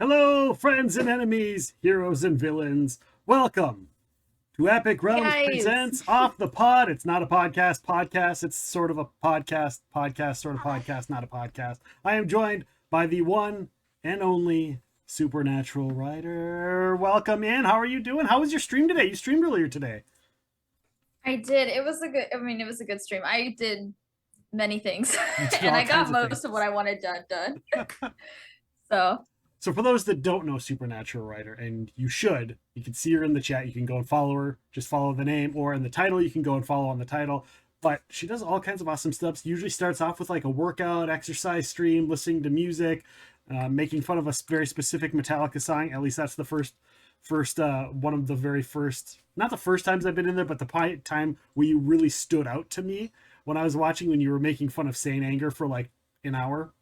Hello, friends and enemies, heroes and villains. Welcome to Epic Realms Presents Off the Pod. It's not a podcast. It's sort of a podcast, sort of podcast, not a podcast. I am joined by the one and only Supernatural Writer. Welcome in. How are you doing? How was your stream today? You streamed earlier today. I did. It was a good stream. I did many things and I got most of what I wanted done. So for those that don't know Supernatural Writer, and you should, you can see her in the chat. You can go and follow her. Just follow the name, or in the title, you can go and follow on the title. But she does all kinds of awesome stuff. Usually starts off with like a workout, exercise stream, listening to music, making fun of a very specific Metallica song. At least that's the first one of the very first, not the first times I've been in there, but the time where you really stood out to me when I was watching, when you were making fun of Saint Anger for like an hour.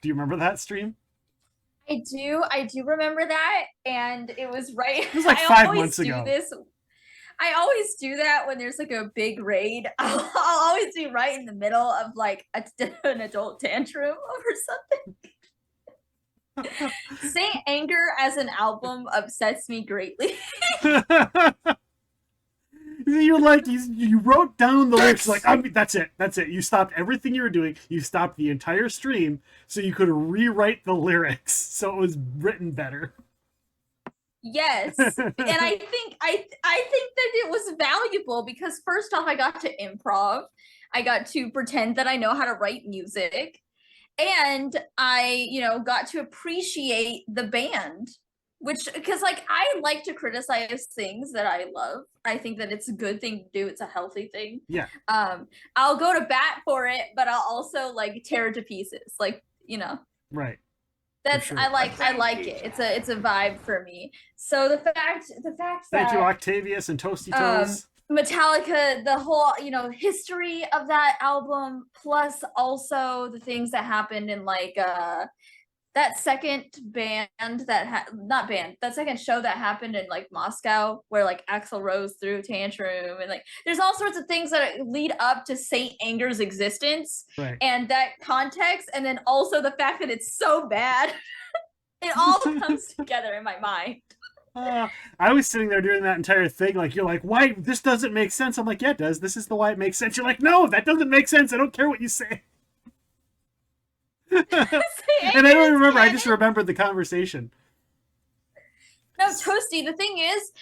Do you remember that stream? I do remember that, and it was right. It was like 5 months ago. I always do that when there's like a big raid. I'll always be right in the middle of like an adult tantrum over something. Saint Anger as an album upsets me greatly. You're like, you wrote down the lyrics, like, that's it. You stopped everything you were doing. You stopped the entire stream so you could rewrite the lyrics so it was written better. Yes. And I think that it was valuable because first off, I got to improv. I got to pretend that I know how to write music. And I, got to appreciate the band. Because like I like to criticize things that I love. I think that it's a good thing to do. It's a healthy thing. Yeah. I'll go to bat for it, but I'll also like tear it to pieces. Like, Right. That's sure. I like it. It's a vibe for me. So the fact Thank you, Octavius and Toasty Toes. Metallica, the whole, history of that album, plus also the things that happened in like that second that second show that happened in like Moscow, where like Axl Rose threw tantrum, and like there's all sorts of things that lead up to Saint Anger's existence, right. And that context, and then also the fact that it's so bad. It all comes together in my mind. I was sitting there during that entire thing, like, you're like, why this doesn't make sense? I'm like, yeah, it does. This is the why it makes sense. You're like, no, that doesn't make sense. I don't care what you say. And I don't remember. I just remembered the conversation. No, Toasty, the thing is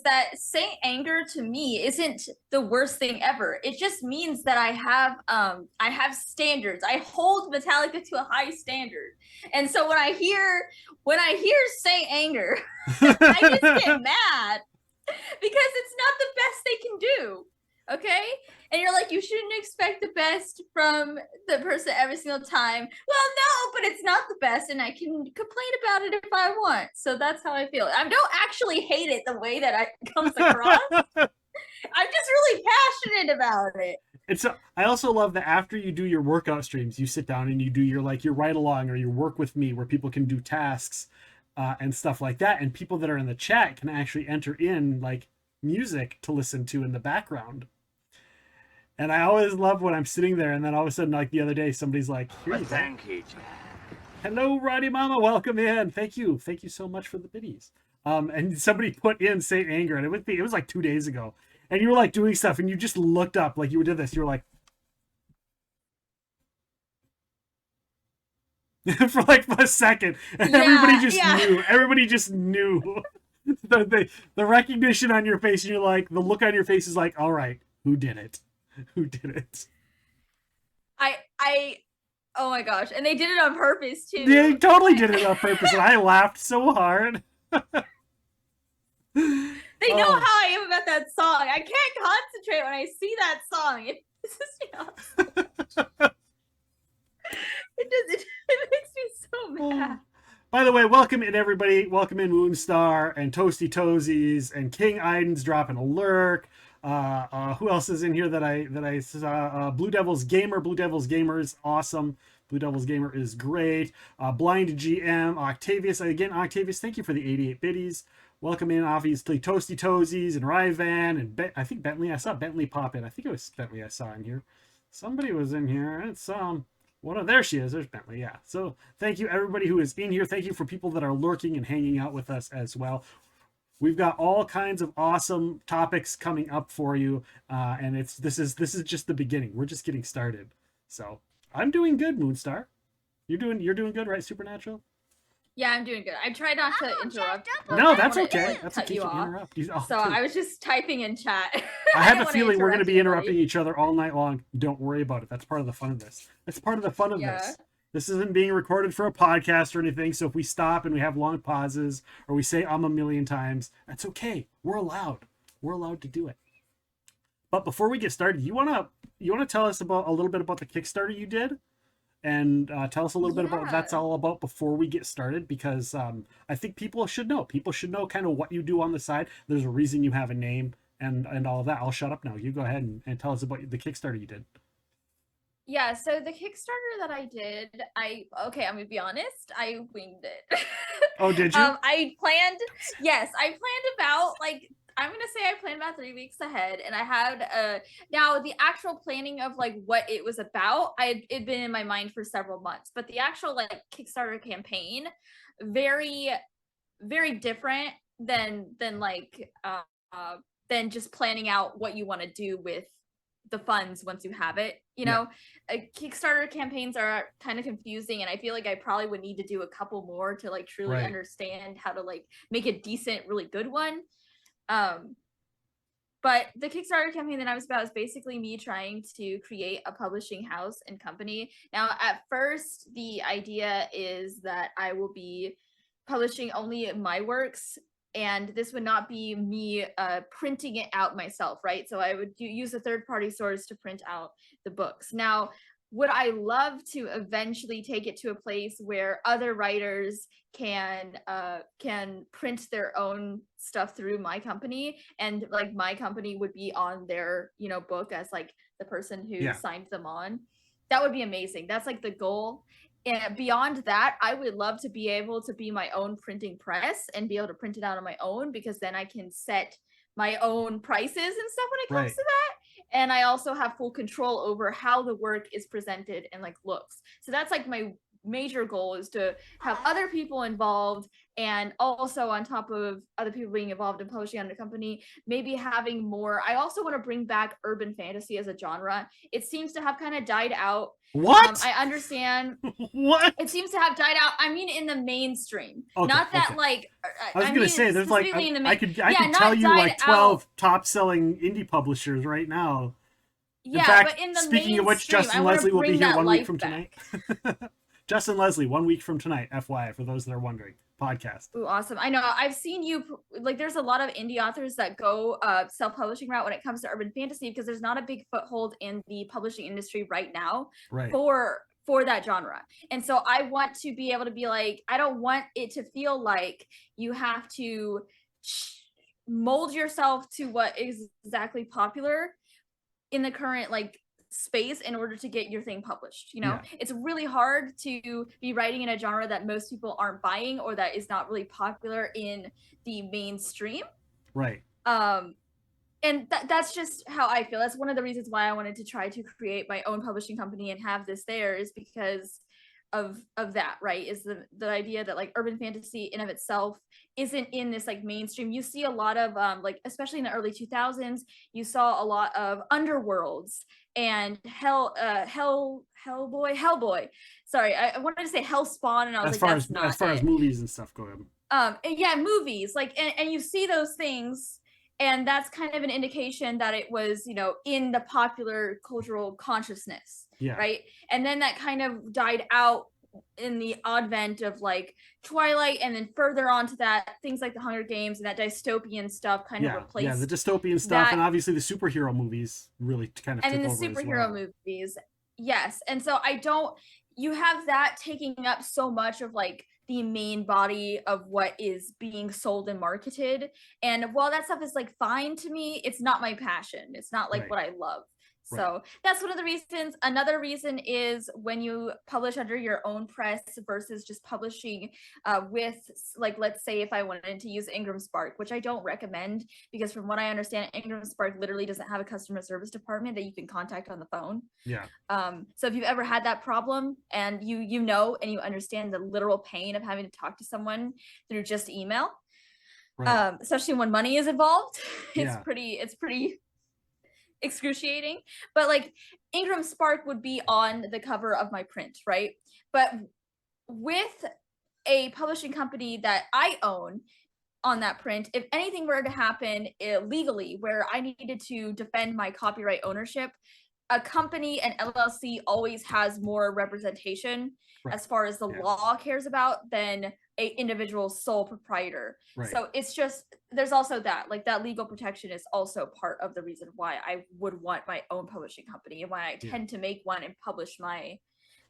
that Saint Anger to me isn't the worst thing ever. It just means that I have standards. I hold Metallica to a high standard. And so when I hear Saint Anger, I just get mad because it's not the best they can do. Okay? And you're like, you shouldn't expect the best from the person every single time. Well, no, but it's not the best, and I can complain about it if I want. So that's how I feel. I don't actually hate it the way that it comes across. I'm just really passionate about it. I also love that after you do your workout streams, you sit down and you do your ride along or your work with me, where people can do tasks and stuff like that, and people that are in the chat can actually enter in like music to listen to in the background. And I always love when I'm sitting there, and then all of a sudden, like the other day, somebody's like, "Here you go." Thank you. Hello, Roddy Mama, welcome in. Thank you so much for the biddies. And somebody put in Saint Anger, and it was like 2 days ago, and you were like doing stuff, and you just looked up, like you did this. You were like, for like a second, and everybody just knew. The recognition on your face, and you're like, the look on your face is like, all right, who did it? Who did it? Oh my gosh. And they did it on purpose too. They totally did it on purpose, and I laughed so hard. They know how I am about that song. I can't concentrate when I see that song. It makes me so mad. By the way, welcome in everybody. Welcome in Moonstar and Toasty Toesies and King Iden's dropping a lurk. Who else is in here that I saw? Blue Devils Gamer. Blue Devils Gamer is awesome. Blue Devils Gamer is great. Blind GM, Octavius. Again, Octavius, thank you for the 88 biddies. Welcome in, obviously, Toasty Toesies and Ryvan and I think Bentley. I saw Bentley pop in. I think it was Bentley I saw in here. Somebody was in here. It's There she is. There's Bentley. Yeah. So thank you everybody who is in here. Thank you for people that are lurking and hanging out with us as well. We've got all kinds of awesome topics coming up for you, and this is just the beginning. We're just getting started. So I'm doing good, Moonstar. You're doing good, right, Supernatural? Yeah, I'm doing good. I try not to interrupt. No, that's okay. That's okay. You interrupt. Oh, so I was just typing in chat. I have a feeling we're going to be interrupting each other all night long. Don't worry about it. That's part of the fun of this. That's part of the fun of this. This isn't being recorded for a podcast or anything. So if we stop and we have long pauses or we say a million times, that's okay. We're allowed. We're allowed to do it. But before we get started, you wanna tell us about a little bit about the Kickstarter you did? And tell us a little bit about what that's all about before we get started, because I think people should know. People should know kind of what you do on the side. There's a reason you have a name and all of that. I'll shut up now. You go ahead and tell us about the Kickstarter you did. Yeah, so the Kickstarter that I did, I'm gonna be honest, I winged it. Oh, did you? I planned about I'm gonna say I planned about 3 weeks ahead, and I had now the actual planning of like what it was about, it'd been in my mind for several months, but the actual like Kickstarter campaign, very, very different than just planning out what you want to do with the funds once you have it. You know, Kickstarter campaigns are kind of confusing, and I feel like I probably would need to do a couple more to like truly understand how to like make a decent, really good one. But the Kickstarter campaign that I was about is basically me trying to create a publishing house and company. Now, at first, the idea is that I will be publishing only my works, and this would not be me printing it out myself, right? So I would use a third-party source to print out the books. Now, would I love to eventually take it to a place where other writers can print their own stuff through my company, and like my company would be on their, you know, book as like the person who signed them on? That would be amazing. That's like the goal. And beyond that, I would love to be able to be my own printing press and be able to print it out on my own, because then I can set my own prices and stuff when it comes to that. And I also have full control over how the work is presented and like looks. So that's like my major goal, is to have other people involved, and also on top of other people being involved in publishing on the company, maybe having more. I also want to bring back urban fantasy as a genre. It seems to have kind of died out. What? I understand. What? It seems to have died out. I mean, in the mainstream. Not that like. I was gonna say there's like I could tell you like 12 top-selling indie publishers right now. Yeah, in fact, but in the speaking of which, Justin Leslie will be here 1 week from tonight. Justin Leslie, 1 week from tonight, FYI, for those that are wondering. Podcast. Ooh, awesome. I know. I've seen you, like, there's a lot of indie authors that go self-publishing route when it comes to urban fantasy, because there's not a big foothold in the publishing industry right now for that genre. And so I want to be able to be like, I don't want it to feel like you have to mold yourself to what is exactly popular in the current like space in order to get your thing published. You know, it's really hard to be writing in a genre that most people aren't buying, or that is not really popular in the mainstream. Right. And that's just how I feel. That's one of the reasons why I wanted to try to create my own publishing company and have this there, is because of that, right? Is the idea that like urban fantasy in of itself isn't in this like mainstream. You see a lot of like, especially in the early 2000s, you saw a lot of underworlds and Hellboy. Sorry, I wanted to say Hellspawn, and I was as far as movies and stuff go. Yeah, movies, like, and you see those things, and that's kind of an indication that it was, you know, in the popular cultural consciousness, right? And then that kind of died out in the advent of like Twilight, and then further on to that, things like the Hunger Games and that dystopian stuff kind of replaced. The dystopian stuff, and obviously the superhero movies really kind of took over as well. And then the superhero movies, yes. And so you have that taking up so much of like the main body of what is being sold and marketed. And while that stuff is like fine to me, it's not my passion. It's not like what I love. Right. So that's one of the reasons. Another reason is when you publish under your own press versus just publishing with, like, let's say if I wanted to use Ingram Spark, which I don't recommend, because from what I understand, Ingram Spark literally doesn't have a customer service department that you can contact on the phone. Yeah. So if you've ever had that problem and you know and you understand the literal pain of having to talk to someone through just email, Right. especially when money is involved, it's Yeah. pretty excruciating. But like Ingram Spark would be on the cover of my print, right? But with a publishing company that I own on that print, if anything were to happen legally where I needed to defend my copyright ownership, a company and LLC always has more representation Right. as far as the law cares about than a individual sole proprietor. Right. So it's just, there's also that, like, that legal protection is also part of the reason why I would want my own publishing company and why I tend to make one and publish my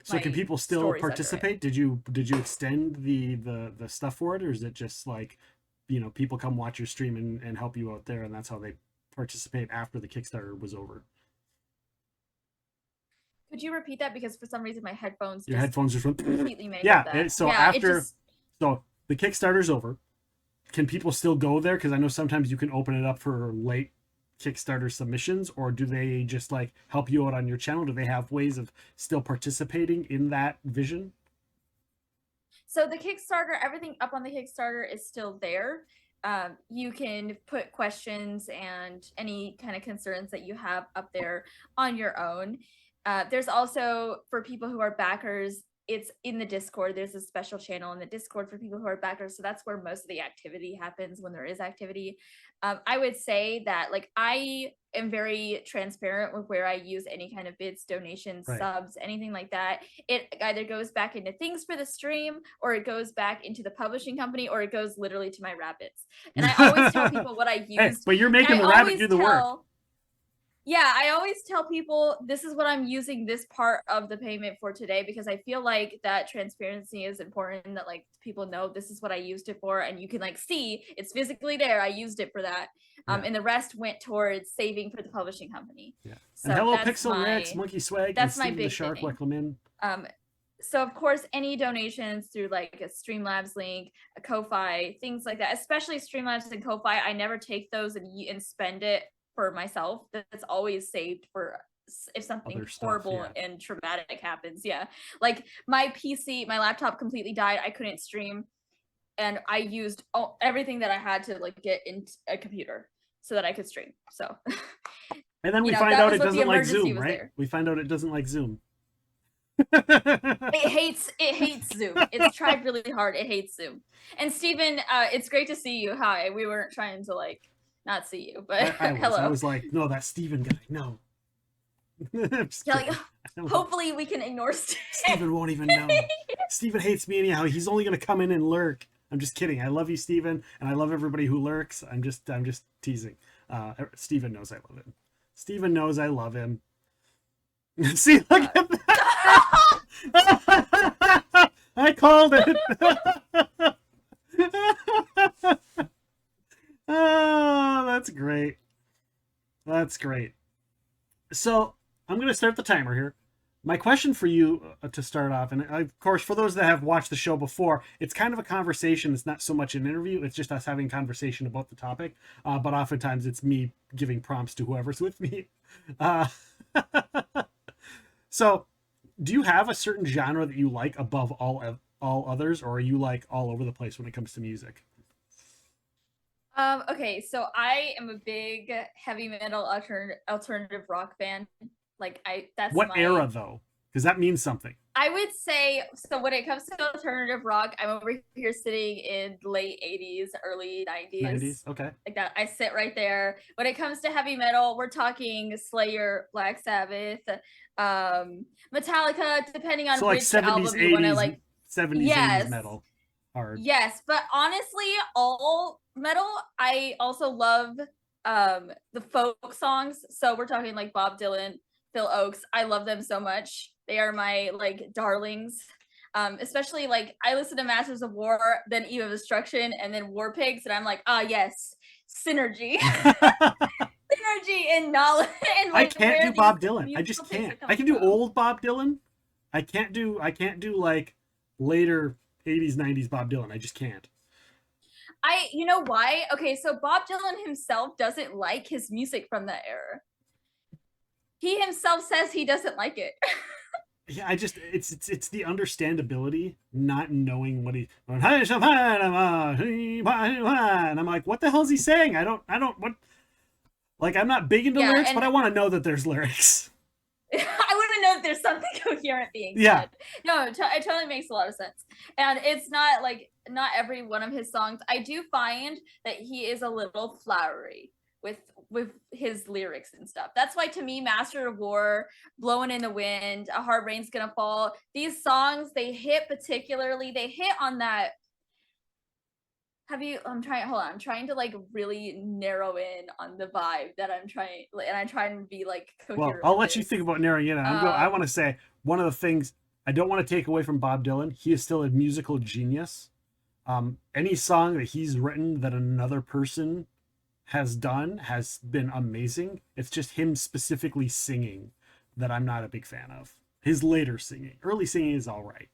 So can people still stories under it. participate? Did you extend the stuff for it, or is it just like, you know, people come watch your stream and help you out there, and that's how they participate after the Kickstarter was over? Could you repeat that, because for some reason my headphones Your headphones just went completely made yeah. that. So after so the Kickstarter's over, can people still go there? Because I know sometimes you can open it up for late Kickstarter submissions, or do they just like help you out on your channel? Do they have ways of still participating in that vision? So the Kickstarter, everything up on the Kickstarter is still there. You can put questions and any kind of concerns that you have up there on your own. There's also, for people who are backers, it's in the Discord. There's a special channel in the Discord for people who are backers. So that's where most of the activity happens, when there is activity. I would say that, like, I am very transparent with where I use any kind of bids, donations, subs, anything like that. It either goes back into things for the stream, or it goes back into the publishing company, or it goes literally to my rabbits. And I always tell people what I used. Hey, but you're making the rabbit do the work. Yeah, I always tell people this is what I'm using this part of the payment for today, because I feel like that transparency is important, that like people know this is what I used it for, and you can like see it's physically there. I used it for that. And the rest went towards saving for the publishing company. Yeah. So and hello Pixel Rex, Monkey Swag, that's and my Steve big the Shark thing. Weckleman. So of course, any donations through like a Streamlabs link, a Ko-Fi, things like that, especially Streamlabs and Ko-Fi, I never take those and spend it for myself. That's always saved for if something horrible and traumatic happens. Yeah, like my PC, my laptop completely died. I couldn't stream, and I used everything that I had to like get into a computer so that I could stream. So, and then we find out it doesn't like Zoom, right? We find out it doesn't like Zoom. It hates Zoom. It's tried really hard. It hates Zoom. And Steven, it's great to see you. Hi. We weren't trying to like not see you, but hello. I was like, no, that Steven guy, no. Like, hopefully we can ignore Steven. Steven won't even know. Steven hates me anyhow. He's only gonna come in and lurk. I'm just kidding. I love you, Steven, and I love everybody who lurks. I'm just teasing. Steven knows I love him. Steven knows I love him. See, look at that. I called it. Oh, that's great. That's great. So I'm going to start the timer here. My question for you to start off, and of course, for those that have watched the show before, it's kind of a conversation. It's not so much an interview. It's just us having conversation about the topic. But oftentimes it's me giving prompts to whoever's with me. So do you have a certain genre that you like above all others, or are you like all over the place when it comes to music? Okay, so I am a big heavy metal alternative rock fan. Like that's what era though? Because that means something. I would say, so when it comes to alternative rock, I'm over here sitting in late 80s, early 90s. 90s, okay. Like that, I sit right there. When it comes to heavy metal, we're talking Slayer, Black Sabbath, Metallica, depending on which 70s, album you want to like. 70s, 80s metal. Hard. Yes, but honestly, all metal, I also love the folk songs. So we're talking like Bob Dylan, Phil Oakes. I love them so much. They are my like darlings. Especially like I listen to Masters of War, then Eve of Destruction, and then War Pigs, and I'm like, ah yes, synergy. Synergy. technology and knowledge and I like can't where do Bob these Dylan. I musical just things are can't. I coming can do from. old Bob Dylan. I can't do like later 80s 90s Bob Dylan. I just can't. You know why? Okay, so Bob Dylan himself doesn't like his music from that era. He himself says he doesn't like it. Yeah, I just it's the understandability, not knowing what he and I'm like, what the hell is he saying? I don't what, like, I'm not big into Yeah, lyrics, and but I want to know that there's lyrics. I want to know if there's something coherent being Yeah. said. No, it totally makes a lot of sense. And it's not like not every one of his songs. I do find that he is a little flowery with his lyrics and stuff. That's why to me, Master of War, Blowing in the Wind, A Hard Rain's Gonna Fall, these songs, they hit on that. I'm trying to like really narrow in on the vibe that I'm trying, and I try and be like Well, coherent. I'll let you think about narrowing in. I want to say one of the things I don't want to take away from Bob Dylan. He is still a musical genius. Any song that he's written that another person has done has been amazing. It's just him specifically singing that I'm not a big fan of. His later singing, early singing is all right.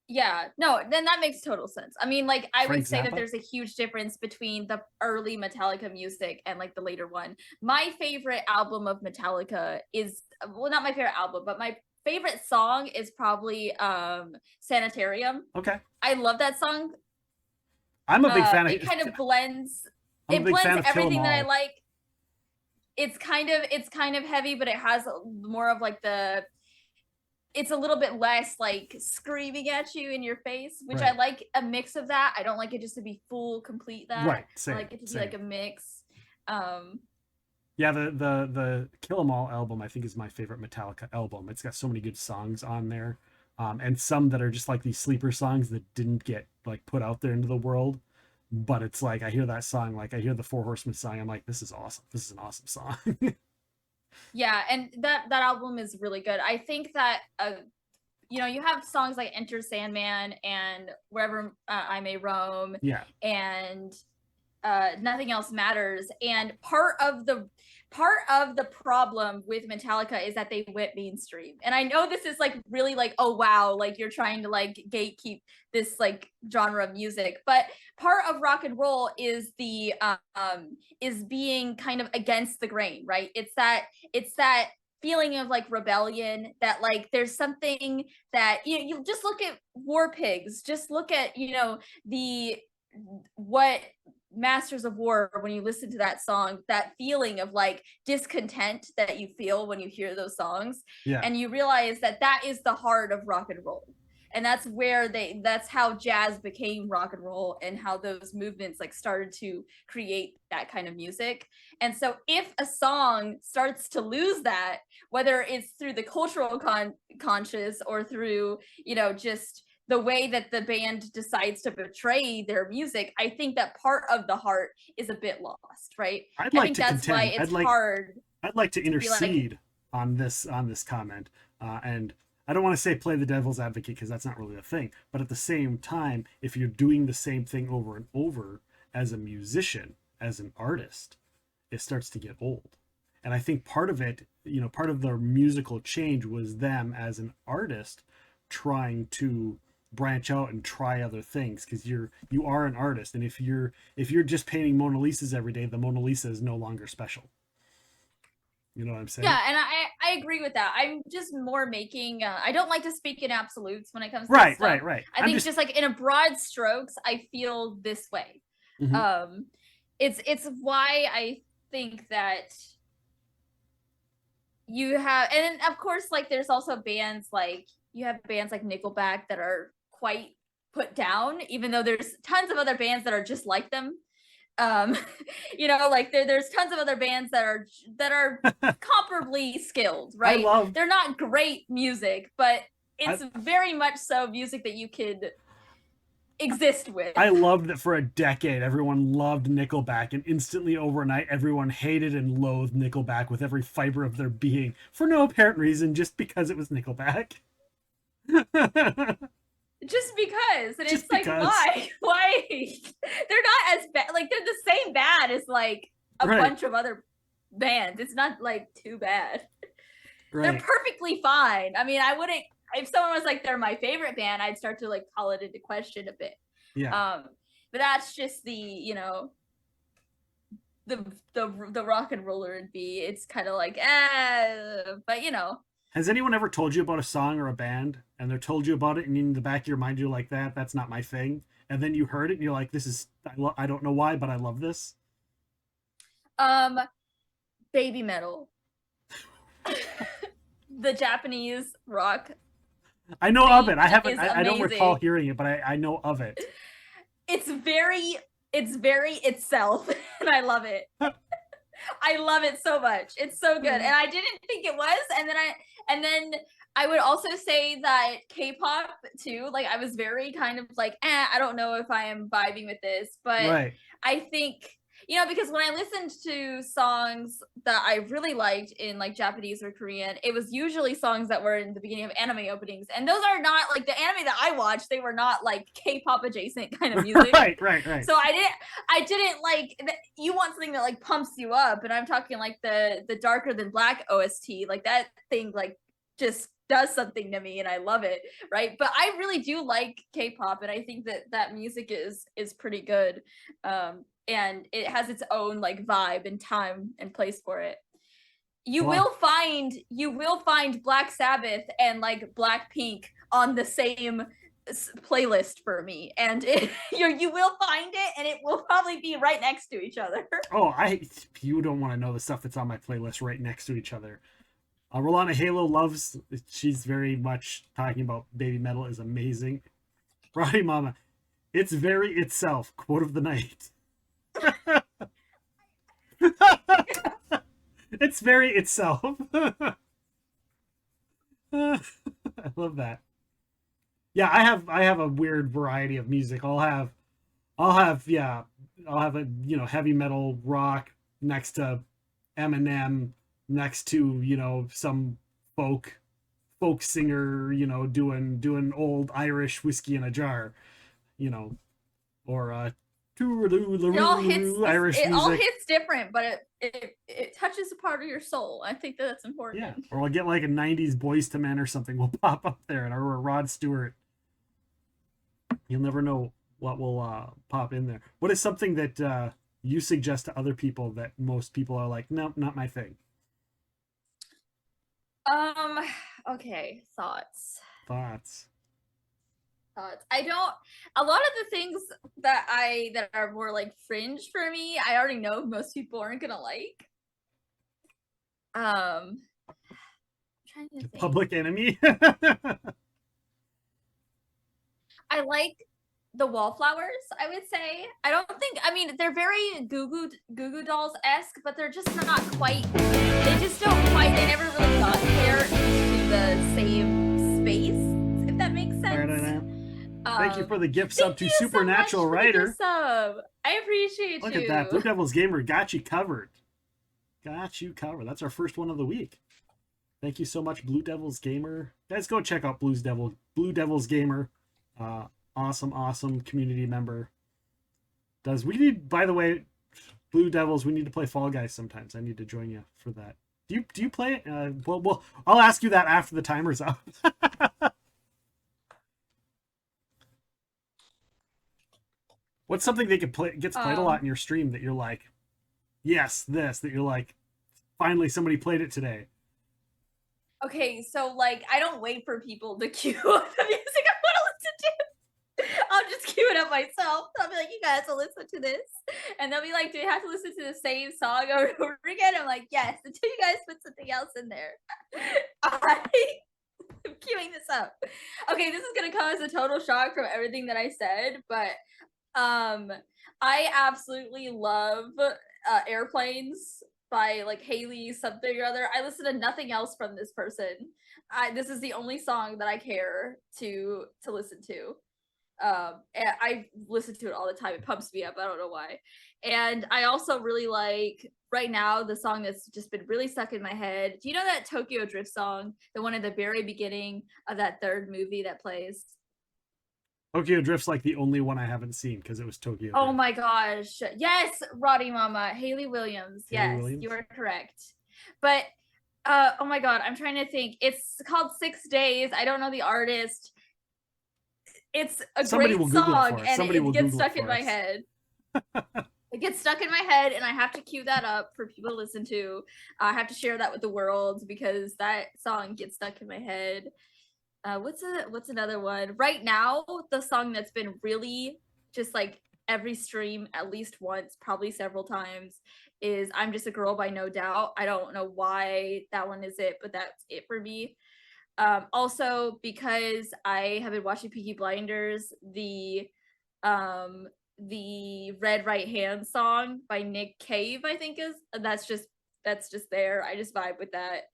Yeah, no, then that makes total sense. I mean, like, I Frank would say Zappa? that there's a huge difference between the early Metallica music and like the later one. My favorite album of Metallica is, well, not my favorite album, but my favorite song is probably Sanitarium. Okay. I love that song. I'm a big fan of it. Kind of blends I'm a it big fan blends of Kill 'Em everything that I All. like. It's kind of heavy, but it has more of like it's a little bit less like screaming at you in your face, which Right. I like a mix of that. I don't like it just to be full, complete that. Right. Same, I like it to be same. like a mix. Yeah, the Kill 'Em All album I think is my favorite Metallica album. It's got so many good songs on there, and some that are just like these sleeper songs that didn't get like put out there into the world. But it's like I hear that song, like I hear the Four Horsemen song, I'm like, this is awesome. This is an awesome song. Yeah, and that album is really good. I think that you have songs like Enter Sandman and Wherever I May Roam. Yeah. And Nothing Else Matters. And part of the problem with Metallica is that they went mainstream. And I know this is like really like, oh wow, like you're trying to like gatekeep this like genre of music, but part of rock and roll is the is being kind of against the grain, right? It's that feeling of like rebellion, that like there's something that you just look at War Pigs, just look at the what Masters of War, when you listen to that song, that feeling of like discontent that you feel when you hear those songs. Yeah. And you realize that that is the heart of rock and roll. And that's how jazz became rock and roll, and how those movements like started to create that kind of music. And so if a song starts to lose that, whether it's through the cultural conscious or through, just the way that the band decides to portray their music, I think that part of the heart is a bit lost, right? I'd like I think to that's why it's hard. I'd like to intercede like, on this comment, and I don't want to say play the devil's advocate because that's not really a thing. But at the same time, if you're doing the same thing over and over as a musician, as an artist, it starts to get old. And I think part of it, part of their musical change was them as an artist trying to branch out and try other things, because you are an artist, and if you're just painting Mona Lisas every day, the Mona Lisa is no longer special. You know what I'm saying? Yeah, and I agree with that. I'm just more making I don't like to speak in absolutes when it comes to right stuff. right I think just like in a broad strokes, I feel this way. Mm-hmm. It's why I think that you have, and of course, like there's also bands like Nickelback that are quite put down, even though there's tons of other bands that are just like them. Like there's tons of other bands that are comparably skilled, right? They're not great music, but it's very much so music that you could exist with. I loved that for a decade everyone loved Nickelback, and instantly overnight everyone hated and loathed Nickelback with every fiber of their being for no apparent reason, just because it was Nickelback. Just because. And just it's like, why they're not as bad, like they're the same bad as like a bunch of other bands. It's not like too bad. They're Right. perfectly fine. I mean, I wouldn't, if someone was like they're my favorite band, I'd start to like call it into question a bit. Yeah. But that's just the, the rock and roller and B. It's kind of like but Has anyone ever told you about a song or a band and they're told you about it and in the back of your mind you're like that's not my thing, and then you heard it and you're like this is I don't know why but I love this. um baby metal. The Japanese rock I know of it. I haven't. is I don't recall amazing. hearing it, but I know of it. It's very itself and I love it. I love it so much. It's so good. And I didn't think it was. And then I would also say that K-pop too. Like I was very kind of like, I don't know if I am vibing with this, but Right. I think, because when I listened to songs that I really liked in like Japanese or Korean, it was usually songs that were in the beginning of anime openings. And those are not like the anime that I watched, they were not like K-pop adjacent kind of music. Right. So I didn't like, you want something that like pumps you up, and I'm talking like the Darker Than Black OST, like that thing like just does something to me and I love it, right? But I really do like K-pop, and I think that music is pretty good. And it has its own like vibe and time and place for it. You Well, will find Black Sabbath and like Blackpink on the same playlist for me, and you will find it, and it will probably be right next to each other. oh, you don't want to know the stuff that's on my playlist right next to each other. Rolana Halo loves. She's very much talking about baby metal is amazing. Roddy Mama, it's very itself. Quote of the night. It's very itself. I love that. Yeah, I have a weird variety of music. I'll have a heavy metal rock next to Eminem, next to some folk singer doing old Irish whiskey in a jar, you know, or Irish It all music. hits different, but it touches a part of your soul. I think that's Yeah, important. or I'll get like a '90s Boys to Men or something will pop up there, and or a Rod Stewart. You'll never know what will pop in there. What is something that you suggest to other people that most people are like, no, not my thing? um okay, Thoughts. I don't, a lot of the things that are more like fringe for me, I already know most people aren't gonna like. I'm trying to think. Public Enemy. I like the Wallflowers, I would say. I don't think, I mean, they're very Goo Goo Dolls-esque, but they're just not quite, they just don't quite, they never really got there into the same space, if that makes sense. Thank you for the gift sub to So Supernatural Writer. I appreciate Look you. at that. Blue Devils Gamer got you covered. Got you covered. That's our first one of the week. Thank you so much, Blue Devils Gamer. Guys, go check out Blue Devils Gamer. Awesome community member. We need, by the way, Blue Devils, we need to play Fall Guys sometimes. I need to join you for that. Do you play it? Well, I'll ask you that after the timer's up. What's something they could play gets played a lot in your stream that you're like, yes, that you're like, finally somebody played it today. Okay, so like I don't wait for people to queue up the music I want to listen to. I'll just queue it up myself. I'll be like, you guys will listen to this. And they'll be like, do you have to listen to the same song over and over again? I'm like, yes, until you guys put something else in there. I'm queuing this up. Okay, this is gonna come as a total shock from everything that I said, but I absolutely love Airplanes by like Haley something or other. I listen to nothing else from this person. This is the only song that I care to listen to. And I listen to it all the time. It pumps me up. I don't know why. And I also really like right now the song that's just been really stuck in my head. Do you know that Tokyo Drift song, the one at the very beginning of that third movie that plays? Tokyo Drift's like the only one I haven't seen because it was Tokyo Oh Drift. my gosh. Yes, Roddy Mama, Haley Williams. Haley Yes, you Williams. are correct. But oh my god, I'm trying to think. It's called 6 Days. I don't know the artist. It's a Somebody great will Google it song for us. and Somebody it will gets Google it stuck in for my us. head. It gets stuck in my head and I have to cue that up for people to listen to. I have to share that with the world because that song gets stuck in my head. What's another one? Right now, the song that's been really just like every stream at least once, probably several times, is I'm Just a Girl by No Doubt. I don't know why that one is it, but that's it for me. Also because I have been watching Peaky Blinders, the Red Right Hand song by Nick Cave, I think is that's just there. I just vibe with that.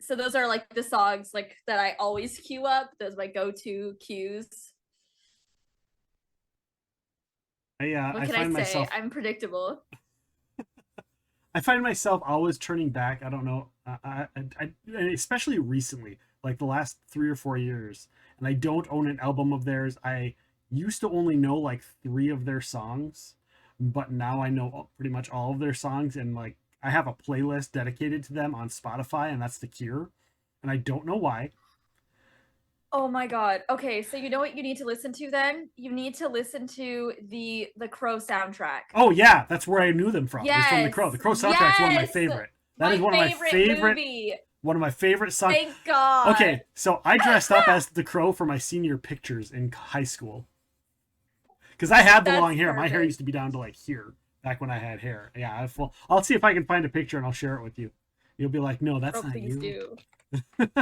So those are like the songs like that I always queue up. Those are my go-to cues. What I can I find say? myself I'm predictable. I find myself always turning back. I don't know, especially recently, like the last 3 or 4 years, and I don't own an album of theirs. I used to only know like 3 of their songs, but now I know pretty much all of their songs, and like I have a playlist dedicated to them on Spotify, and that's The Cure, and I don't know why. Oh my god. Okay, so you know what you need to listen to then? You need to listen to the Crow soundtrack. Oh yeah, that's where I knew them from. It's from The Yes. Crow. The Crow soundtrack's one of my Yes. favorite. That My is one of my favorite movie. one of my favorite songs. Thank God. Okay, so I dressed up as the Crow for my senior pictures in high school. Because I had the That's long hair. My hair perfect. used to be down to like here back when I had hair. Yeah, I'll see if I can find a picture and I'll share it with you. You'll be like, no, that's Oh, not please you. do.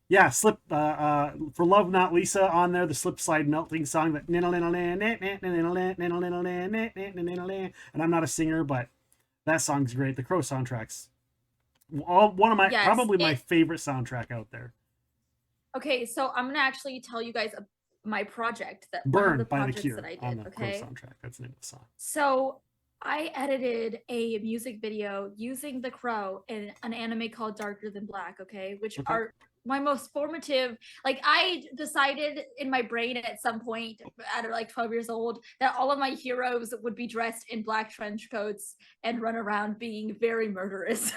Yeah, slip for Love Not Lisa on there, the slip slide melting song that and I'm not a singer, but that song's great. The Crow soundtracks, one of my Yes, probably my favorite soundtrack out there. Okay, so I'm gonna actually tell you guys my project that one of Burned the by The projects Cure that I on did. the Crow Okay, soundtrack. That's the name of the song. so I edited a music video using The Crow in an anime called Darker Than Black. Okay, which Okay. are my most formative. Like I decided in my brain at some point at like 12 years old that all of my heroes would be dressed in black trench coats and run around being very murderous.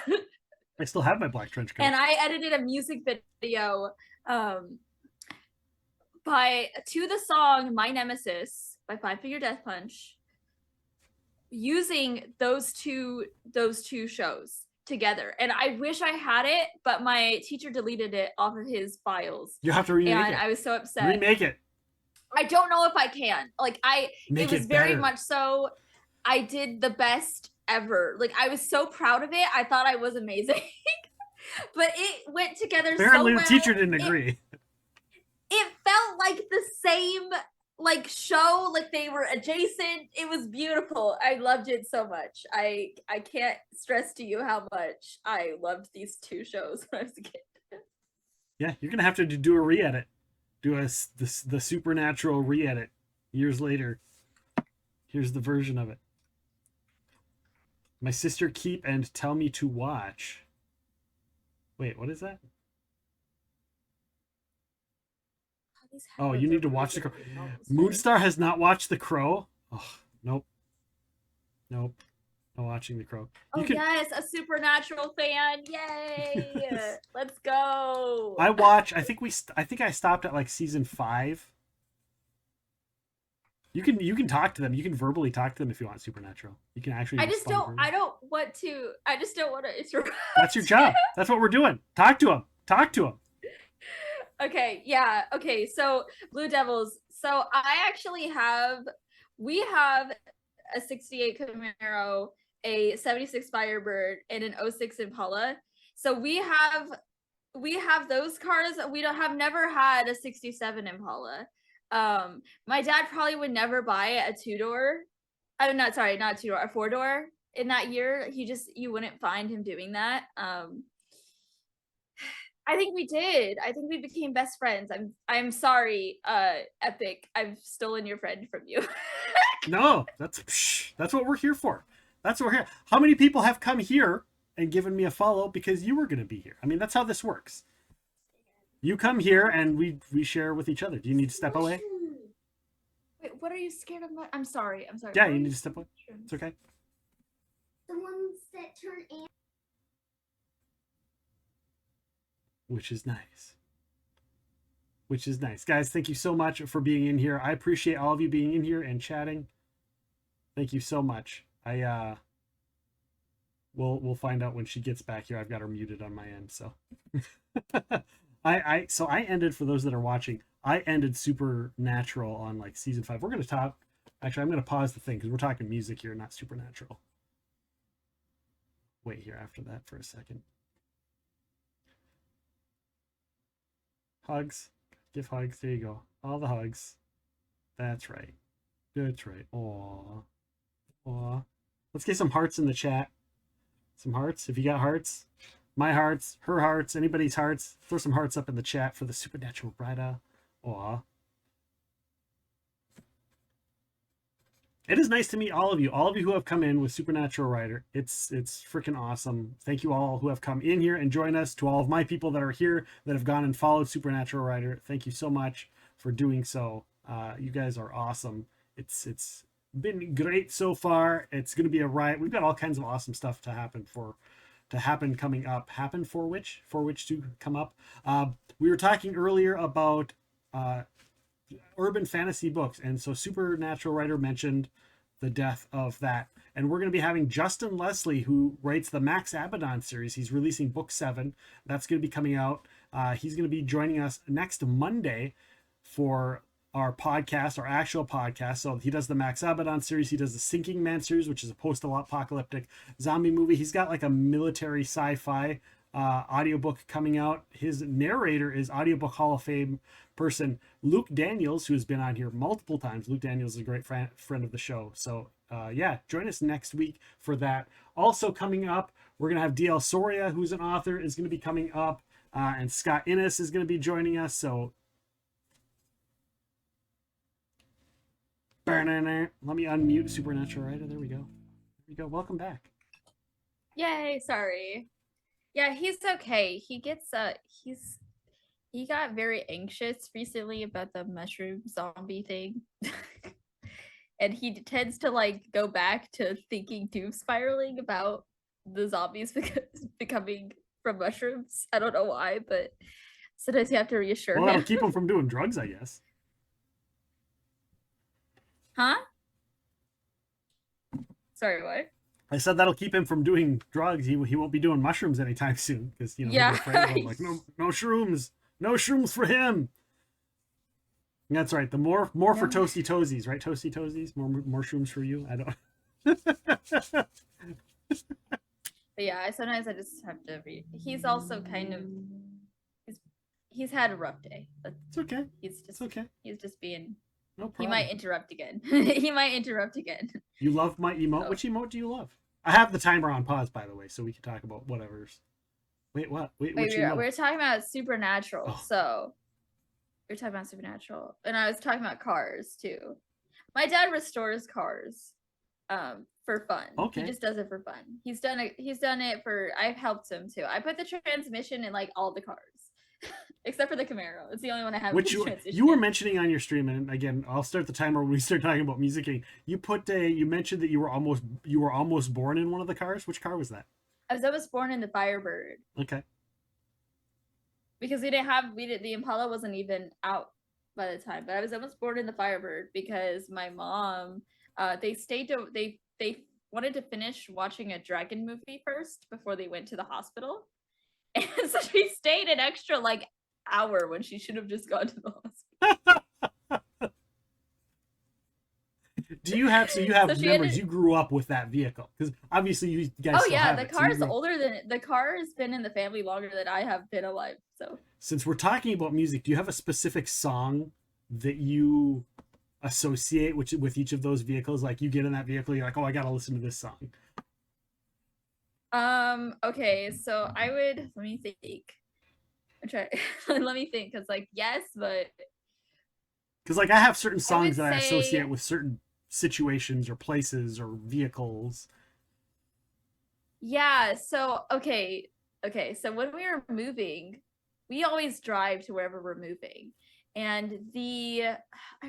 I still have my black trench coat. And I edited a music video to the song My Nemesis by Five Finger Death Punch, using those two shows together. And I wish I had it, but my teacher deleted it off of his files. You have to remake and it. I was so upset. Remake it. I don't know if I can. Like Make it was it very better. much so I did the best ever. Like I was so proud of it. I thought I was amazing. But it went together Apparently so well. the teacher didn't agree. It felt like the same like show, like they were adjacent. It was beautiful. I loved it so much. I can't stress to you how much I loved these two shows when I was a kid. Yeah, you're gonna have to do a re-edit. Do the Supernatural re-edit years later. Here's the version of it. My sister keep and tell me to watch. Wait, what is that? Oh, you need to watch The Crow. Moonstar has not watched The Crow? Oh, nope. Nope. Not watching The Crow. Oh, yes, a Supernatural fan. Yay. Let's go. I think I stopped at like season 5. You can talk to them. You can verbally talk to them if you want Supernatural. You can actually I just don't want to interrupt. That's your job. That's what we're doing. Talk to them. Talk to them. Okay, yeah. Okay, so Blue Devils. So we have a 68 Camaro, a 76 Firebird, and an 06 Impala. So we have those cars. We never had a 67 Impala. My dad probably would never buy a 2-door. Not a 2-door, a 4-door in that year. You wouldn't find him doing that. I think we did. I think we became best friends. I'm sorry, Epic. I've stolen your friend from you. No, that's what we're here for. That's what we're here. How many people have come here and given me a follow because you were going to be here? I mean, that's how this works. You come here and we share with each other. Do you need to step away? Wait, what are you scared of? I'm sorry. I'm sorry. Yeah, What you are need to step away. It's okay. The ones that turn Which is nice. Which is nice. Guys, thank you so much for being in here. I appreciate all of you being in here and chatting. Thank you so much. We'll find out when she gets back here. I've got her muted on my end, so I ended, for those that are watching, I ended Supernatural on like season 5. We're gonna talk, actually I'm gonna pause the thing because we're talking music here, not Supernatural. Wait here after that for a second. Hugs. Give hugs. There you go. All the hugs. That's right. That's right. Aww. Aww. Let's get some hearts in the chat. Some hearts. If you got hearts. My hearts. Her hearts. Anybody's hearts. Throw some hearts up in the chat for the Supernatural Writer. Aww. It is nice to meet all of you. All of you who have come in with Supernatural Writer. It's freaking awesome. Thank you all who have come in here and join us. To all of my people that are here that have gone and followed Supernatural Writer, thank you so much for doing so. You guys are awesome. It's been great so far. It's going to be a riot. We've got all kinds of awesome stuff to happen coming up. Happen for which to come up. We were talking earlier about urban fantasy books, and so Supernatural Writer mentioned the death of that, and we're going to be having Justin Leslie, who writes the Max Abaddon series. He's releasing book 7. That's going to be coming out. He's going to be joining us next Monday for our podcast, our actual podcast. So he does the Max Abaddon series. He does the Sinking Man series, which is a post-apocalyptic zombie movie. He's got like a military sci-fi audiobook coming out. His narrator is Audiobook Hall of Fame person Luke Daniels, who has been on here multiple times. Luke Daniels is a great friend of the show. So yeah, join us next week for that. Also coming up, we're going to have DL Soria, who's an author, is going to be coming up, and Scott Innes is going to be joining us. So let me unmute Supernatural Writer. There we go. There we go. Welcome back. Yay, sorry. Yeah, he's okay. He got very anxious recently about the mushroom zombie thing. And he tends to like go back to thinking doom spiraling about the zombies becoming from mushrooms. I don't know why, but sometimes you have to reassure him. That'll keep him from doing drugs, I guess. Huh? Sorry, what? I said that'll keep him from doing drugs. He won't be doing mushrooms anytime soon because yeah, like no shrooms, no shrooms for him. That's right. The more for Toasty Toesies, right? Toasty Toesies, more shrooms for you. I don't. But yeah, sometimes I just have to read. He's also kind of he's had a rough day. It's okay. It's okay. He's just being. No problem. He might interrupt again. He might interrupt again. You love my emote? Oh. Which emote do you love? I have the timer on pause, by the way, so we can talk about whatever's. Wait, what? Wait, we're talking about Supernatural. Oh. So we're talking about Supernatural, and I was talking about cars too. My dad restores cars, for fun. Okay. He just does it for fun. He's done it for. I've helped him too. I put the transmission in like all the cars. Except for the Camaro. It's the only one I have. Which you were mentioning on your stream, and again, I'll start the timer when we start talking about music. You mentioned that you were almost born in one of the cars. Which car was that? I was born in the Firebird. Okay. Because the Impala wasn't even out by the time, but I was almost born in the Firebird because my mom, they wanted to finish watching a dragon movie first before they went to the hospital. And so she stayed an extra like hour when she should have just gone to the hospital. You have memories. You grew up with that vehicle because obviously you guys. Oh yeah, the car is older than the car has been in the family longer than I have been alive. So since we're talking about music, do you have a specific song that you associate with each of those vehicles? Like you get in that vehicle, you're like, oh, I gotta listen to this song. Okay, so I would let me think. Let me think, because like yes, but because like I have certain songs that I associate with certain situations or places or vehicles. Yeah, so okay, so when we were moving, we always drive to wherever we're moving. And I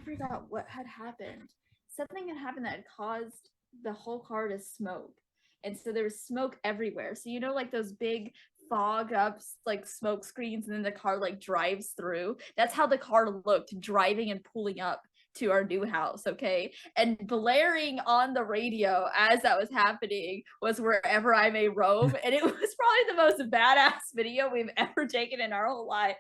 forgot what had happened. Something had happened that had caused the whole car to smoke. And so there was smoke everywhere. So, you know, like those big fog up like smoke screens, and then the car like drives through. That's how the car looked driving and pulling up to our new house. Okay. And blaring on the radio as that was happening was Wherever I May Roam. And it was probably the most badass video we've ever taken in our whole lives.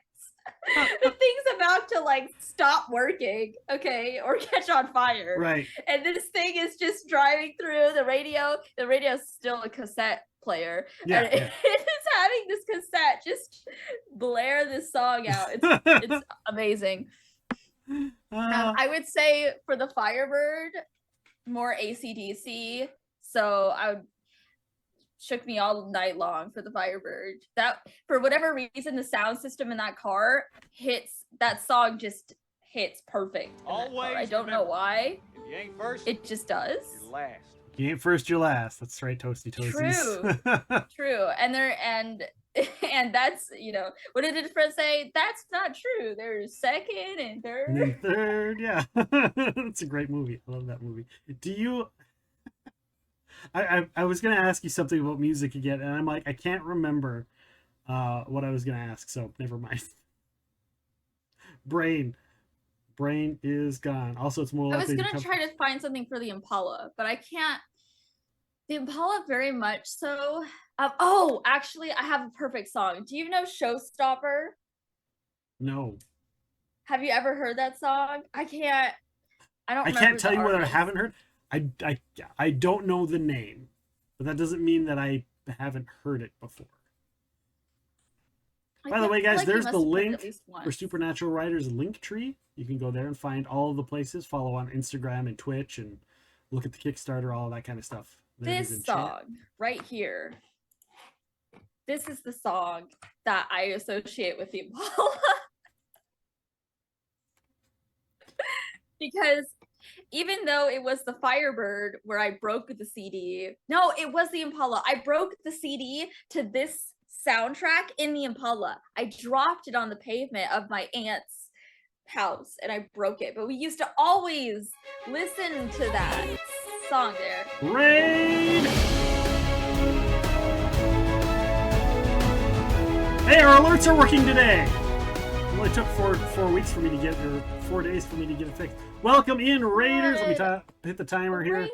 The thing's about to like stop working, okay, or catch on fire. Right. And this thing is just driving through the radio. The radio's still a cassette player. Yeah, and yeah. it's having this cassette just blare this song out. It's amazing. I would say for the Firebird, more AC/DC. So I would shook me all night long for the Firebird. That, for whatever reason, the sound system in that car hits, that song just hits perfect. Always. I don't know why. If you ain't first, It just does. you're last. You ain't first, you're last. That's right, Toasty Toasties. True. And that's, you know, what did the friend say? That's not true. There's second and third. And then third, yeah. That's a great movie. I love that movie. Do you... I was going to ask you something about music again, and I'm like, I can't remember what I was going to ask, so never mind. Brain is gone. Also, it's more I was likely going to try to find something for the Impala, but I can't. The Impala very much so. Oh, actually, I have a perfect song. Do you know Showstopper? No. Have you ever heard that song? I can't Tell you whether I artist. haven't heard. I don't know the name, but that doesn't mean that I haven't heard it before. By the way, guys, there's the link for Supernatural Writer's link tree. You can go there and find all of the places. Follow on Instagram and Twitch, and look at the Kickstarter, all of that kind of stuff. There it is in This chat. song right here. This is the song that I associate with the Impala. Because even though it was the Firebird where I broke the CD, no, it was the Impala. I broke the CD to this soundtrack in the Impala. I dropped it on the pavement of my aunt's house and I broke it. But we used to always listen to that song there. Raid! Hey, our alerts are working today. It only took 4 weeks for me to get, or 4 days for me to get it fixed. Welcome in, Raiders. Let me hit the timer here. Here,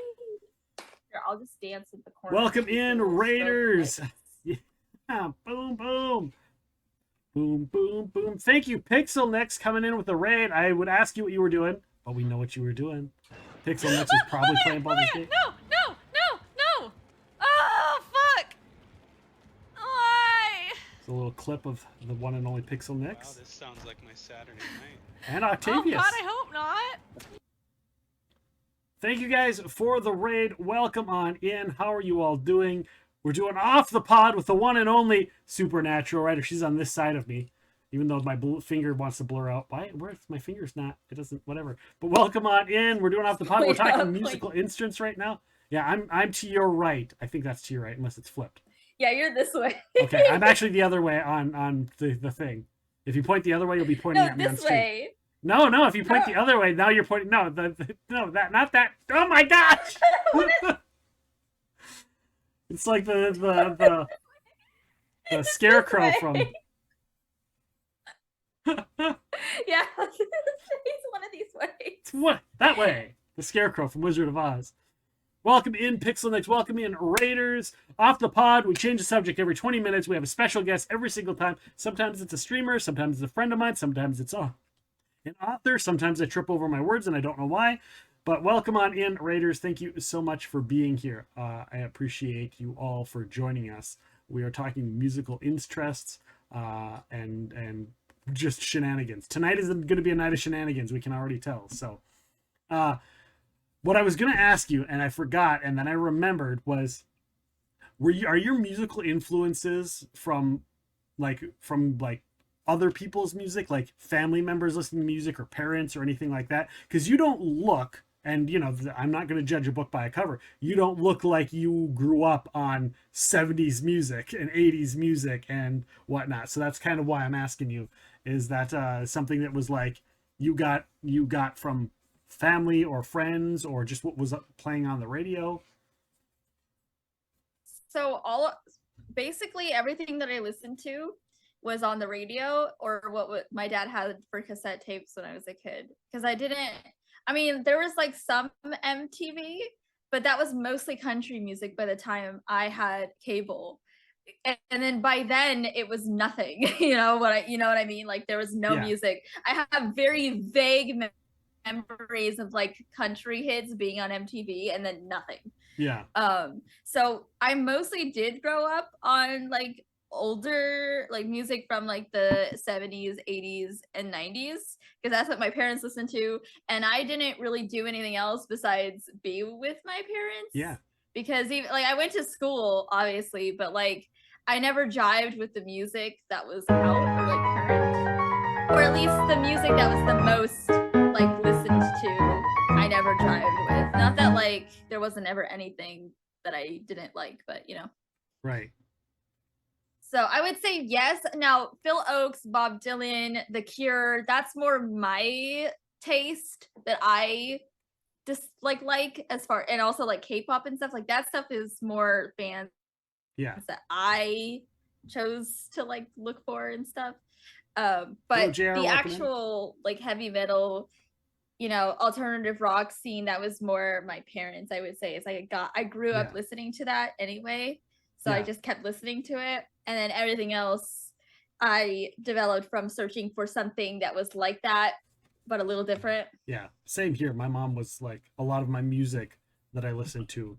I'll just dance in the corner. Welcome in, Raiders. Yeah, boom, boom. Boom, boom, boom. Thank you, Pixel Next, coming in with the raid. I would ask you what you were doing, but we know what you were doing. Pixel Next was probably playing Baldur's Gate. No! Oh, fuck! Why? It's a little clip of the one and only Pixel Wow, Next. this sounds like my Saturday night. And Oh, Octavius. God, I hope not. Thank you guys for the raid. Welcome on in. How are you all doing? We're doing Off the Pod with the one and only Supernatural Writer. She's on this side of me, even though my finger wants to blur out. Why? Where's my finger's not? It doesn't. Whatever. But welcome on in. We're doing Off the Pod. We're talking musical instruments right now. Yeah, I'm to your right. I think that's to your right, unless it's flipped. Yeah, you're this way. Okay, I'm actually the other way on the thing. If you point the other way, you'll be pointing No, at me on this stream. way. No. If you point the other way, now you're pointing. No, not that. Oh my gosh! It's like the scarecrow from. Yeah, it's one of these ways. What? That way. The scarecrow from Wizard of Oz. Welcome in, Pixel Next. Welcome in, Raiders. Off the Pod. We change the subject every 20 minutes. We have a special guest every single time. Sometimes it's a streamer. Sometimes it's a friend of mine. Sometimes it's an author. Sometimes I trip over my words and I don't know why. But welcome on in, Raiders. Thank you so much for being here. I appreciate you all for joining us. We are talking musical interests and just shenanigans. Tonight is going to be a night of shenanigans. We can already tell. So what I was going to ask you, and I forgot, and then I remembered, was are your musical influences from other people's music, like family members listening to music or parents or anything like that? Because you don't look And you know, I'm not going to judge a book by a cover. You don't look like you grew up on 70s music and 80s music and whatnot. So that's kind of why I'm asking you, is that something that was like you got from family or friends, or just what was playing on the radio? So basically everything that I listened to was on the radio, or what my dad had for cassette tapes when I was a kid. Because there was like some MTV, but that was mostly country music by the time I had cable. And then by then it was nothing. You know what I mean? Like there was no music. I have very vague memories of like country hits being on MTV and then nothing. Yeah. So I mostly did grow up on like older like music from like the 70s, 80s, and 90s, because that's what my parents listened to, and I didn't really do anything else besides be with my parents. Yeah. Because even like I went to school, obviously, but like I never jived with the music that was out or like current, or at least the music that was the most like listened to. I never jived with. Not that like there wasn't ever anything that I didn't like, but you know. Right. So I would say yes. Now Phil Oakes, Bob Dylan, The Cure, that's more my taste that I just like as far, and also like K-pop and stuff. Like that stuff is more bands that I chose to like look for and stuff. But the actual like heavy metal, you know, alternative rock scene, that was more my parents, I would say. It's like I grew up listening to that anyway. So I just kept listening to it. And then everything else I developed from searching for something that was like that, but a little different. Yeah, same here. My mom was like, a lot of my music that I listened to,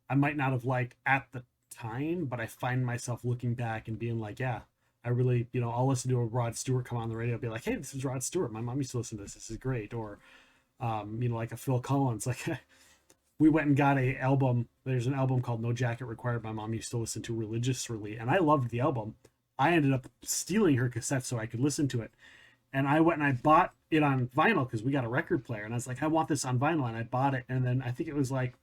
I might not have liked at the time, but I find myself looking back and being like, yeah, I really, you know, I'll listen to a Rod Stewart come on the radio, be like, hey, this is Rod Stewart. My mom used to listen to this. This is great. Or, you know, like a Phil Collins, like we went and got a album. There's an album called No Jacket Required. My mom used to listen to religiously, and I loved the album. I ended up stealing her cassette so I could listen to it. And I went and I bought it on vinyl because we got a record player. And I was like, I want this on vinyl. And I bought it. And then I think it was like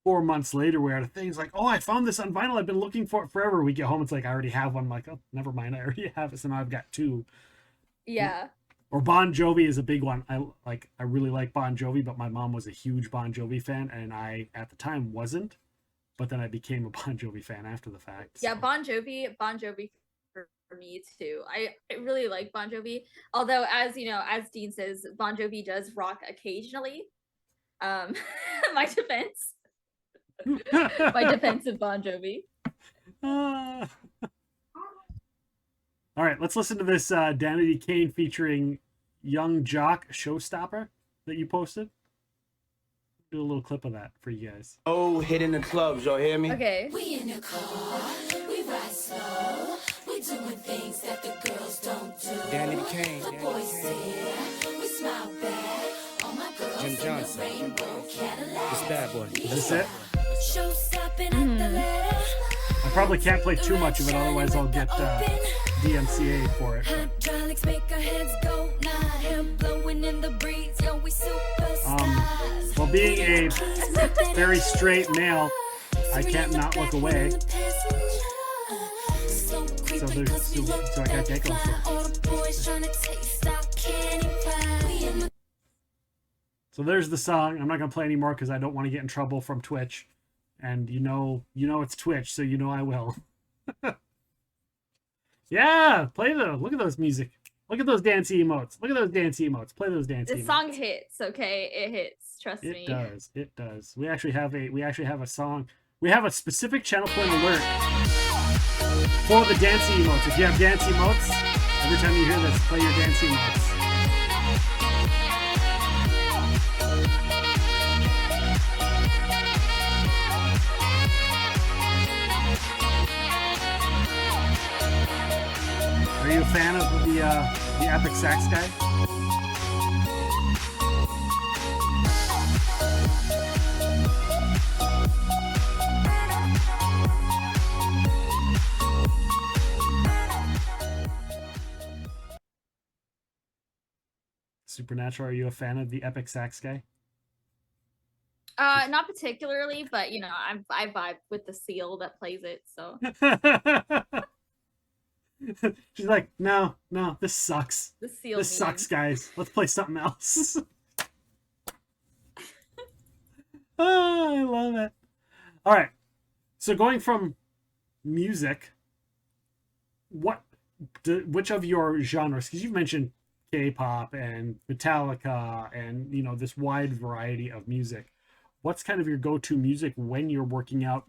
4 months later, we had a thing. It's like, oh, I found this on vinyl. I've been looking for it forever. We get home. It's like, I already have one. I'm like, oh, never mind. I already have it. So now I've got two. Yeah. Or Bon Jovi is a big one. I really like Bon Jovi, but my mom was a huge Bon Jovi fan, and I at the time wasn't. But then I became a Bon Jovi fan after the fact. So. Yeah, Bon Jovi for me too. I really like Bon Jovi. Although, as you know, as Dean says, Bon Jovi does rock occasionally. My defense. My defense of Bon Jovi. All right, let's listen to this Danity Kane featuring Young Jock Showstopper that you posted. Do a little clip of that for you guys. Oh, hitting the clubs, y'all hear me? Okay. We in the car, we ride slow, we doing things that the girls don't do. Danity Kane. The boys here, we smile back. All my girls Jim Johnson. in the rainbow Cadillac. It's Bad Boy. Is this it? Show stopping at the letter. I probably can't play too much of it, otherwise I'll get DMCA for it. Hydraulics make our heads go nod. Hair blowing in the breeze, yo, we superstars. Well, being a very straight male, I can't not look away. So I got giggles. So there's the song. I'm not gonna play anymore because I don't want to get in trouble from Twitch. And you know it's Twitch, so you know I will. Yeah, look at those music. Look at those dancey emotes. Look at those dancey emotes. Play those dancey emotes. The song hits, okay? It hits. Trust me. It does. It does. We actually have a song. We have a specific channel point alert for the dancey emotes. If you have dancey emotes, every time you hear this, play your dancey emotes. Are you a fan of the epic sax guy? Supernatural, are you a fan of the epic sax guy? Not particularly, but you know, I vibe with the seal that plays it, so She's like, no, this sucks. the seal. This sucks, guys. Let's play something else. Oh, I love it. All right. So going from music, which of your genres, because you've mentioned K-pop and Metallica and, you know, this wide variety of music, what's kind of your go-to music when you're working out?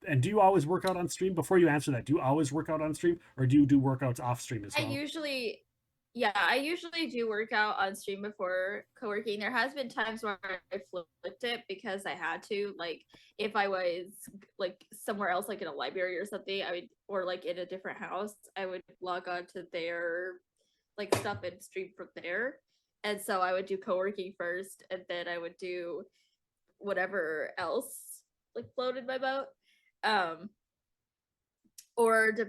And do you always work out on stream? Before you answer that, do you always work out on stream, or do you do workouts off stream as well? I usually do work out on stream before co-working. There has been times where I flipped it because I had to, like if I was like somewhere else, like in a library or something, or like in a different house, I would log on to their like stuff and stream from there. And so I would do co-working first, and then I would do whatever else like floated my boat.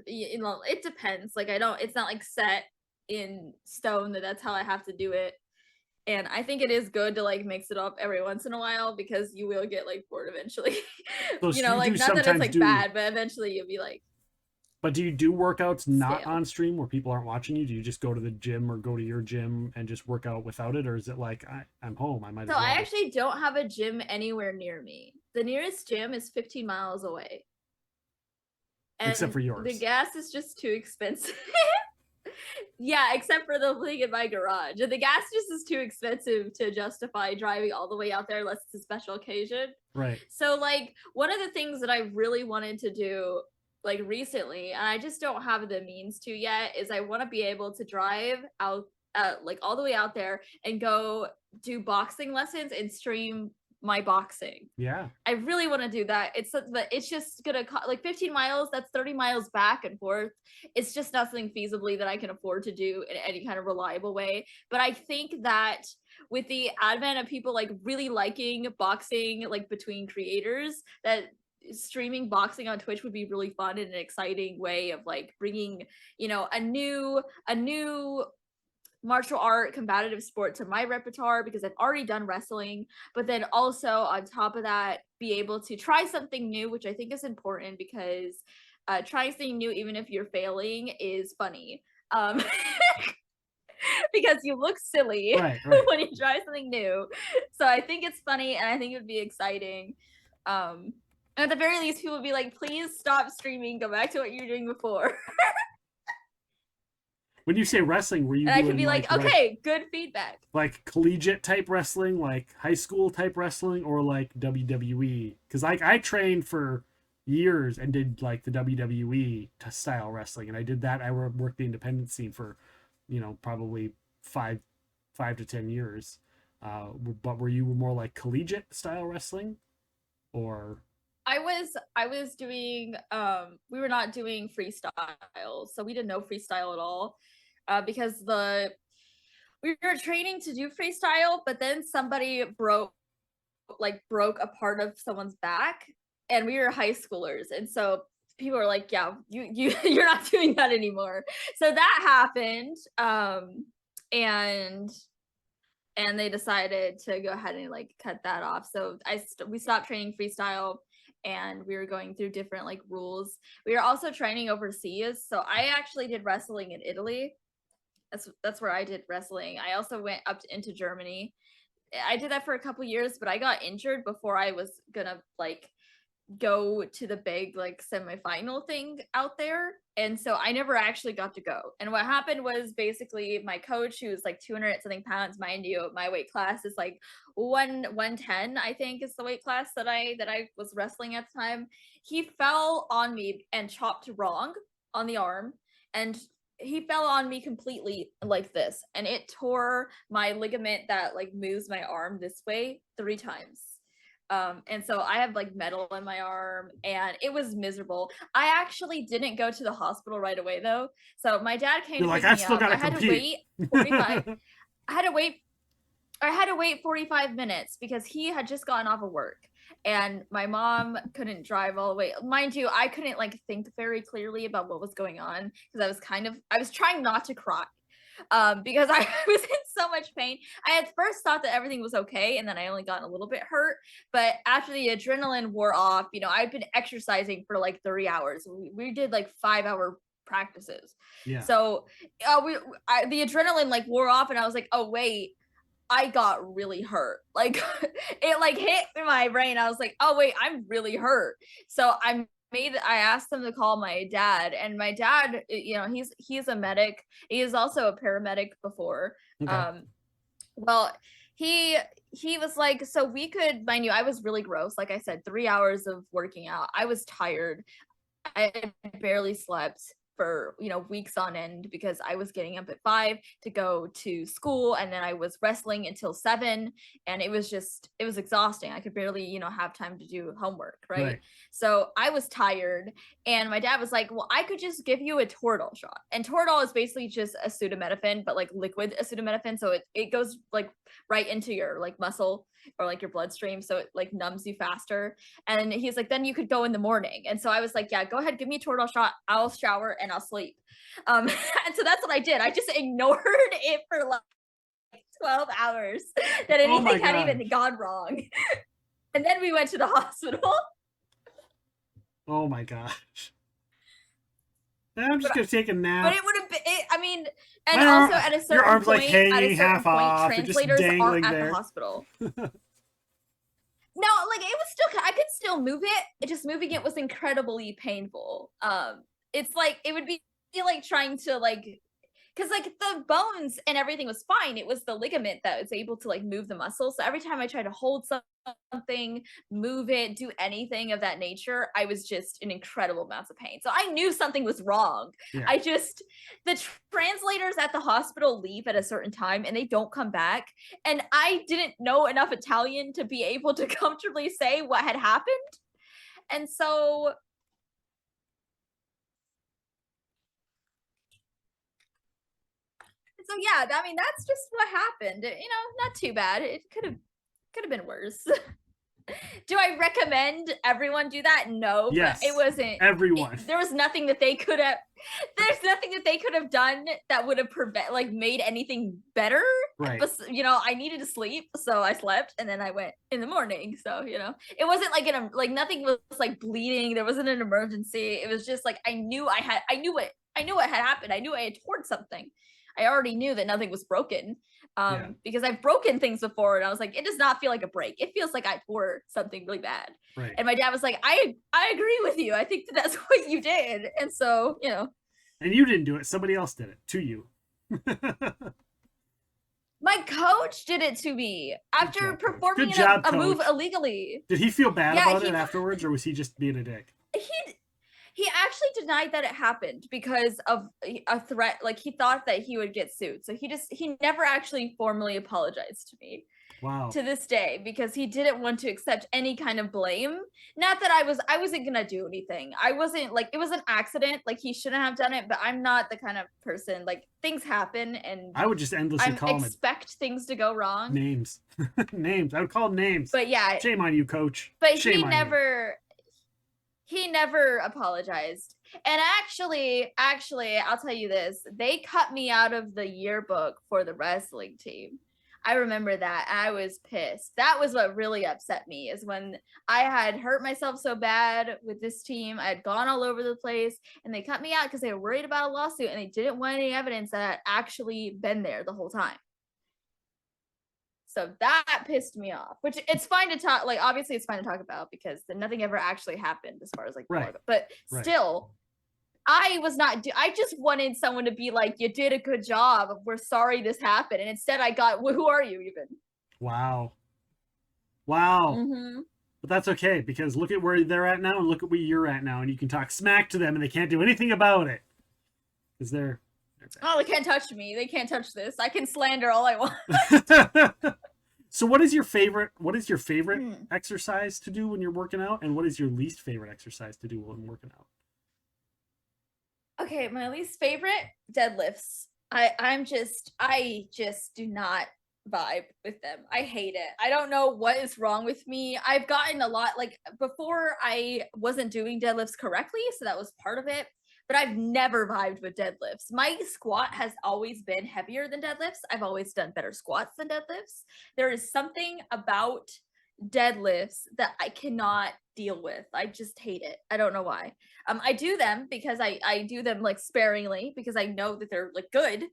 You know, it depends. Like it's not like set in stone that's how I have to do it. And I think it is good to like mix it up every once in a while, because you will get like bored eventually. So you know, like not that it's like bad, but eventually you'll be like. But do you do workouts not on stream where people aren't watching you? Do you just go to the gym or go to your gym and just work out without it? Or is it like, I'm home, I might as well? I actually don't have a gym anywhere near me. The nearest gym is 15 miles away. And except for yours. The gas is just too expensive. Yeah, except for the thing in my garage. And the gas just is too expensive to justify driving all the way out there unless it's a special occasion. Right. So like one of the things that I really wanted to do like recently, and I just don't have the means to yet, is I want to be able to drive out like all the way out there and go do boxing lessons and stream my boxing. Yeah, I really want to do that. But it's just gonna like 15 miles, that's 30 miles back and forth. It's just nothing feasibly that I can afford to do in any kind of reliable way. But I think that with the advent of people like really liking boxing, like between creators, that streaming boxing on Twitch would be really fun and an exciting way of like bringing, you know, a new martial art combative sport to my repertoire, because I've already done wrestling, but then also on top of that be able to try something new, which I think is important, because trying something new even if you're failing is funny. Because you look silly right. when you try something new. So I think it's funny, and I think it would be exciting. And at the very least, people would be like, please stop streaming, go back to what you were doing before. When you say wrestling, were you and doing I could be like, okay, good feedback. Like collegiate type wrestling, like high school type wrestling, or like WWE? Because like I trained for years and did like the WWE style wrestling, and I did that. I worked the independent scene for, you know, probably five to 10 years. But were you more like collegiate style wrestling, or? I was doing we were not doing freestyle, so we didn't know freestyle at all, because we were training to do freestyle, but then somebody broke a part of someone's back, and we were high schoolers, and so people were like, yeah, you're not doing that anymore. So that happened, and they decided to go ahead and like cut that off. So we stopped training freestyle, and we were going through different like rules. We were also training overseas. So I actually did wrestling in Italy. That's where I did wrestling. I also went up into Germany. I did that for a couple years, but I got injured before I was gonna like go to the big like semifinal thing out there, and so I never actually got to go. And what happened was basically my coach, who was like 200 something pounds, mind you, my weight class is like 110, I think is the weight class that I was wrestling at the time. He fell on me and chopped wrong on the arm, and he fell on me completely like this, and it tore my ligament that like moves my arm this way 3 times. And so I have like metal in my arm, and it was miserable. I actually didn't go to the hospital right away though. So my dad came to pick me up. I had to wait 45. I had to wait 45 minutes because he had just gotten off of work, and my mom couldn't drive all the way. Mind you, I couldn't like think very clearly about what was going on, because I was trying not to cry, because I was in so much pain. I at first thought that everything was okay, and then I only got a little bit hurt. But after the adrenaline wore off, you know, I've been exercising for like 3 hours. We did like 5-hour practices. Yeah. So the adrenaline like wore off, and I was like, oh wait, I got really hurt. Like it like hit my brain. I was like, oh wait, I'm really hurt. So I asked them to call my dad, and my dad, you know, he's a medic. He is also a paramedic before. Okay. Well, he was like, so we could, mind you, I was really gross. Like I said, 3 hours of working out. I was tired. I barely slept for, you know, weeks on end because I was getting up at 5 to go to school, and then I was wrestling until 7, and it was exhausting. I could barely, you know, have time to do homework, right? So I was tired, and my dad was like, well, I could just give you a Toradol shot. And Toradol is basically just acetaminophen, but like liquid acetaminophen, so it goes like right into your like muscle or like your bloodstream, so it like numbs you faster. And he's like, then you could go in the morning. And so I was like, yeah, go ahead, give me a Toradol shot, I'll shower and I'll sleep. And so that's what I did. I just ignored it for like 12 hours that anything had even gone wrong. And then we went to the hospital. Oh my gosh. I'm just gonna take a nap. But it would have been, I mean, and also at a certain your arm's point, like hanging at a certain half point, off, translators just aren't at there. the hospital. No, like it was still, I could still move it. It just moving it was incredibly painful. It's like it would be like trying to like, because like the bones and everything was fine. It was the ligament that was able to like move the muscle. So every time I tried to hold something, move it, do anything of that nature, I was just in incredible amounts of pain. So I knew something was wrong. Yeah. The translators at the hospital leave at a certain time and they don't come back. And I didn't know enough Italian to be able to comfortably say what had happened. And so yeah, I mean, that's just what happened. You know, not too bad. It could have been worse. Do I recommend everyone do that? No, yes, but it wasn't everyone. There was nothing that they could have. There's nothing that they could have done that would have made anything better. Right. But, you know, I needed to sleep, so I slept, and then I went in the morning. So you know, it wasn't like nothing was like bleeding. There wasn't an emergency. It was just like I knew what had happened. I knew I had torn something. I already knew that nothing was broken because I've broken things before, and I was like, it does not feel like a break. It feels like I tore something really bad. Right. And my dad was like, I agree with you. I think that's what you did. And so, you know. And you didn't do it. Somebody else did it to you. My coach did it to me after performing a move illegally. Did he feel bad about it afterwards, or was he just being a dick? He actually denied that it happened because of a threat. Like he thought that he would get sued. So he never actually formally apologized to me. Wow. To this day, because he didn't want to accept any kind of blame. Not that I wasn't gonna do anything. I wasn't like, it was an accident. Like he shouldn't have done it, but I'm not the kind of person, like things happen and I would just endlessly call expect things to go wrong. Names. Names. I would call them names. But yeah. Shame on you, coach. But Shame he never apologized. And actually, I'll tell you this. They cut me out of the yearbook for the wrestling team. I remember that. I was pissed. That was what really upset me, is when I had hurt myself so bad with this team. I had gone all over the place, and they cut me out because they were worried about a lawsuit, and they didn't want any evidence that I'd actually been there the whole time. So that pissed me off, which it's fine to talk, like, obviously it's fine to talk about because nothing ever actually happened as far as like, right. But still, I just wanted someone to be like, you did a good job. We're sorry this happened. And instead I got, well, who are you even? Wow. Mm-hmm. But that's okay, because look at where they're at now and look at where you're at now, and you can talk smack to them and they can't do anything about it. Because they're oh, they can't touch me. They can't touch this. I can slander all I want. So what is your favorite exercise to do when you're working out, and what is your least favorite exercise to do when working out? Okay, my least favorite, deadlifts. I just do not vibe with them. I hate it. I don't know what is wrong with me. I've gotten a lot, like before I wasn't doing deadlifts correctly, so that was part of it. but I've never vibed with deadlifts. My squat has always been heavier than deadlifts. I've always done better squats than deadlifts. There is something about deadlifts that I cannot deal with. I just hate it. I don't know why. I do them because I do them like sparingly because I know that they're like good.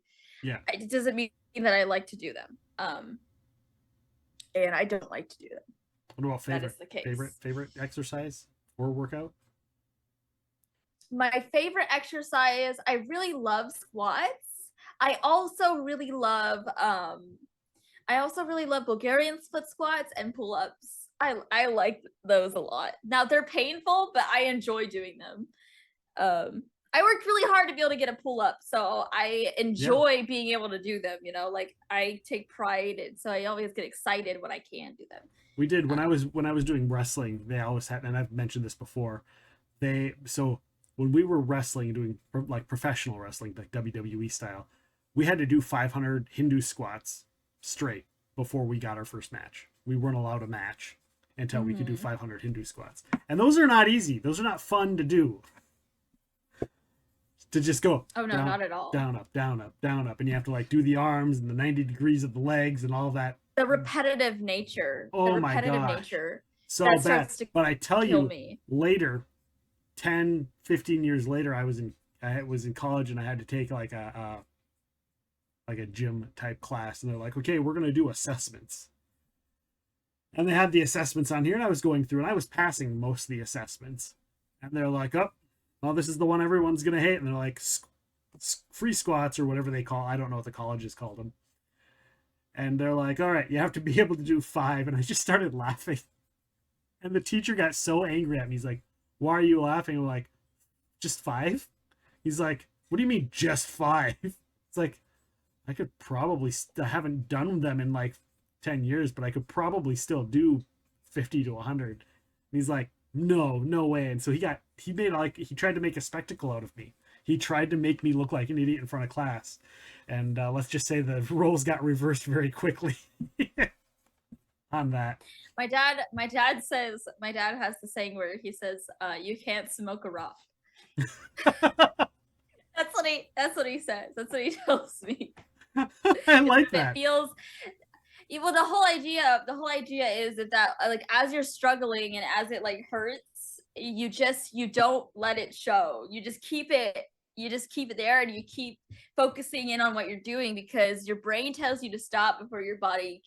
Yeah. It doesn't mean that I like to do them. And I don't like to do them. What about That is the case. favorite exercise or workout? My favorite exercise, I really love squats. I also really love Bulgarian split squats and pull-ups. I like those a lot. Now they're painful, but I enjoy doing them. I worked really hard to be able to get a pull-up, so I enjoy being able to do them, you know, like I take pride in, so I always get excited when I can do them. We did when I was doing wrestling, they always had, and I've mentioned this before, when we were wrestling, doing like professional wrestling, like WWE style, we had to do 500 Hindu squats straight before we got our first match. We weren't allowed a match until we could do 500 Hindu squats. And those are not easy. Those are not fun to do. To just go, oh no, down, not at all. Down, up, down, up, down, up. And you have to like do the arms and the 90 degrees of the legs and all that. The repetitive nature. Oh the my repetitive gosh. nature. So that bad. starts to But I tell kill you, me. later, 10, 15 years later, I was in college and I had to take like a gym type class, and they're like, okay, we're going to do assessments. And they had the assessments on here, and I was going through and I was passing most of the assessments. And they're like, oh, well, this is the one everyone's going to hate. And they're like, free squats or whatever they call, I don't know what the colleges called them. And they're like, all right, you have to be able to do 5. And I just started laughing. And the teacher got so angry at me. He's like, why are you laughing? I'm like, just 5? He's like, what do you mean just 5? It's like, I could probably, I haven't done them in like 10 years, but I could probably still do 50 to 100. And he's like, no way. And so he tried to make a spectacle out of me. He tried to make me look like an idiot in front of class. And let's just say the roles got reversed very quickly on that. My dad has the saying where he says, you can't smoke a rock. That's what he says. That's what he tells me. I like that. It feels, well, the whole idea is that like as you're struggling and as it like hurts, you don't let it show. You just keep it there, and you keep focusing in on what you're doing, because your brain tells you to stop before your body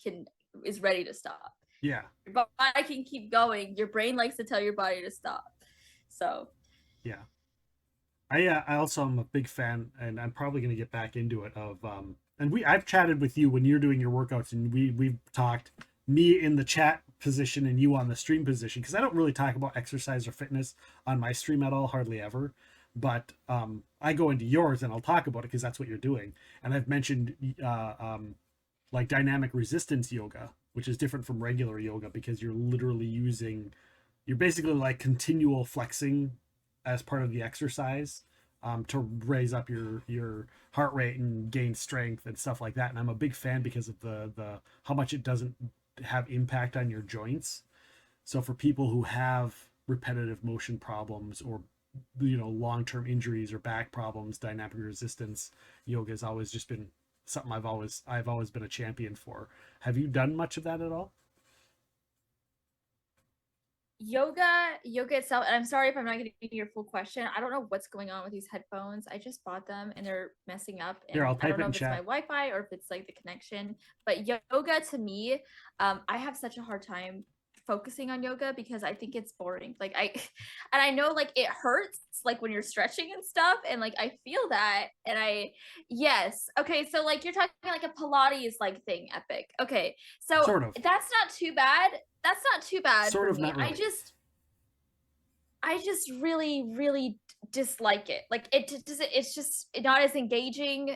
is ready to stop. Yeah. Your body can keep going. Your brain likes to tell your body to stop. So yeah. I also am a big fan, and I'm probably going to get back into it, of and I've chatted with you when you're doing your workouts, and we've talked, me in the chat position and you on the stream position, because I don't really talk about exercise or fitness on my stream at all, hardly ever. But I go into yours and I'll talk about it because that's what you're doing. And I've mentioned like dynamic resistance yoga, which is different from regular yoga, because you're literally you're basically like continual flexing as part of the exercise to raise up your heart rate and gain strength and stuff like that. And I'm a big fan because of the how much it doesn't have impact on your joints. So for people who have repetitive motion problems, or long-term injuries or back problems, dynamic resistance yoga has always just been something I've always been a champion for. Have you done much of that at all? yoga itself, and I'm sorry if I'm not getting your full question. I don't know what's going on with these headphones. I just bought them and they're messing up. And Here, I'll type I don't know it in if chat. it's my Wi-Fi or if it's like the connection. But yoga to me, I have such a hard time focusing on yoga because I think it's boring. Like I know like it hurts like when you're stretching and stuff, and like I feel that, and yes, okay, so like you're talking like a Pilates like thing, Epic. Okay, so Sort of. that's not too bad. That's not too bad. Sort for of, me. not really. I just really dislike it. Like it's just not as engaging.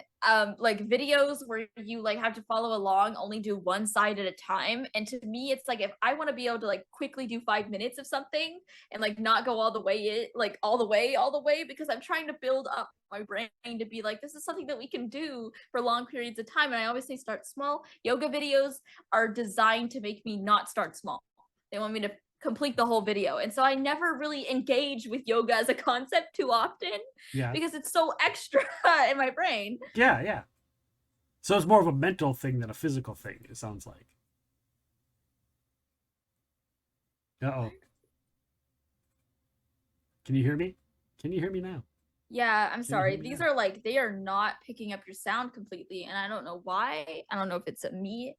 Like videos where you like have to follow along, only do one side at a time. And to me, it's like if I want to be able to like quickly do 5 minutes of something and like not go all the way all the way, because I'm trying to build up my brain to be like, this is something that we can do for long periods of time. And I always say start small. Yoga videos are designed to make me not start small. They want me to complete the whole video. And so I never really engage with yoga as a concept too often Yeah. because it's so extra in my brain. Yeah, yeah. So it's more of a mental thing than a physical thing, it sounds like. Uh-oh. Can you hear me? Can you hear me now? Yeah, I'm sorry. me These now? are like, they are not picking up your sound completely. And I don't know why. I don't know if it's a me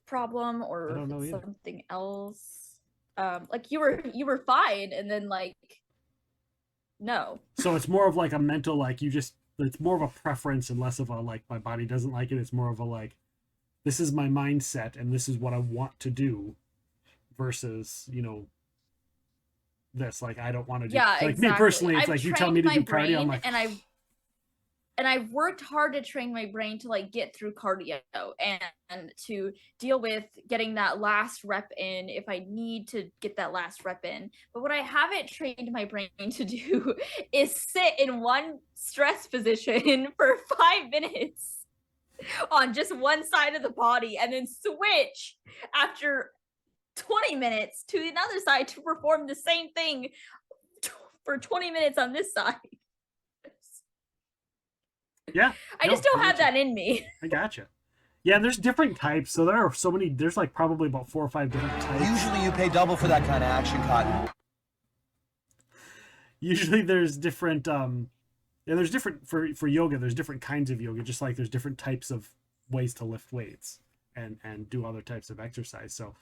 problem or don't if know it's either. something else. Like you were fine and then like no. So it's more of like a mental, like it's more of a preference and less of a like my body doesn't like it. It's more of a like, this is my mindset and this is what I want to do versus, this, like I don't want to do. Yeah, like exactly. me personally, it's I've like you tell me to trained do my cardio, I'm brain, like, and I've worked hard to train my brain to like get through cardio and to deal with getting that last rep in if I need to get that last rep in. But what I haven't trained my brain to do is sit in one stress position for 5 minutes on just one side of the body and then switch after 20 minutes to another side to perform the same thing for 20 minutes on this side. yeah. I just don't have that in me. I gotcha. Yeah, there's different types. So there are so many, there's like probably about 4 or 5 different types. Usually you pay double for that kind of action, Cotton. Usually there's different, there's different, for yoga, there's different kinds of yoga, just like there's different types of ways to lift weights and do other types of exercise. So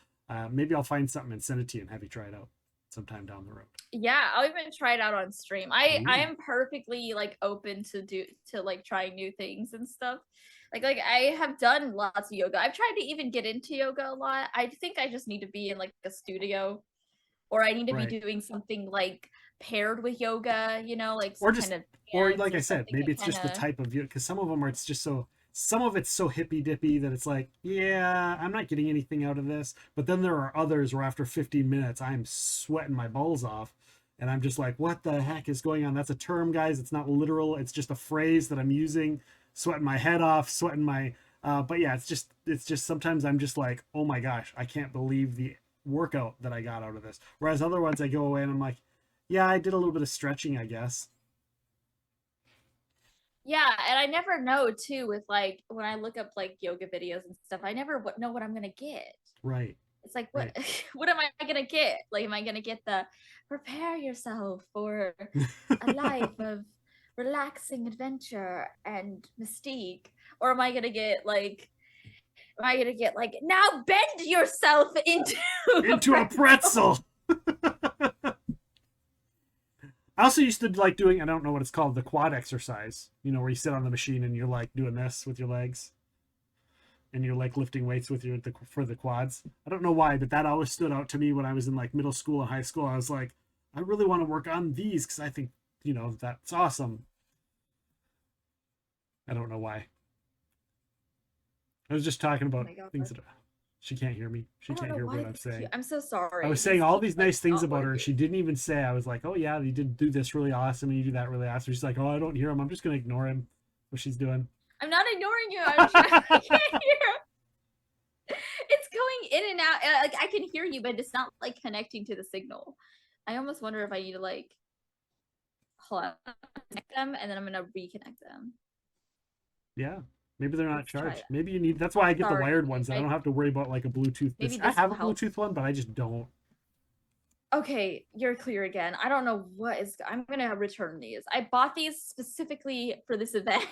maybe I'll find something and send it to you and have you try it out sometime down the road. Yeah, I'll even try it out on stream. I am perfectly like open to like trying new things and stuff. Like I have done lots of yoga. I've tried to even get into yoga a lot. I think I just need to be in like a studio, or I need to be doing something like paired with yoga, like Or some just, kind of or dance like I said, something maybe that it's just the kinda- type of yoga, because some of them are, it's just so, some of it's so hippy dippy that it's like, yeah, I'm not getting anything out of this. But then there are others where after 15 minutes, I'm sweating my balls off. And I'm just like, what the heck is going on? That's a term, guys. It's not literal. It's just a phrase that I'm using. Sweating my head off, sweating my, but yeah, it's just sometimes I'm just like, oh my gosh, I can't believe the workout that I got out of this. Whereas other ones I go away and I'm like, yeah, I did a little bit of stretching, I guess. Yeah, and I never know too with like when I look up like yoga videos and stuff, I never know what I'm gonna get. Right. It's like what what am I gonna get? Like, am I gonna get the prepare yourself for a life of relaxing adventure and mystique, or am I gonna get like now bend yourself into a pretzel? I also used to like doing, I don't know what it's called, the quad exercise, where you sit on the machine and you're like doing this with your legs and you're like lifting weights with for the quads. I don't know why, but that always stood out to me when I was in like middle school and high school. I was like, I really want to work on these because I think, that's awesome. I don't know why. I was just talking about things that she can't hear me. She can't hear what I'm saying. I'm so sorry. I was saying all these nice things about her, and she didn't even say. I was like, "Oh yeah, you did do this really awesome, and you do that really awesome." She's like, "Oh, I don't hear him. I'm just gonna ignore him." What she's doing? I'm not ignoring you. I can't hear. It's going in and out. Like I can hear you, but it's not like connecting to the signal. I almost wonder if I need to like hold on, connect them, and then I'm gonna reconnect them. Yeah. Maybe they're not Let's try charged. it. Maybe you need. That's why I get the Sorry, wired ones. I don't have to worry about like a Bluetooth. Maybe I this have a will help. Bluetooth one, but I just don't. Okay, you're clear again. I don't know what is. I'm gonna return these. I bought these specifically for this event.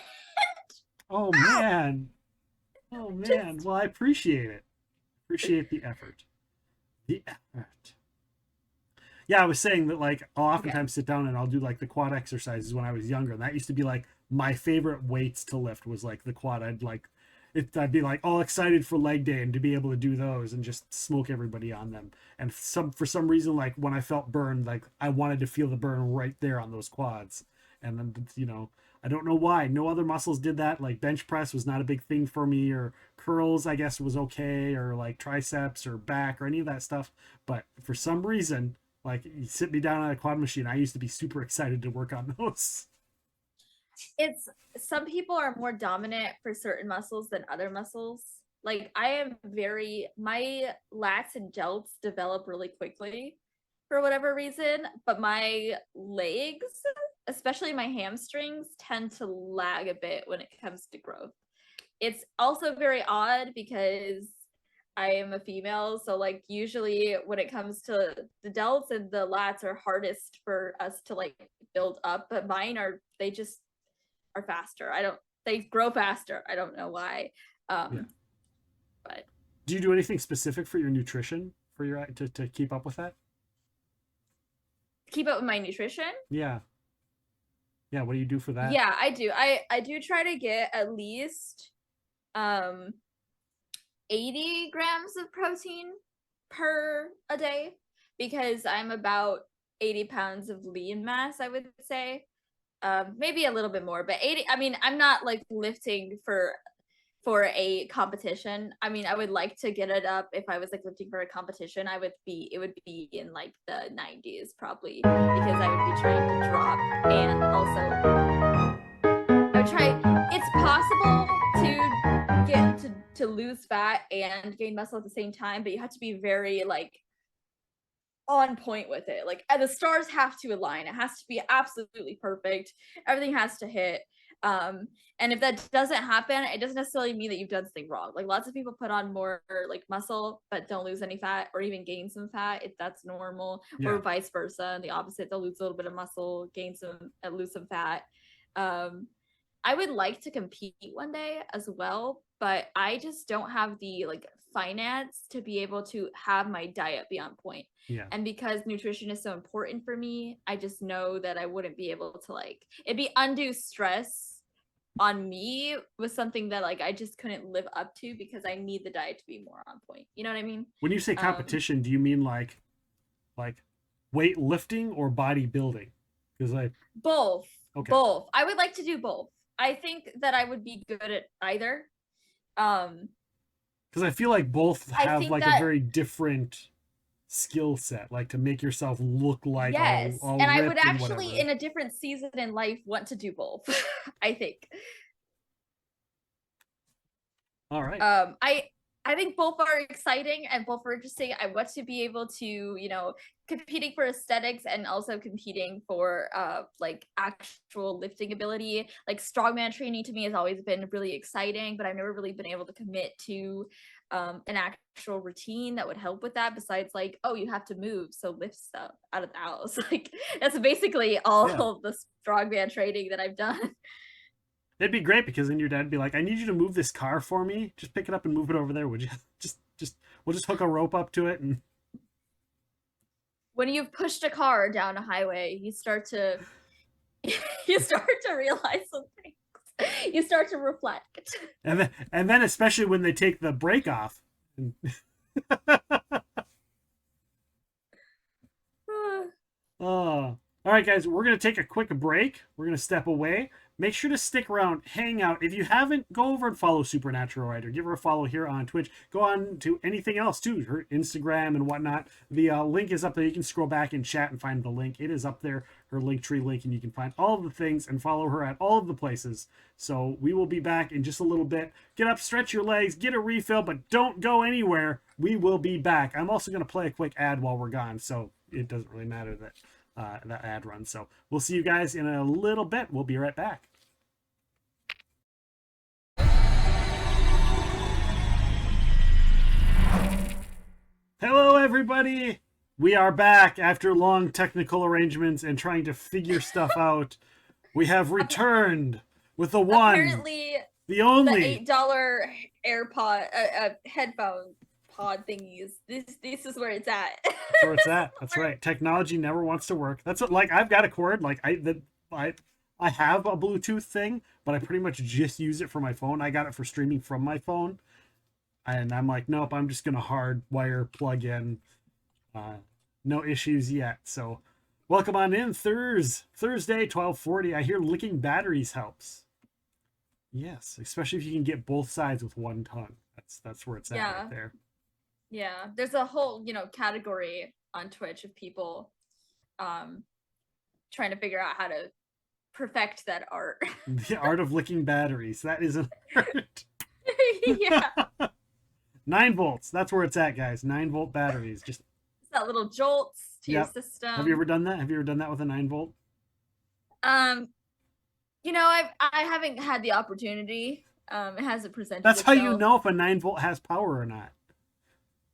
Oh man. Oh man. Well, I appreciate it. Appreciate the effort. The effort. Yeah, I was saying that like I'll oftentimes sit down and I'll do like the quad exercises when I was younger. And that used to be like my favorite weights to lift was like the quad. I'd be like all excited for leg day and to be able to do those and just smoke everybody on them. And for some reason, like when I felt burned, like I wanted to feel the burn right there on those quads. And then, I don't know why. No other muscles did that. Like bench press was not a big thing for me, or curls, I guess, was okay, or like triceps or back or any of that stuff. But for some reason, like you sit me down on a quad machine, I used to be super excited to work on those. It's some people are more dominant for certain muscles than other muscles. Like my lats and delts develop really quickly for whatever reason, but my legs, especially my hamstrings, tend to lag a bit when it comes to growth. It's also very odd because I am a female, so like usually when it comes to the delts and the lats are hardest for us to like build up, but mine they just are faster. They grow faster. I don't know why. But do you do anything specific for your nutrition for your to keep up with that? Keep up with my nutrition? Yeah. Yeah, what do you do for that? Yeah, I do. I do try to get at least 80 grams of protein per a day because I'm about 80 pounds of lean mass, I would say. Maybe a little bit more, but 80. I mean, I'm not like lifting for a competition. I mean, I would like to get it up if I was like lifting for a competition. It would be in like the 90s probably because I would be trying to drop and also I would try. It's possible to get to lose fat and gain muscle at the same time, but you have to be very like on point with it. Like the stars have to align. It has to be absolutely perfect. Everything has to hit. And if that doesn't happen, it doesn't necessarily mean that you've done something wrong. Like lots of people put on more like muscle but don't lose any fat or even gain some fat if that's normal, or vice versa. And the opposite, they'll lose a little bit of muscle, lose some fat. I would like to compete one day as well, but I just don't have the like finance to be able to have my diet be on point. Yeah. And because nutrition is so important for me, I just know that I wouldn't be able to like, it'd be undue stress on me with something that like I just couldn't live up to because I need the diet to be more on point. You know what I mean? When you say competition, do you mean like weightlifting or bodybuilding? Because both. Okay. Both. I would like to do both. I think that I would be good at either. Because I feel like both have like a very different skill set, like to make yourself look like all and I would ripped actually in a different season in life want to do both. I think. All right. I think both are exciting and both are interesting. I want to be able to, you know, competing for aesthetics and also competing for like actual lifting ability. Like strongman training to me has always been really exciting, but I've never really been able to commit to an actual routine that would help with that besides like, oh, you have to move, so lift stuff out of the house. Like that's basically all of the strongman training that I've done. It'd be great because then your dad'd be like, I need you to move this car for me. Just pick it up and move it over there, would you? We'll just hook a rope up to it. And when you've pushed a car down a highway, you start to realize some things. You start to reflect. And then especially when they take the brake off. All right, guys, we're going to take a quick break. We're going to step away. Make sure to stick around, hang out. If you haven't, go over and follow Supernatural Writer. Give her a follow here on Twitch. Go on to anything else, too, her Instagram and whatnot. The link is up there. You can scroll back and chat and find the link. It is up there, her Linktree link, and you can find all of the things and follow her at all of the places. So we will be back in just a little bit. Get up, stretch your legs, get a refill, but don't go anywhere. We will be back. I'm also going to play a quick ad while we're gone, so it doesn't really matter that that ad run. So we'll see you guys in a little bit. We'll be right back. Hello, everybody. We are back after long technical arrangements and trying to figure stuff out. We have returned with the one, apparently the only, the $8 AirPod headphone pod thingies. This is where it's at. That's where it's at. That's right. Technology never wants to work. That's what, like, I've got a cord. Like I have a Bluetooth thing, but I pretty much just use it for my phone. I got it for streaming from my phone, and I'm like, nope, I'm just gonna hardwire plug in. No issues yet. So welcome on in. Thursday 12:40. I hear licking batteries helps. Yes, especially if you can get both sides with one tongue. That's where it's at right there. Yeah, there's a whole, category on Twitch of people trying to figure out how to perfect that art. The art of licking batteries. That is an art. Yeah. 9 volts. That's where it's at, guys. 9-volt batteries. Just It's that little jolts to your Yep. system. have you ever done that? Have you ever done that with a 9-volt? You know, I haven't had the opportunity. It hasn't presented. That's how you itself. know if a 9-volt has power or not.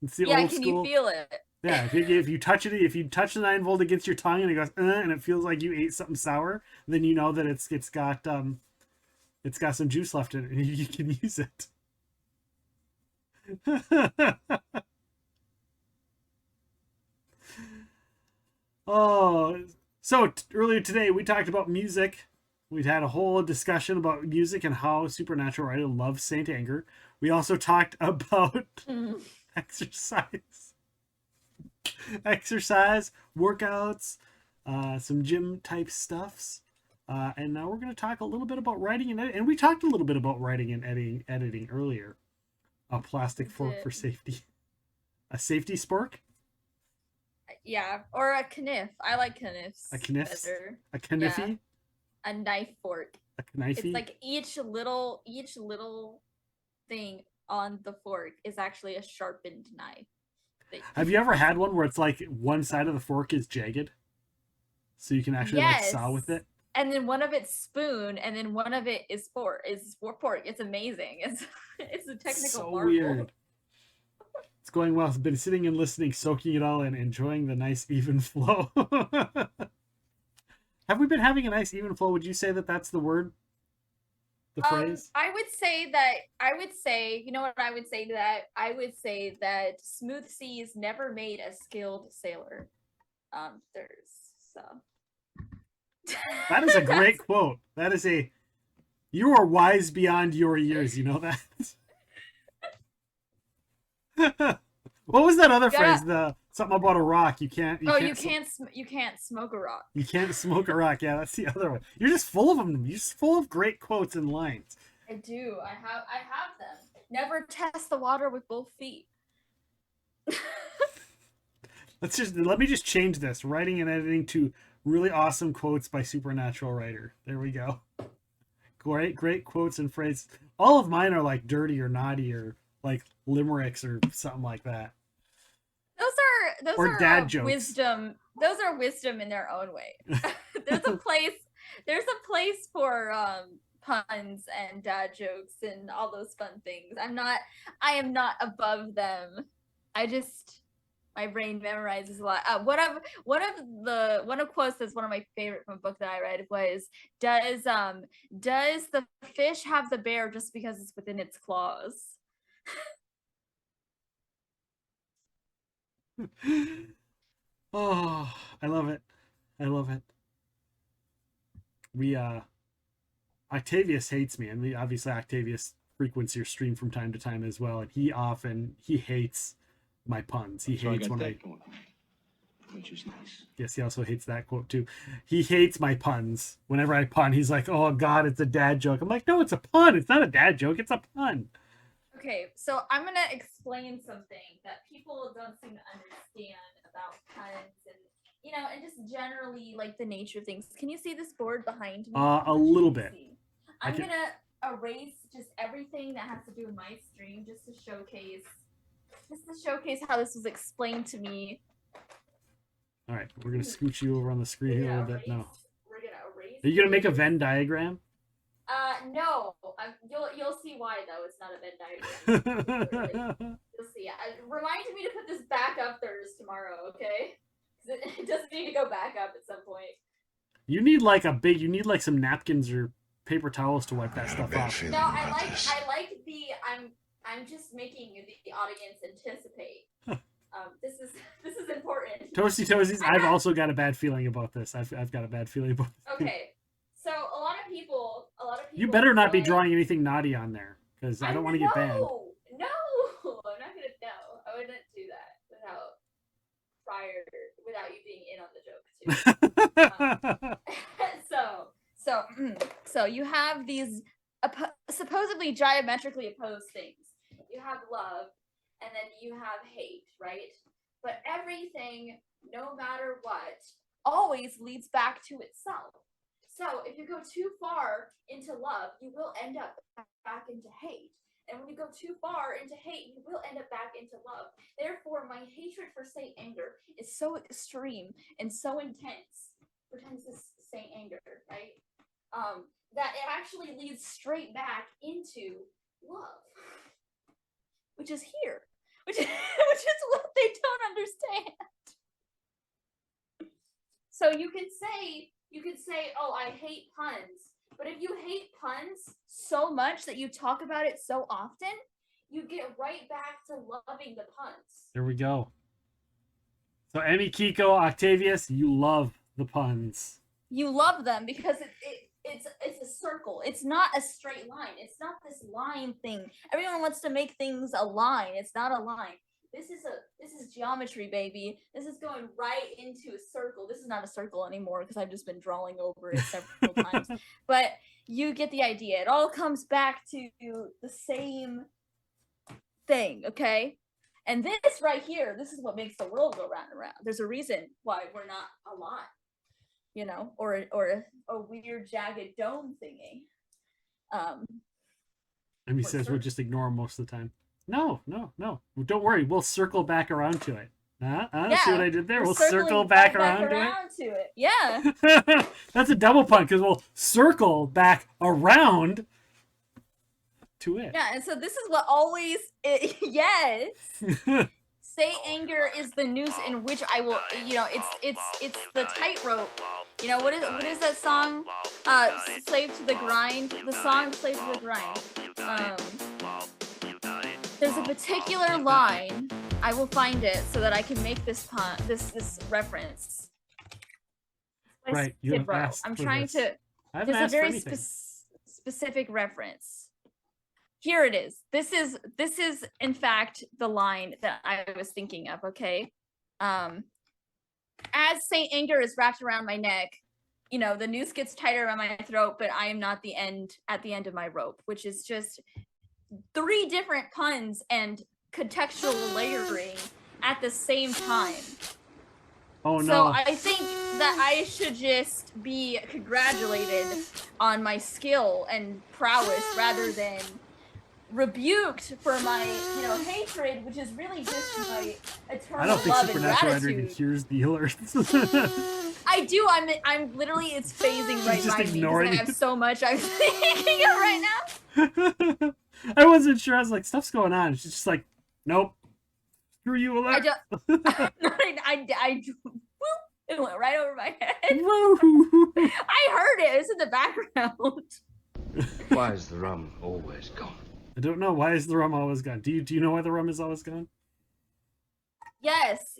It's the Yeah, old can school. you feel it? Yeah, if you touch it, if you touch the 9-volt against your tongue and it goes, and it feels like you ate something sour, then you know that it's got some juice left in it, and you can use it. Oh, so earlier today we talked about music. We had a whole discussion about music and how Supernatural Writer loves Saint Anger. We also talked about exercise, workouts, some gym type stuffs, and now we're going to talk a little bit about writing and editing. And we talked a little bit about writing and editing earlier. A plastic fork for safety, a safety spork. Yeah, or a kniff. I like kniffs. A kniff? better. A kniffy? Yeah. A knife fork. A knifey? It's like each little thing on the fork is actually a sharpened knife. Have you ever had one where it's like one side of the fork is jagged? So you can actually like saw with it? And then one of it's spoon, and then one of it is fork. It's amazing. It's a technical So marvel. weird. It's going well. I've been sitting and listening, soaking it all in, enjoying the nice even flow. Have we been having a nice even flow? Would you say that that's the word? The phrase? I would say, you know what I would say to that? I would say that smooth seas never made a skilled sailor. That is a great quote. That is you are wise beyond your years. You know that? What was that other phrase? Something about a rock. You can't smoke a rock. You can't smoke a rock. Yeah, that's the other one. You're just full of them. You're just full of great quotes and lines. I do. I have them. Never test the water with both feet. Let me just change this. Writing and editing to really awesome quotes by Supernatural Writer. There we go. Great quotes and phrases. All of mine are like dirty or naughty or like limericks or something like that. Those or are dad jokes. Wisdom. Those are wisdom in their own way. There's a place for puns and dad jokes and all those fun things. I am not above them. My brain memorizes a lot. One of quotes that's one of my favorite from a book that I read was, does the fish have the bear just because it's within its claws? Oh, I love it. Octavius hates me, and obviously Octavius frequents your stream from time to time as well, and he hates my puns. He hates when which is nice. Yes, he also hates that quote too. He hates my puns. Whenever I pun, he's like, "Oh God, it's a dad joke." I'm like, "No, it's a pun. It's not a dad joke. It's a pun." Okay, so I'm gonna explain something that people don't seem to understand about puns and and just generally like the nature of things. Can you see this board behind me? A little bit. I'm gonna erase just everything that has to do with my stream just to showcase how this was explained to me. All right, we're gonna scooch you over on the screen here a little bit now. We're gonna erase. Are you gonna make a Venn diagram? No. You'll see why though. It's not a Venn diagram. You'll see. Remind me to put this back up Thursday tomorrow, okay? It doesn't need to go back up at some point. You need some napkins or paper towels to wipe that stuff off. No, I like I'm just making the audience anticipate. This is important. Toasty Toasties, I've also got a bad feeling about this. I've got a bad feeling about this. Okay. So a lot of people You better not be drawing anything naughty on there, because I don't want to get banned. No, I'm not gonna. No, I wouldn't do that without you being in on the joke too. So you have these supposedly diametrically opposed things. You have love, and then you have hate, right? But everything, no matter what, always leads back to itself. So if you go too far into love, you will end up back into hate. And when you go too far into hate, you will end up back into love. Therefore, my hatred for Saint Anger is so extreme and so intense. Pretends to Saint Anger, right? That it actually leads straight back into love, which is here, which is what they don't understand. So you can say, oh, I hate puns. But if you hate puns so much that you talk about it so often, you get right back to loving the puns. There we go. So Emmy, Kiko, Octavius, you love the puns. You love them because it's a circle. It's not a straight line. It's not this line thing. Everyone wants to make things a line. It's not a line. This is geometry, baby. This is going right into a circle. This is not a circle anymore because I've just been drawing over it several times. But you get the idea. It all comes back to the same thing, okay? And this right here, this is what makes the world go round and round. There's a reason why we're not a line, you know, or a weird jagged dome thingy. Emmy says we'll just ignore them most of the time. No. Don't worry. We'll circle back around to it. See what I did there? We'll circle back around to it. Yeah. That's a double pun because we'll circle back around to it. Yeah, and so this is what always yes. Say anger is the noose in which I will, you know, it's the tightrope. You know, what is that song? Slave to the Grind. The song Slave to the Grind. There's a particular line. I will find it so that I can make this pun, this reference. Right, you have asked I'm for trying this. to. I haven't There's a asked for very anything. specific reference. Here it is. This is in fact the line that I was thinking of. Okay, as Saint Anger is wrapped around my neck, you know, the noose gets tighter around my throat, but I am not at the end of my rope, which is just 3 different puns and contextual layering at the same time. Oh no. So I think that I should just be congratulated on my skill and prowess rather than rebuked for my, you know, hatred, which is really just my eternal I don't think love and Supernatural Writer gratitude. even hears the alerts. I do. I'm literally, it's phasing right just by me ignoring because I it. have so much I'm thinking of right now. I wasn't sure. I was like, stuff's going on. She's just like, nope. Screw you, alert. I it went right over my head. Woo. I heard it. It was in the background. Why is the rum always gone? I don't know. Why is the rum always gone? Do you know why the rum is always gone? Yes.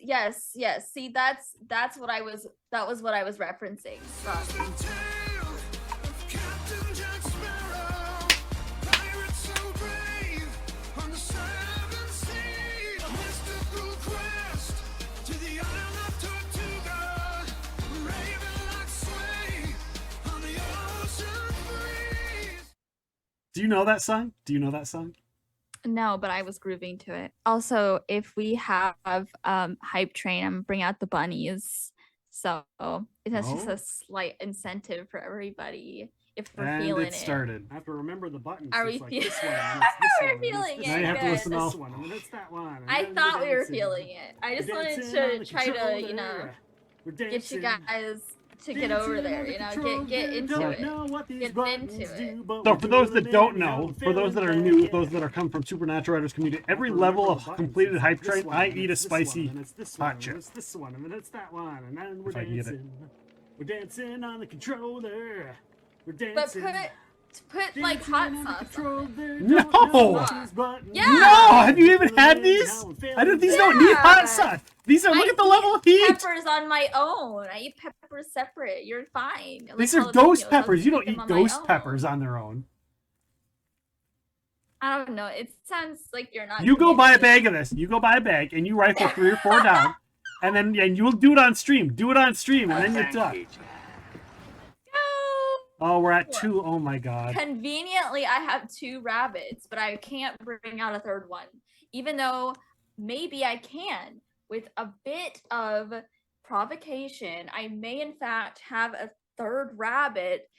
See, that's what I was. That was what I was referencing. Do you know that song? No, but I was grooving to it. Also, if we have hype train, I'm gonna bring out the bunnies. So that's just Oh. a slight incentive for everybody if we're And feeling it started. I have to remember the buttons. Are It's we like feel- this one, and I it's thought this we were one, and it's feeling this it. one. Now you have to Good. listen to this one, and then it's that one. and I then thought we were dancing. feeling it. I just We're wanted dancing on to the try to, you controller. know, We're get you dancing. guys to get over there, you know, get into Don't it. know what these Get buttons into do, it. but so for those that don't know, for those that are new, those that are coming from Supernatural Writers community, every level of completed hype train, I eat a spicy hot chip. It's this one, and then it's that one, and then we're If I can get it. dancing. We're dancing on the controller. We're But dancing. put like hot sauce on it. No! Yeah. No! Have you even had these? These don't need hot sauce. These are, look I at the level of heat. Peppers on my own. I eat peppers separate. You're fine. Like These are jalapenos, ghost I'll peppers. You eat don't them eat on my ghost own. peppers on their own. I don't know. It sounds like you're not. You go buy a committed. bag of this. You go buy a bag and you rifle 3 or 4 down, and you'll do it on stream. Do it on stream, and then you're done. Oh, we're at 2. Oh my god. Conveniently, I have 2 rabbits, but I can't bring out a 3rd one. Even though maybe I can. With a bit of provocation, I may in fact have a 3rd rabbit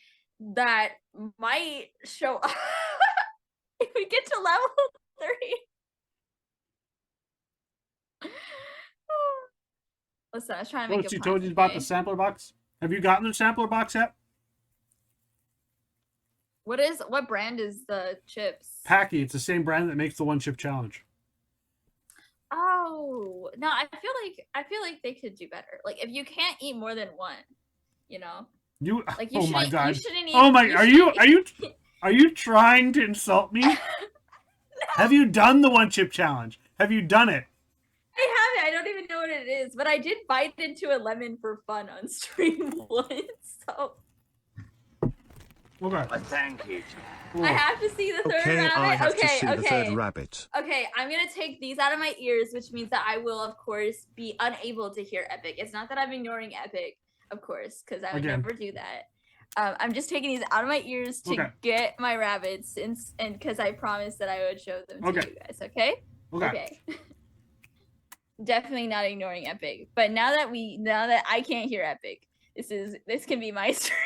that might show up. if we get to level 3. Listen, I was trying to make What a you pun, told you about okay? the sampler box? Have you gotten the sampler box yet? What brand is the chips? Packy. It's the same brand that makes the one chip challenge. Oh no, I feel like they could do better. Like if you can't eat more than one, you know, You. like you Oh my shouldn't. god. You shouldn't eat. Oh my. you Are you trying to insult me? Have you done the one chip challenge? Have you done it? I haven't. I don't even know what it is, but I did bite into a lemon for fun on stream once. So Okay. Thank you. I have to see the third rabbit. I have okay, to see okay. the third rabbit. Okay, I'm gonna take these out of my ears, which means that I will, of course, be unable to hear Epic. It's not that I'm ignoring Epic, of course, because I would Again. never do that. I'm just taking these out of my ears to Okay. get my rabbits, and because I promised that I would show them to Okay. you guys. Okay. Okay. Definitely not ignoring Epic, but now that I can't hear Epic, this can be my stream.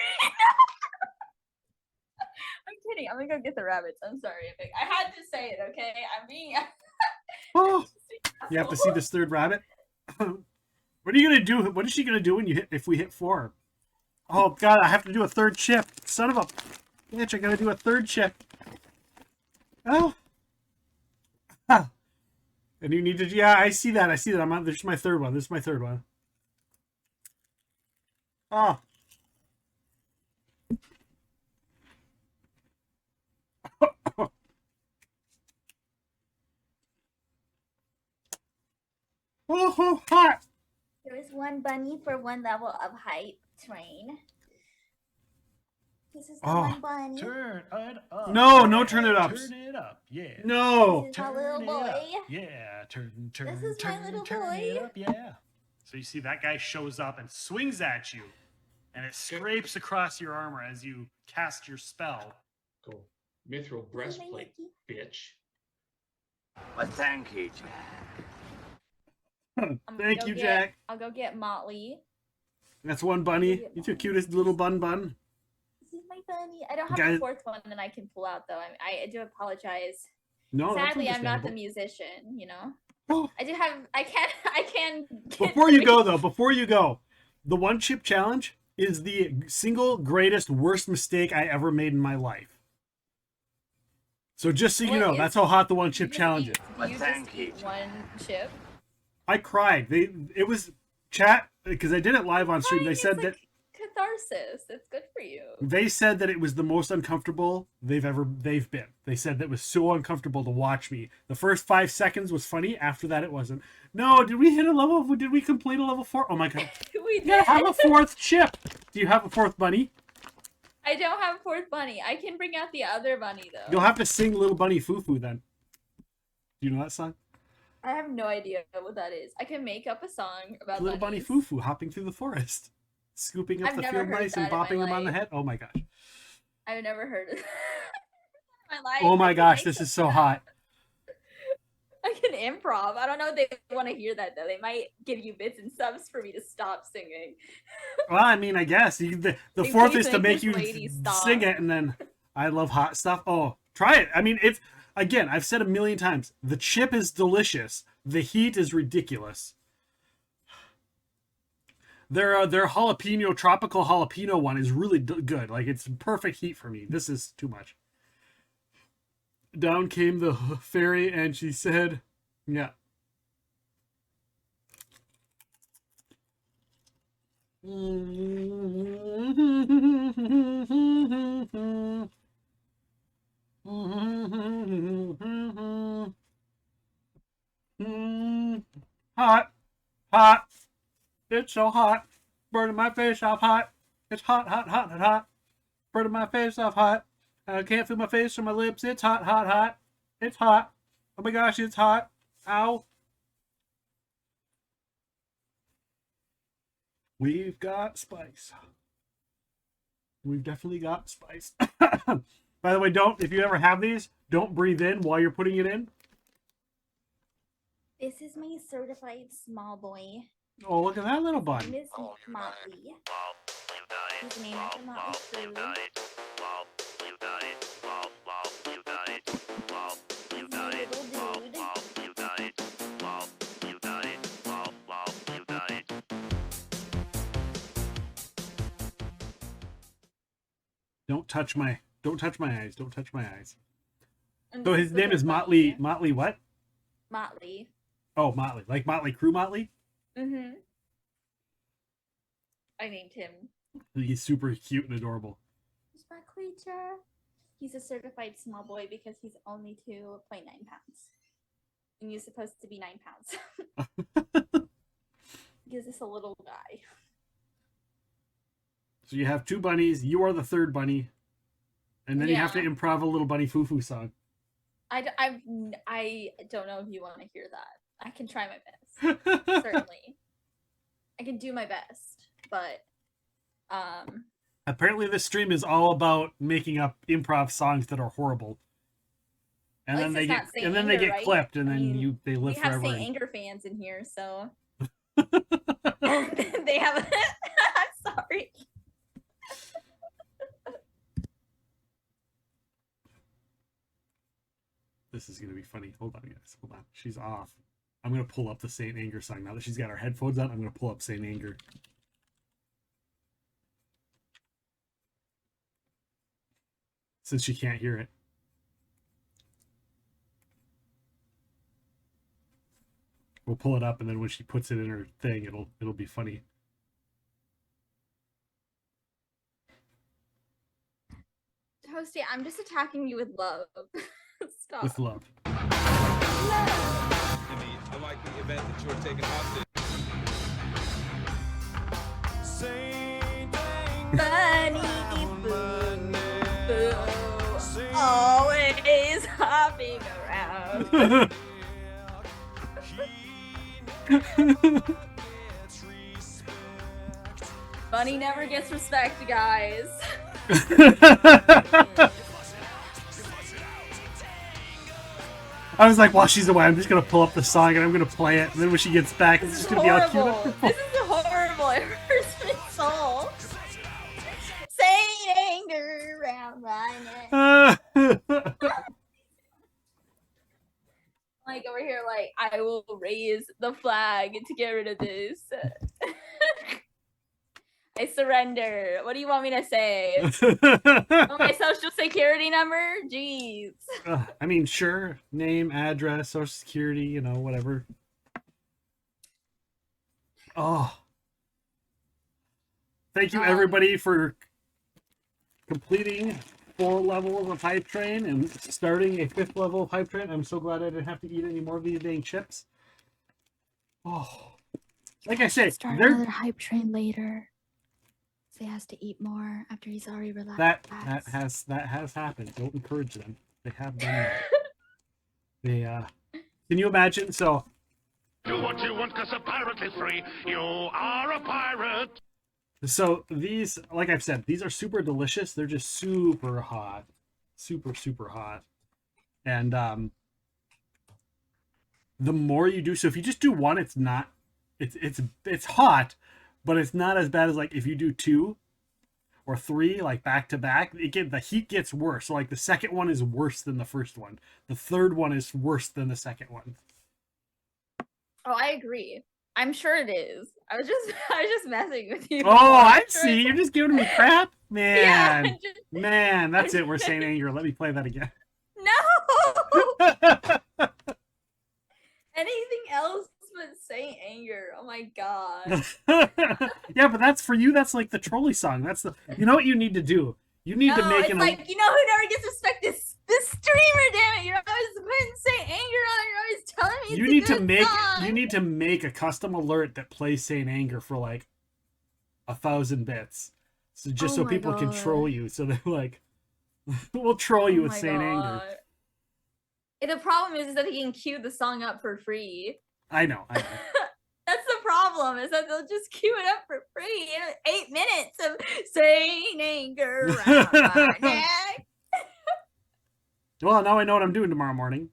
I'm kidding. I'm gonna go get the rabbits. I'm sorry, Epic. I had to say it. Okay. I'm being. Oh. You have to see this third rabbit. What are you gonna do? What is she gonna do if we hit 4? Oh god, I have to do a third chip. Son of a bitch! I gotta do a third chip. Oh. Ah. And you need to. Yeah, I see that. I see that. I'm on. This is my third one. This is my third one. Oh. Oh, hot. There is one bunny for one level of hype train. This is the one bunny. Turn it up. No, no turn it ups. Turn it up. Yeah. No. This is my Turn little it boy. up. Yeah. Turn This is my little turn boy. it up. Yeah. So you see that guy shows up and swings at you, and it scrapes across your armor as you cast your spell. Cool. Mithril breastplate, bitch. Thank you. I'm gonna Thank go you, get- Jack. I'll go get Motley. That's one bunny. You too cutest little bun. This is my bunny. I don't have Guys- a fourth one that I can pull out though. I do apologize. No, that's Sadly, I'm not the understandable. musician. You know. Oh. I do have. I can. Get Before you go, though, the one chip challenge is the single greatest worst mistake I ever made in my life. So just so you What know, is- that's how hot the one chip You just challenge eat- is. You just eat one chip. I cried. It was chat because I did it live on stream. Crying They is said like that catharsis. It's good for you. they said that it was the most uncomfortable they've been. They said that it was so uncomfortable to watch me. The first 5 seconds was funny. After that, it wasn't. No, did we hit a level? Did we complete a level 4? Oh my god! We did. Yeah, have a 4th chip. Do you have a 4th bunny? I don't have a fourth bunny. I can bring out the other bunny though. You'll have to sing Little Bunny Foo Foo then. Do you know that song? I have no idea what that is. I can make up a song about Little Bunny bunnies. Foo Foo hopping through the forest, scooping up I've the never field heard mice and that in my bopping them on the life. head. Oh my gosh! I've never heard of that in my life. Oh I my can gosh! make This up is so that. hot. I can improv. I don't know if they want to hear that though. They might give you bits and subs for me to stop singing. Well, I mean, I guess the Hey, 4th please is to make make you this lady stop. sing it, and then I love hot stuff. Oh, try it. I mean, it's again. I've said a million times. The chip is delicious. The heat is ridiculous. Their jalapeno tropical jalapeno one is really good. Like it's perfect heat for me. This is too much. Down came the fairy and she said, "Yeah." Hot, hot. It's so hot. Burning my face off hot. It's hot, hot, hot, hot, hot. Burning my face off hot. I can't feel my face or my lips. It's hot, hot, hot. It's hot. Oh my gosh, it's hot. Ow. We've got spice. We've definitely got spice. By the way, if you ever have these, don't breathe in while you're putting it in. This is my certified small boy. Oh, look at that little bun. His name is Motley. His name is Motley. Don't touch my eyes. Don't touch my eyes. And So this his name the is funny- Motley. Motley what? Motley. Oh, Motley. Like Motley Crue Motley? Mm-hmm. I named him. He's super cute and adorable. He's my creature. He's a certified small boy because he's only 2.9 pounds. And you're supposed to be 9 pounds. He's just a little guy. So you have 2 bunnies. You are the 3rd bunny. And then you have to Yeah. improv a little bunny foo-foo song. I don't know if you want to hear that. I can try my best. Certainly. I can do my best. But, Apparently this stream is all about making up improv songs that are horrible. And At then least they it's get not Saint and then they Anger, get right? clipped and I then mean, they live we have forever. Saint Anger fans in here, so. They have. I'm sorry. This is gonna be funny. Hold on, guys. Hold on. She's off. I'm gonna pull up the Saint Anger song. Now that she's got her headphones on, I'm gonna pull up Saint Anger. Since she can't hear it. We'll pull it up and then when she puts it in her thing, it'll be funny. Toasty, I'm just attacking you with love. Stop. With love. In the unlikely event that you're taken hostage. Bunny boo, boo, always hopping around. Bunny never gets respect, guys. I was like, while she's away, I'm just gonna pull up the song and I'm gonna play it, and then when she gets back, it's just gonna be all Horrible. cute. This is horrible. It hurts my soul. Saint Anger around my neck. Like over here, like I will raise the flag to get rid of this. I surrender. What do you want me to say? Oh, my social security number? Jeez. I mean, sure. Name, address, social security, you know, whatever. Oh. Thank you, everybody, for completing 4 levels of Hype Train and starting a 5th level of Hype Train. I'm so glad I didn't have to eat any more of these dang chips. Oh. Like I said, Start they're... another Hype Train later. So he has to eat more after he's already relaxed. That has happened. Don't encourage them. They have done that. They can you imagine? So Do what you want because a pirate is free. You are a pirate. So these, like I've said, these are super delicious. They're just super hot. Super hot. And the more you do, so if you just do one, it's not it's hot, but it's not as bad as like if you do 2 or 3 like back to back. The heat gets worse. So like the second one is worse than the first one. The third one is worse than the second one. Oh, I agree. I'm sure it is. I was just messing with you. Oh, I see. You're just giving me crap, man. Yeah, Man, that's it. We're saying anger. Let me play that again. No. Anything else but say anger. Oh my god. Yeah, but that's for you. That's like the trolley song. That's the. You know what you need to do? You need to make it's like, you know who never gets respect? This streamer, damn it! You're always putting say anger on. You're always telling me. You need to make. You need to make a custom alert that plays Saint Anger for like 1,000 bits, so just so people can troll you. So they're like, we'll troll you with Saint Anger. And the problem is that he can queue the song up for free. I know. That's the problem, is that they'll just queue it up for free in 8 minutes of saying anger around my neck. Well, now I know what I'm doing tomorrow morning.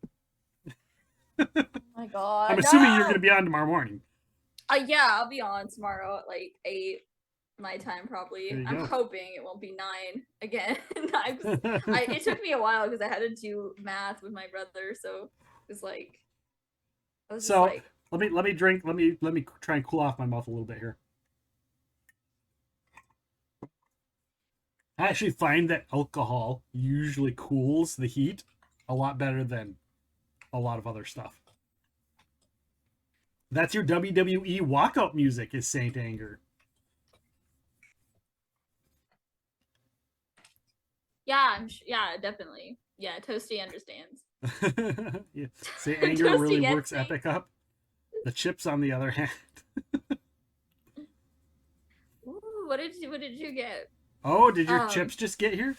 Oh my god. I'm assuming you're going to be on tomorrow morning. Yeah, I'll be on tomorrow at like 8 my time probably. I'm go. hoping it won't be 9 again. It took me a while because I had to do math with my brother, so it was like So let me drink. Let me try and cool off my mouth a little bit here. I actually find that alcohol usually cools the heat a lot better than a lot of other stuff. That's your WWE walkout music, is Saint Anger. Yeah, yeah, definitely. Yeah, Toasty understands. Yeah. Saint Anger Toasty really gets works me. Epic up. The chips, on the other hand. Ooh, what did you get? Oh, did your chips just get here?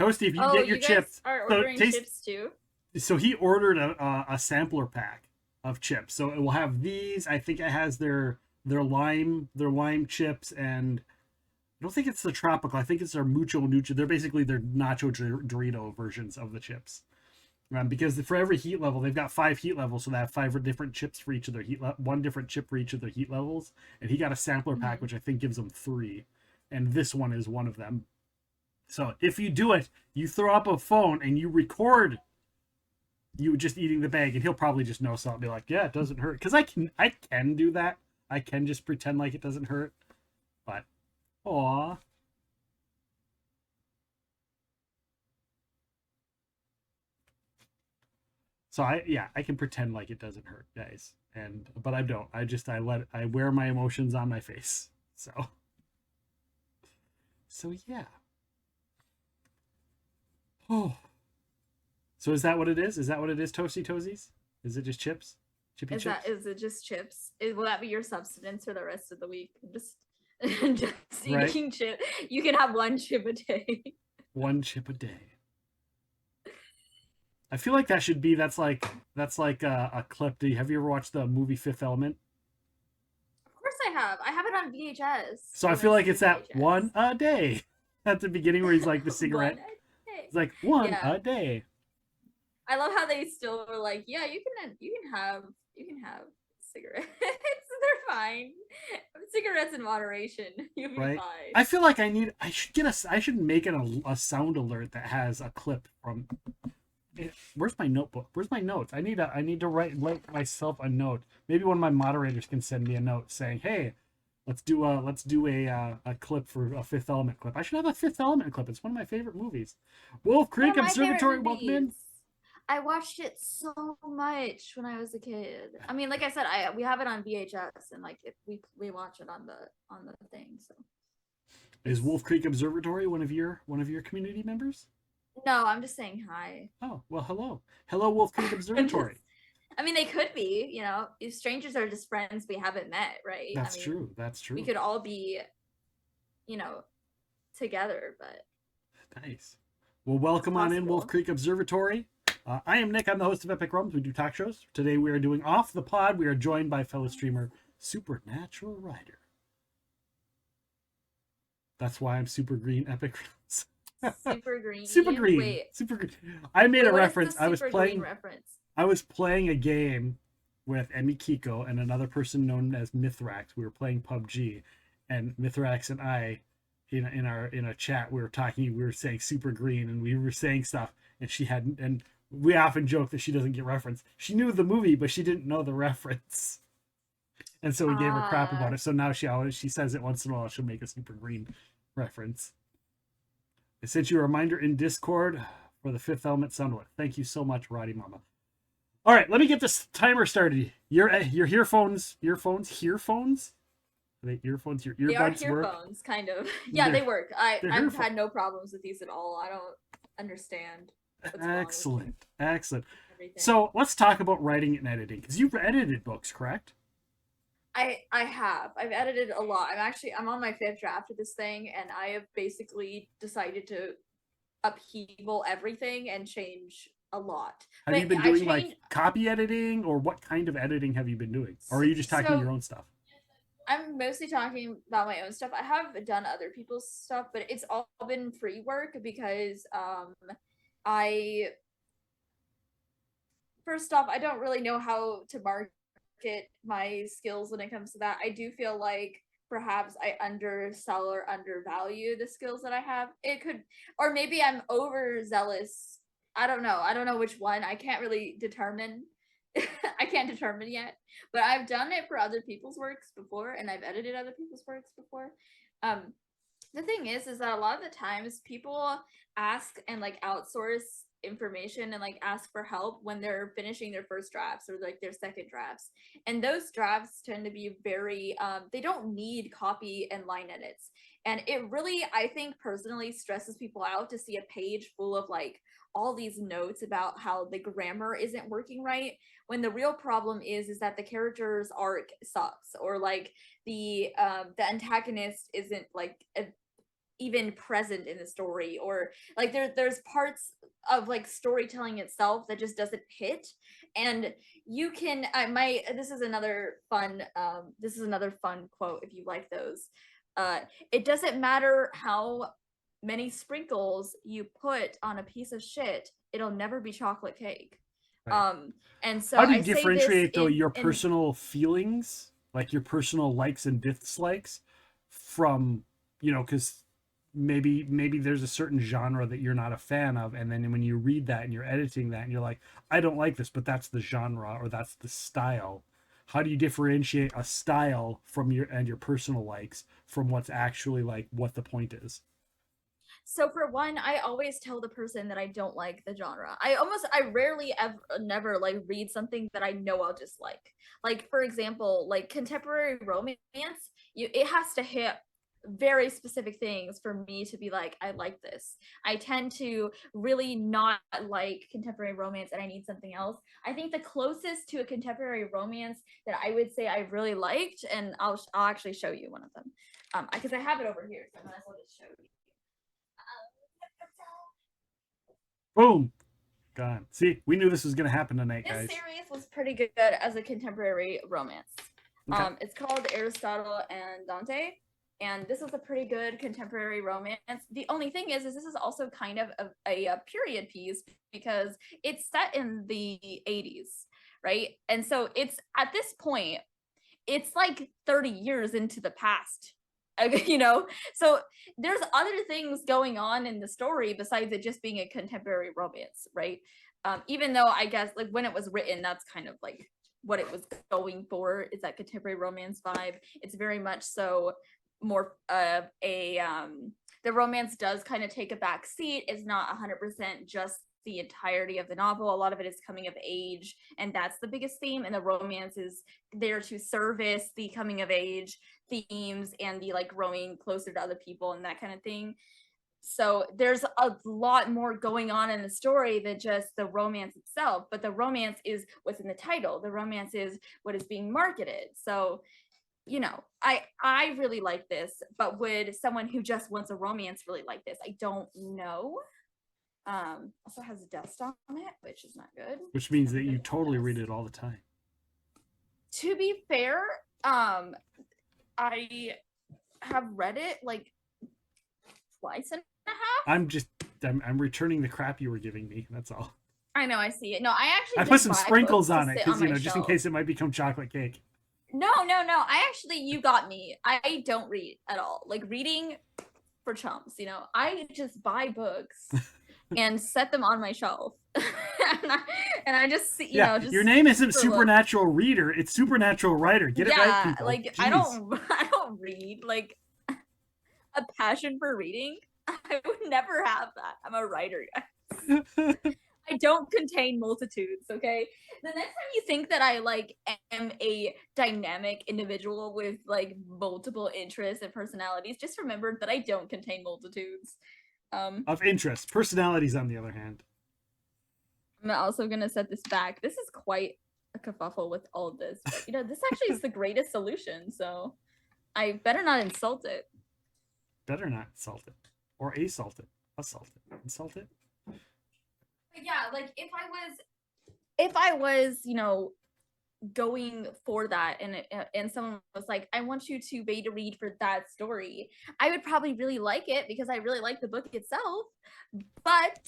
Toasty, if you get your you guys chips. are So ordering chips too? So he ordered a sampler pack of chips. So it will have these. I think it has their lime chips, and I don't think it's the tropical. I think it's their mucho nucho. They're basically their nacho Dorito versions of the chips. Because for every heat level, they've got 5 heat levels, so they have 5 different chips for each of their one different chip for each of their heat levels. And he got a sampler pack, which I think gives them 3, and this one is one of them. So if you do it, you throw up a phone and you record you just eating the bag, and he'll probably just know something, be like, yeah, it doesn't hurt. Because I can do that. I can just pretend like it doesn't hurt. But aw. So I can pretend like it doesn't hurt, guys. But I don't. I wear my emotions on my face. So yeah. Oh. So is that what it is? Is that what it is, Toasty Toesies? Is it just chips? Chippy chips? Is it just chips? Will that be your substance for the rest of the week? Just Right. eating chip. You can have 1 chip a day. 1 chip a day. I feel like that's like a clip. Have you ever watched the movie Fifth Element? Of course I have. I have it on VHS. So I feel like it's that VHS. 1 a day at the beginning where he's like the cigarette. It's like 1 a day. I love how they still were like, yeah, you can have cigarettes. They're fine. Cigarettes in moderation. You'll be fine. I feel like I should make a sound alert that has a clip from. Where's my notebook? Where's my notes? I need to write myself a note. Maybe one of my moderators can send me a note saying, "Hey, let's do a clip for a Fifth Element clip." I should have a Fifth Element clip. It's one of my favorite movies. Wolf Creek Observatory. Welcome in. I watched it so much when I was a kid. I mean, like I said, we have it on VHS, and like we watch it on the thing. So is Wolf Creek Observatory one of your community members? No, I'm just saying hi. Oh, well, hello, Wolf Creek Observatory. I mean, they could be, if strangers are just friends we haven't met, right? That's true. We could all be, together, but. Nice. Well, welcome on in, Wolf Creek Observatory. I am Nick. I'm the host of Epic Rums. We do talk shows. Today we are doing Off the Pod. We are joined by fellow streamer SupernaturalWriter. That's why I'm super green, Epic Rums. Super green. Super green. Wait. Super green. I made a reference. I was playing a game with Emi Kiko and another person known as Mithrax. We were playing PUBG, and Mithrax and I, in a chat, we were saying super green, and we were saying stuff, and she hadn't. And we often joke that she doesn't get reference. She knew the movie, but she didn't know the reference, and so we gave her crap about it. So now she says it once in a while. She'll make a super green reference. I sent you a reminder in Discord for the Fifth Element sound alert. Thank you so much, Roddy Mama. All right, let me get this timer started. Your earphones? Are they earphones? Your earbuds they are work? earphones, kind of. Yeah, they work. I've had no problems with these at all. I don't understand. Excellent. So let's talk about writing and editing, because you've edited books, correct? I have. I've edited a lot. I'm on my 5th draft of this thing, and I have basically decided to upheaval everything and change a lot. Have you been doing like copy editing, or what kind of editing have you been doing? Or are you just talking your own stuff? I'm mostly talking about my own stuff. I have done other people's stuff, but it's all been free work because first off, I don't really know how to market my skills when it comes to that. I do feel like perhaps I undersell or undervalue the skills that I have. It could, or maybe I'm overzealous. I don't know which one. I can't really determine. I can't determine yet, but I've done it for other people's works before, and I've edited other people's works before. The thing is that a lot of the times people ask and like outsource information and like ask for help when they're finishing their first drafts or like their second drafts, and those drafts tend to be very they don't need copy and line edits, and it really, I think personally, stresses people out to see a page full of like all these notes about how the grammar isn't working right, when the real problem is that the character's arc sucks, or like the antagonist isn't like even present in the story, or like there's parts of like storytelling itself that just doesn't hit. And you can this is another fun quote if you like those. It doesn't matter how many sprinkles you put on a piece of shit, it'll never be chocolate cake. Right. And so how do you I say differentiate this though in- your in- personal feelings, like your personal likes and dislikes, from, you know, because maybe there's a certain genre that you're not a fan of, and then when you read that and you're editing that and you're like, I don't like this, but that's the genre or that's the style. How do you differentiate a style from your personal likes from what's actually like what the point is? So for one, I always tell the person that I don't like the genre. I rarely ever never like read something that I know I'll dislike. Like for example, like contemporary romance, it has to hit very specific things for me to be like, I like this. I tend to really not like contemporary romance and I need something else. I think the closest to a contemporary romance that I would say I really liked, and I'll actually show you one of them, because I have it over here, so I might as well just show you. Boom. Gone. See, we knew this was going to happen tonight, This guys. series was pretty good as a contemporary romance. Okay. It's called Aristotle and Dante, and this is a pretty good contemporary romance. The only thing is this is also kind of a period piece because it's set in the 80s, right? And so it's at this point, it's like 30 years into the past. You know, so there's other things going on in the story besides it just being a contemporary romance, right? Even though I guess like when it was written, that's kind of like what it was going for, is that contemporary romance vibe. It's very much so more of the romance does kind of take a back seat. It's not 100% just the entirety of the novel. A lot of it is coming of age, and that's the biggest theme, and the romance is there to service the coming of age themes and the like growing closer to other people and that kind of thing. So there's a lot more going on in the story than just the romance itself, but the romance is what's in the title. The romance is what is being marketed. So, you know, I really like this, but would someone who just wants a romance really like this? I don't know. Also has dust on it, which is not good. Which means that you totally read it all the time. To be fair, I have read it like twice and a half. I'm returning the crap you were giving me. That's all. I know, I see it. No, I actually I did put some buy sprinkles books to on it sit because, you my know, just in shelf. case it might become chocolate cake. No. You got me. I don't read at all. Like reading for chumps, you know. I just buy books and set them on my shelf. and I just see, you know, just your name isn't for look. Supernatural Reader, it's Supernatural Writer. Get it right, people. Like Jeez. I don't read. Like a passion for reading, I would never have that. I'm a writer, guys. I don't contain multitudes, okay? The next time you think that I like am a dynamic individual with like multiple interests and personalities, just remember that I don't contain multitudes. Of interest. Personalities, on the other hand. I'm also gonna set this back. This is quite a kerfuffle with all of this, but you know, this actually is the greatest solution, so I better not insult it. Better not insult it. Or assault it. Assault it. Insult it. But yeah, like if I was, you know, going for that and someone was like, I want you to beta read for that story, I would probably really like it because I really like the book itself. But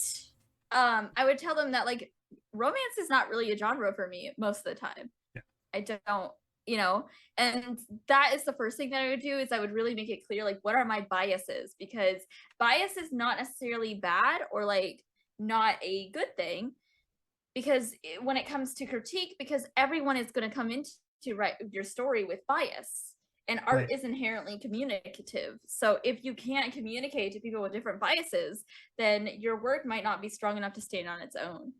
I would tell them that like romance is not really a genre for me most of the time. Yeah. I don't, you know, and that is the first thing that I would do is I would really make it clear like what are my biases, because bias is not necessarily bad or like not a good thing, because when it comes to critique, because everyone is going to come into write your story with bias, and art Right. is inherently communicative. So if you can't communicate to people with different biases, then your work might not be strong enough to stand on its own,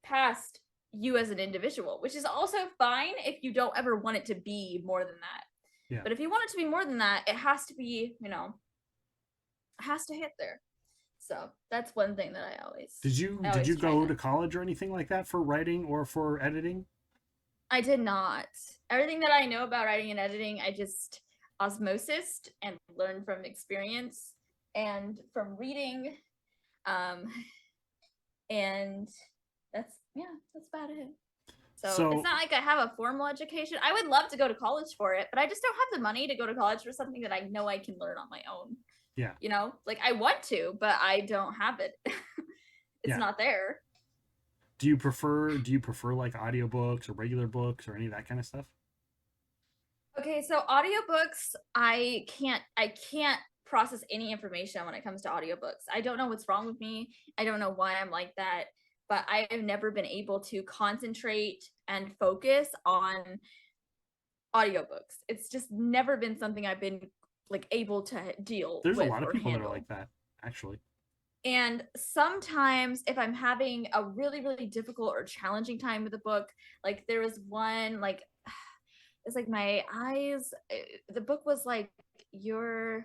past you as an individual, which is also fine if you don't ever want it to be more than that. Yeah. But if you want it to be more than that, it has to be, you know, it has to hit there. So that's one thing that I always Did you go to college or anything like that for writing or for editing? I did not. Everything that I know about writing and editing, I just osmosis and learn from experience and from reading. And that's about it. So it's not like I have a formal education. I would love to go to college for it, but I just don't have the money to go to college for something that I know I can learn on my own. Yeah. You know, like I want to, but I don't have it. It's not there. Do you prefer like audiobooks or regular books or any of that kind of stuff? Okay, so audiobooks, I can't process any information when it comes to audiobooks. I don't know what's wrong with me. I don't know why I'm like that, but I have never been able to concentrate and focus on audiobooks. It's just never been something I've been like able to deal with. There's a lot of or people handle. that are like that, actually. And sometimes if I'm having a really, really difficult or challenging time with a book, like there was one, like, it's like my eyes, the book was like your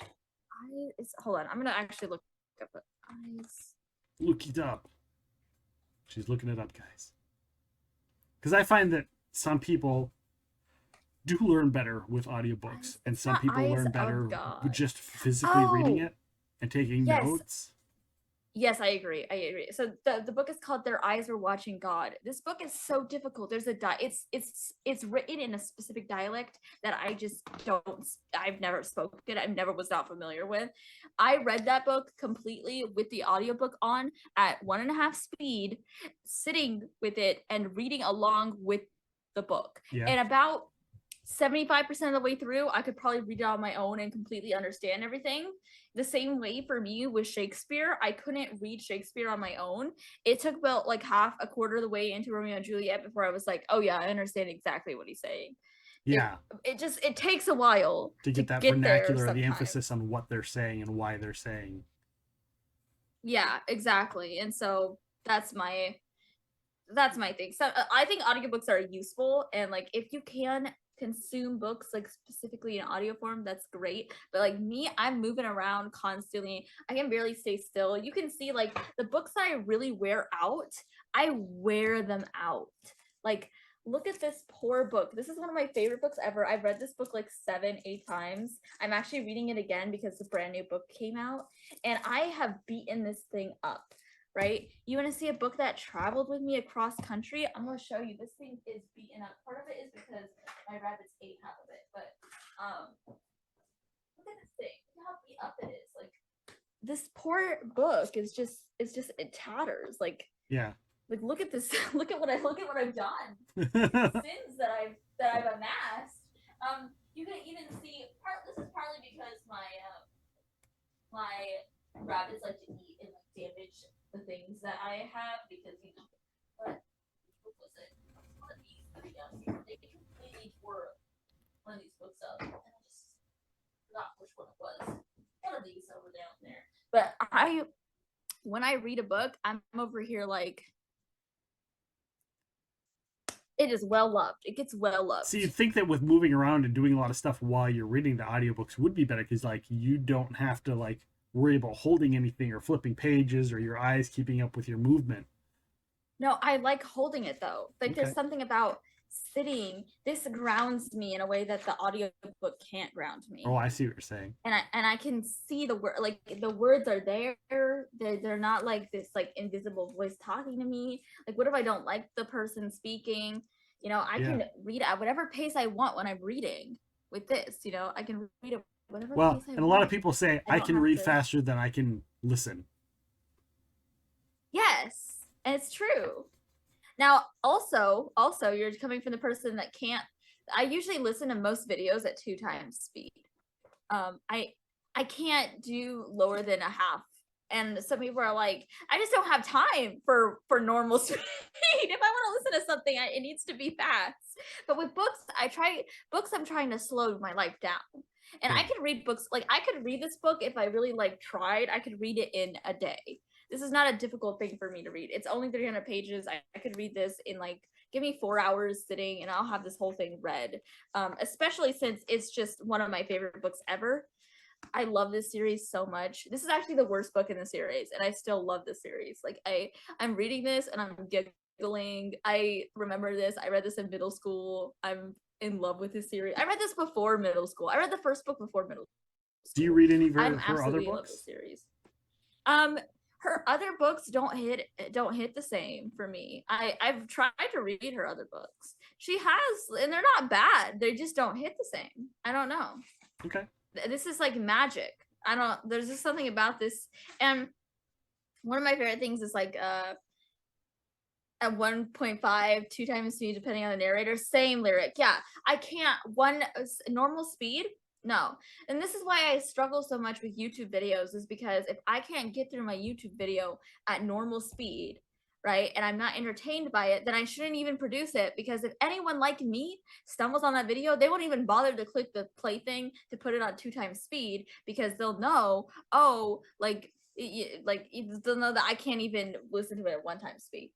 eyes, hold on, I'm gonna actually look up eyes. Look it up. She's looking it up, guys. Because I find that some people do learn better with audiobooks, and some people learn better with just physically reading it and taking notes. Yes, I agree. So the book is called Their Eyes Were Watching God. This book is so difficult. There's it's written in a specific dialect that I've never spoken. Was not familiar with. I read that book completely with the audiobook on at 1.5 speed, sitting with it and reading along with the book. Yeah. And about 75% of the way through, I could probably read it on my own and completely understand everything. The same way for me with Shakespeare, I couldn't read Shakespeare on my own. It took about like a quarter of the way into Romeo and Juliet before I was like, oh yeah, I understand exactly what he's saying. Yeah. It takes a while to get that vernacular, the emphasis on what they're saying and why they're saying. Yeah, exactly. And so that's my thing. So I think audiobooks are useful, and like if you can consume books like specifically in audio form, that's great. But like me, I'm moving around constantly. I can barely stay still. You can see like the books that I really wear out, I wear them out. Like look at this poor book. This is one of my favorite books ever. I've read this book like 7-8 times. I'm actually reading it again because the brand new book came out, and I have beaten this thing up. Right? You want to see a book that traveled with me across country? I'm going to show you. This thing is beaten up. Part of it is because my rabbits ate half of it. But look at this thing. Look how beat up it is. Like this poor book is just it tatters. Like yeah. Like look at this. Look at what I've done. Sins that I've amassed. You can even see this is partly because my rabbits like to eat and like damage the things that I have, because what was it? One of these down here, they completely tore one of these books up, and I just forgot which one it was. One of these over down there. But when I read a book, I'm over here like it is well loved. It gets well loved. So you'd think that with moving around and doing a lot of stuff while you're reading the audiobooks would be better, because like you don't have to like worry about holding anything or flipping pages or your eyes keeping up with your movement. No, I like holding it though. Like there's something about sitting. This grounds me in a way that the audiobook can't ground me. Oh, I see what you're saying. And I can see the word, like the words are there. They're not like this like invisible voice talking to me. Like what if I don't like the person speaking? You know, I can read at whatever pace I want when I'm reading with this. You know, I can read it. Well, and a lot of people say I can read faster than I can listen. Yes, and it's true. Now, also, you're coming from the person that can't. I usually listen to most videos at 2 times speed. I can't do lower than a half And some people are like, I just don't have time for normal speed. If I want to listen to something, it needs to be fast. But with books, I'm trying to slow my life down. And I can read books, like I could read this book if I really like tried, I could read it in a day. This is not a difficult thing for me to read. It's only 300 pages. I could read this in like, give me 4 hours sitting and I'll have this whole thing read. Especially since it's just one of my favorite books ever. I love this series so much. This is actually the worst book in the series, and I still love this series. Like I'm reading this and I'm giggling. I remember this. I read this in middle school. I'm in love with this series. I read this before middle school. I read the first book before middle school. Do you read any of her other absolutely books? Love this series. Her other books don't hit the same for me. I've tried to read her other books. She has, and they're not bad. They just don't hit the same. I don't know. Okay. This is like magic. There's just something about this. And one of my favorite things is like at 1.5, 2 times speed, depending on the narrator, same lyric. Yeah, I can't normal speed. No. And this is why I struggle so much with YouTube videos, is because if I can't get through my YouTube video at normal speed, right, and I'm not entertained by it, then I shouldn't even produce it, because if anyone like me stumbles on that video, they won't even bother to click the play thing to put it on 2 times speed, because they'll know, oh, they'll know that I can't even listen to it at 1 time speed.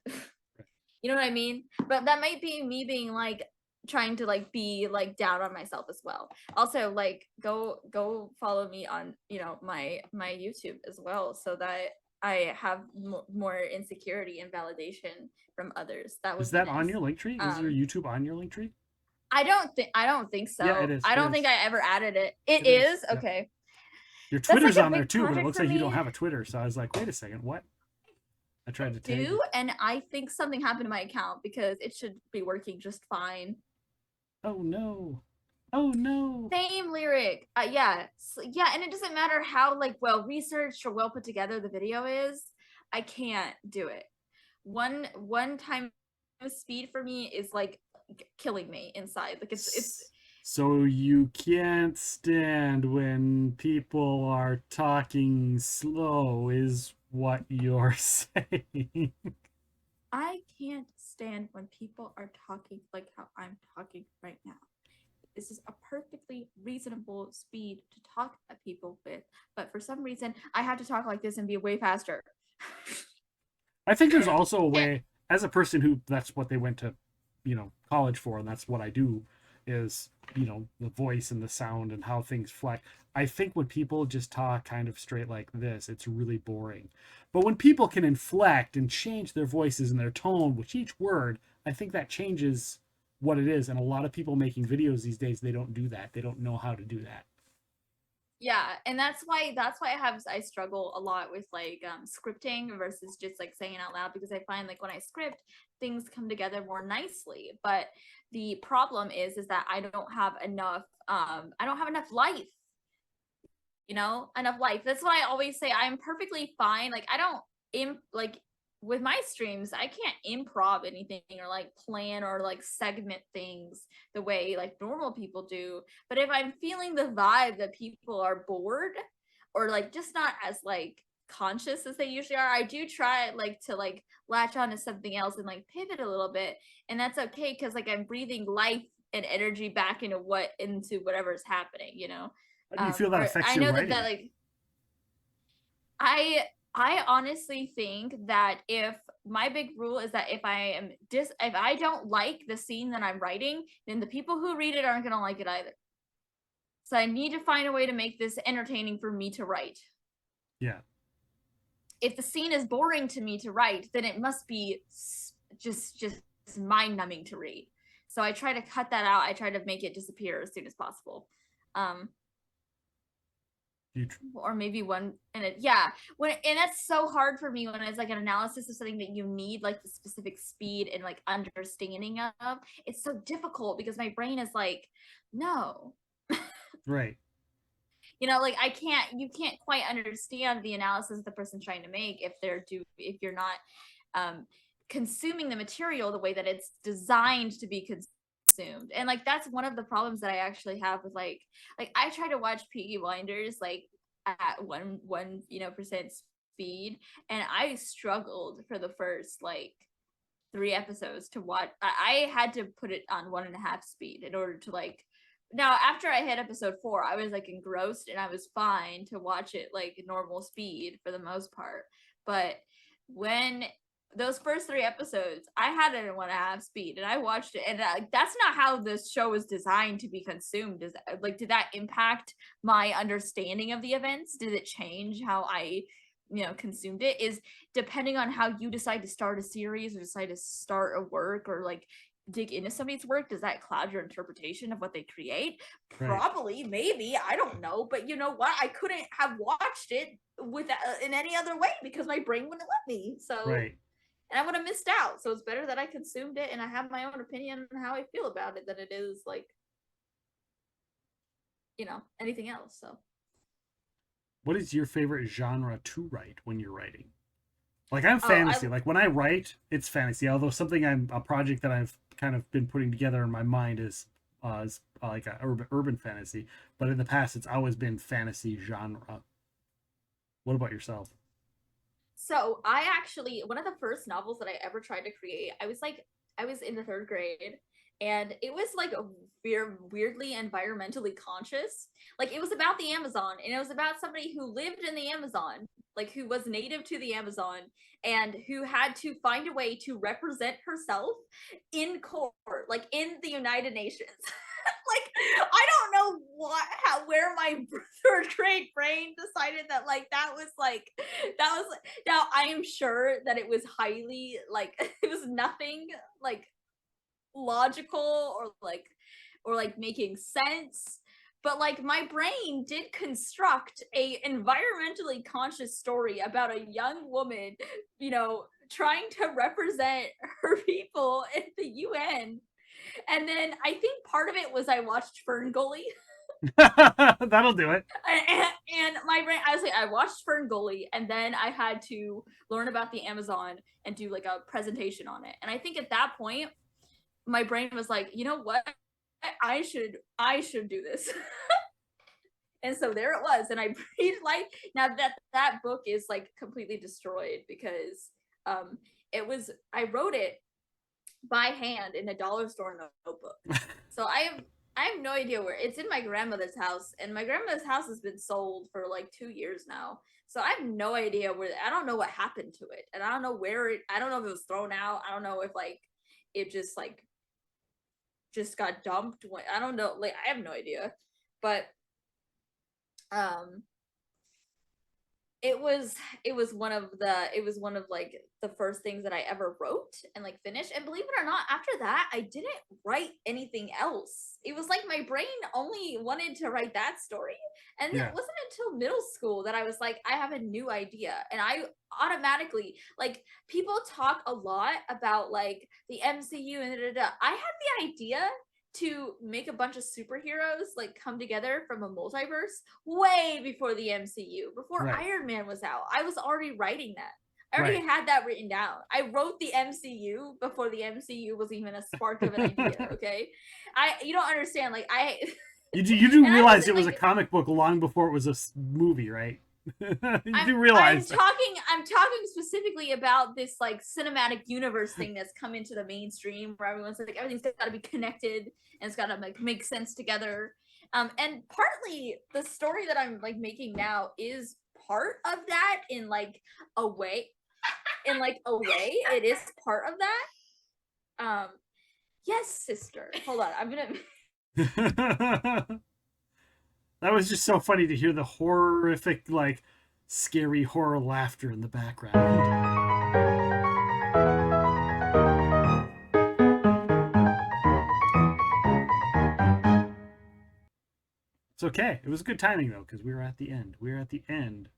You know what I mean? But that might be me being like trying to like be like down on myself as well. Also, like go follow me on, you know, my YouTube as well, so that I have more insecurity and validation from others. That was Is that on your link tree? Is your YouTube on your link tree? I don't think so. Yeah, it is. I don't think I ever added it. It is? Yeah. Okay. Your Twitter's like on there too, but it looks like you me. don't have a Twitter. So I was like, wait a second, what? I tried to tag you. And I think something happened to my account, because it should be working just fine. Oh no. Oh no. Same lyric. Yeah, and it doesn't matter how like well researched or well put together the video is. I can't do it. One time speed for me is like killing me inside. Like it's So you can't stand when people are talking slow, is what you're saying. I can't stand when people are talking like how I'm talking right now. This is a perfectly reasonable speed to talk at people with, but for some reason I have to talk like this and be way faster. I think there's also a way, as a person who that's what they went to, you know, college for, and that's what I do, is, you know, the voice and the sound and how things flex. I think when people just talk kind of straight like this, it's really boring. But when people can inflect and change their voices and their tone with each word, I think that changes what it is. And a lot of people making videos these days, they don't do that. They don't know how to do that. Yeah, and that's why I struggle a lot with like scripting versus just like saying it out loud, because I find like when I script, things come together more nicely. But the problem is that I don't have enough life. You know, enough life. That's what I always say. I'm perfectly fine. Like I don't with my streams, I can't improv anything or like plan or like segment things the way like normal people do. But if I'm feeling the vibe that people are bored or like just not as like conscious as they usually are, I do try like to like latch on to something else and like pivot a little bit. And that's okay, because like I'm breathing life and energy back into whatever's happening, you know. How do you feel that affects your writing? That like I honestly think that if my big rule is that if I don't like the scene that I'm writing, then the people who read it aren't going to like it either. So I need to find a way to make this entertaining for me to write. Yeah. If the scene is boring to me to write, then it must be just mind-numbing to read. So I try to cut that out. I try to make it disappear as soon as possible. Or maybe one, and that's so hard for me when it's like an analysis of something that you need like the specific speed and like understanding of. It's so difficult because my brain is like, no. Right. You know, like you can't quite understand the analysis the person's trying to make if you're not consuming the material the way that it's designed to be consumed. And like that's one of the problems that I actually have with like I try to watch Peaky Blinders like at one percent speed, and I struggled for the first like 3 episodes to watch. I had to put it on 1.5 speed in order to like. Now after I hit episode 4, I was like engrossed and I was fine to watch it like normal speed for the most part. But when those first 3 episodes, I had it at 1.5 speed, and I watched it, and that's not how this show was designed to be consumed. Did that impact my understanding of the events? Did it change how I, consumed it? Is depending on how you decide to start a series or decide to start a work or like dig into somebody's work, does that cloud your interpretation of what they create? Right. Probably, maybe, I don't know. But you know what? I couldn't have watched it in any other way because my brain wouldn't let me. So. Right. And I would have missed out. So it's better that I consumed it and I have my own opinion on how I feel about it than it is like, anything else. So what is your favorite genre to write when you're writing? Like I'm fantasy. Like when I write, it's fantasy. Although a project that I've kind of been putting together in my mind is like a urban fantasy. But in the past, it's always been fantasy genre. What about yourself? So I actually, one of the first novels that I ever tried to create, I was in the 3rd grade, and it was like a weirdly environmentally conscious. Like it was about the Amazon, and it was about somebody who lived in the Amazon, like who was native to the Amazon, and who had to find a way to represent herself in court, like in the United Nations. Like I don't know where my 3rd grade brain decided that that was now I am sure that it was highly like it was nothing like logical or making sense, but like my brain did construct a environmentally conscious story about a young woman trying to represent her people in the UN. And then I think part of it was I watched Ferngully. That'll do it. And my brain, I watched Ferngully, and then I had to learn about the Amazon and do like a presentation on it. And I think at that point, my brain was like, you know what? I should do this. And so there it was. And I breathed life. Now that book is like completely destroyed because I wrote it by hand in a dollar store notebook. So I have no idea where it's in my grandmother's house, and my grandmother's house has been sold for like 2 years now. So I have no idea I don't know what happened to it, and I don't know I don't know if it was thrown out. I don't know if like it just got dumped. I don't know. Like I have no idea, but it was one of like the first things that I ever wrote and like finished. And believe it or not, after that, I didn't write anything else. It was like my brain only wanted to write that story. And it wasn't until middle school that I was like, I have a new idea. And I automatically, like, people talk a lot about like the MCU and I had the idea to make a bunch of superheroes like come together from a multiverse way before the MCU, before Iron Man was out. I was already writing that. I already had that written down. I wrote the MCU before the MCU was even a spark of an idea. Okay, you don't understand. Like you do realize it was a comic book long before it was a movie, right? You do realize. I'm talking specifically about this like cinematic universe thing that's come into the mainstream, where everyone's like everything's got to be connected and it's got to like make sense together. And partly the story that I'm like making now is part of that in like a way. It is part of that. Yes, sister. Hold on, I'm gonna. That was just so funny to hear the horrific, like, scary horror laughter in the background. It's okay. It was good timing, though, because we were at the end. We were at the end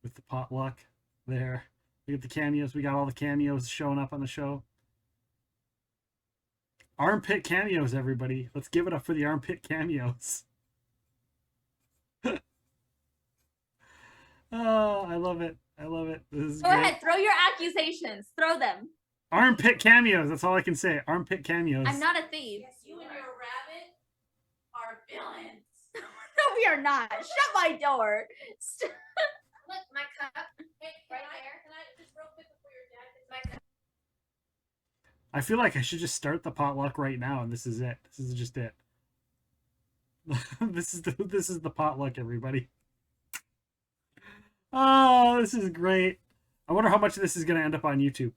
with the potluck there. We got the cameos. We got all the cameos showing up on the show. Armpit cameos, everybody. Let's give it up for the armpit cameos. Oh, I love it. I love it. This is Go ahead, throw your accusations. Throw them. Armpit cameos. That's all I can say. Armpit cameos. I'm not a thief. Yes, you and your rabbit are villains. No, we are not. Shut my door. Look, my cup. Right I feel like I should just start the potluck right now, and this is it. This is just it. This is the potluck, everybody. Oh, this is great. I wonder how much of this is going to end up on YouTube.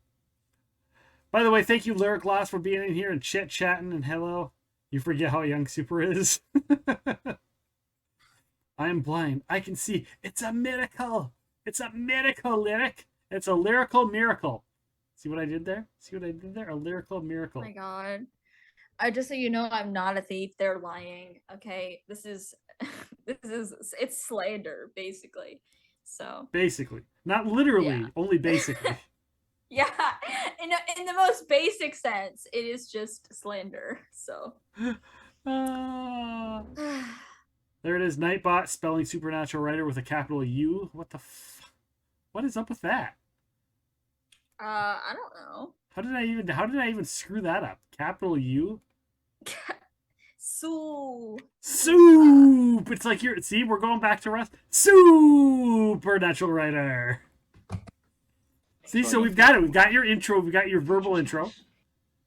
By the way, thank you, Lyric Loss, for being in here and chatting and hello. You forget how young Super is. I am blind. I can see. It's a miracle. It's a miracle, Lyric. It's a lyrical miracle. See what I did there? See what I did there? A lyrical miracle. Oh my god. Just so you know, I'm not a thief. They're lying. Okay, this is it's slander basically. So basically, not literally, yeah. only basically. Yeah, in the most basic sense, it is just slander. So. There it is, Nightbot spelling Supernatural Writer with a capital U. What the what is up with that? I don't know. How did I even screw that up? Capital U? Soup. It's like see, we're going back to Rust. Supernatural Writer. See, so we've got it. We've got your intro. We've got your verbal intro.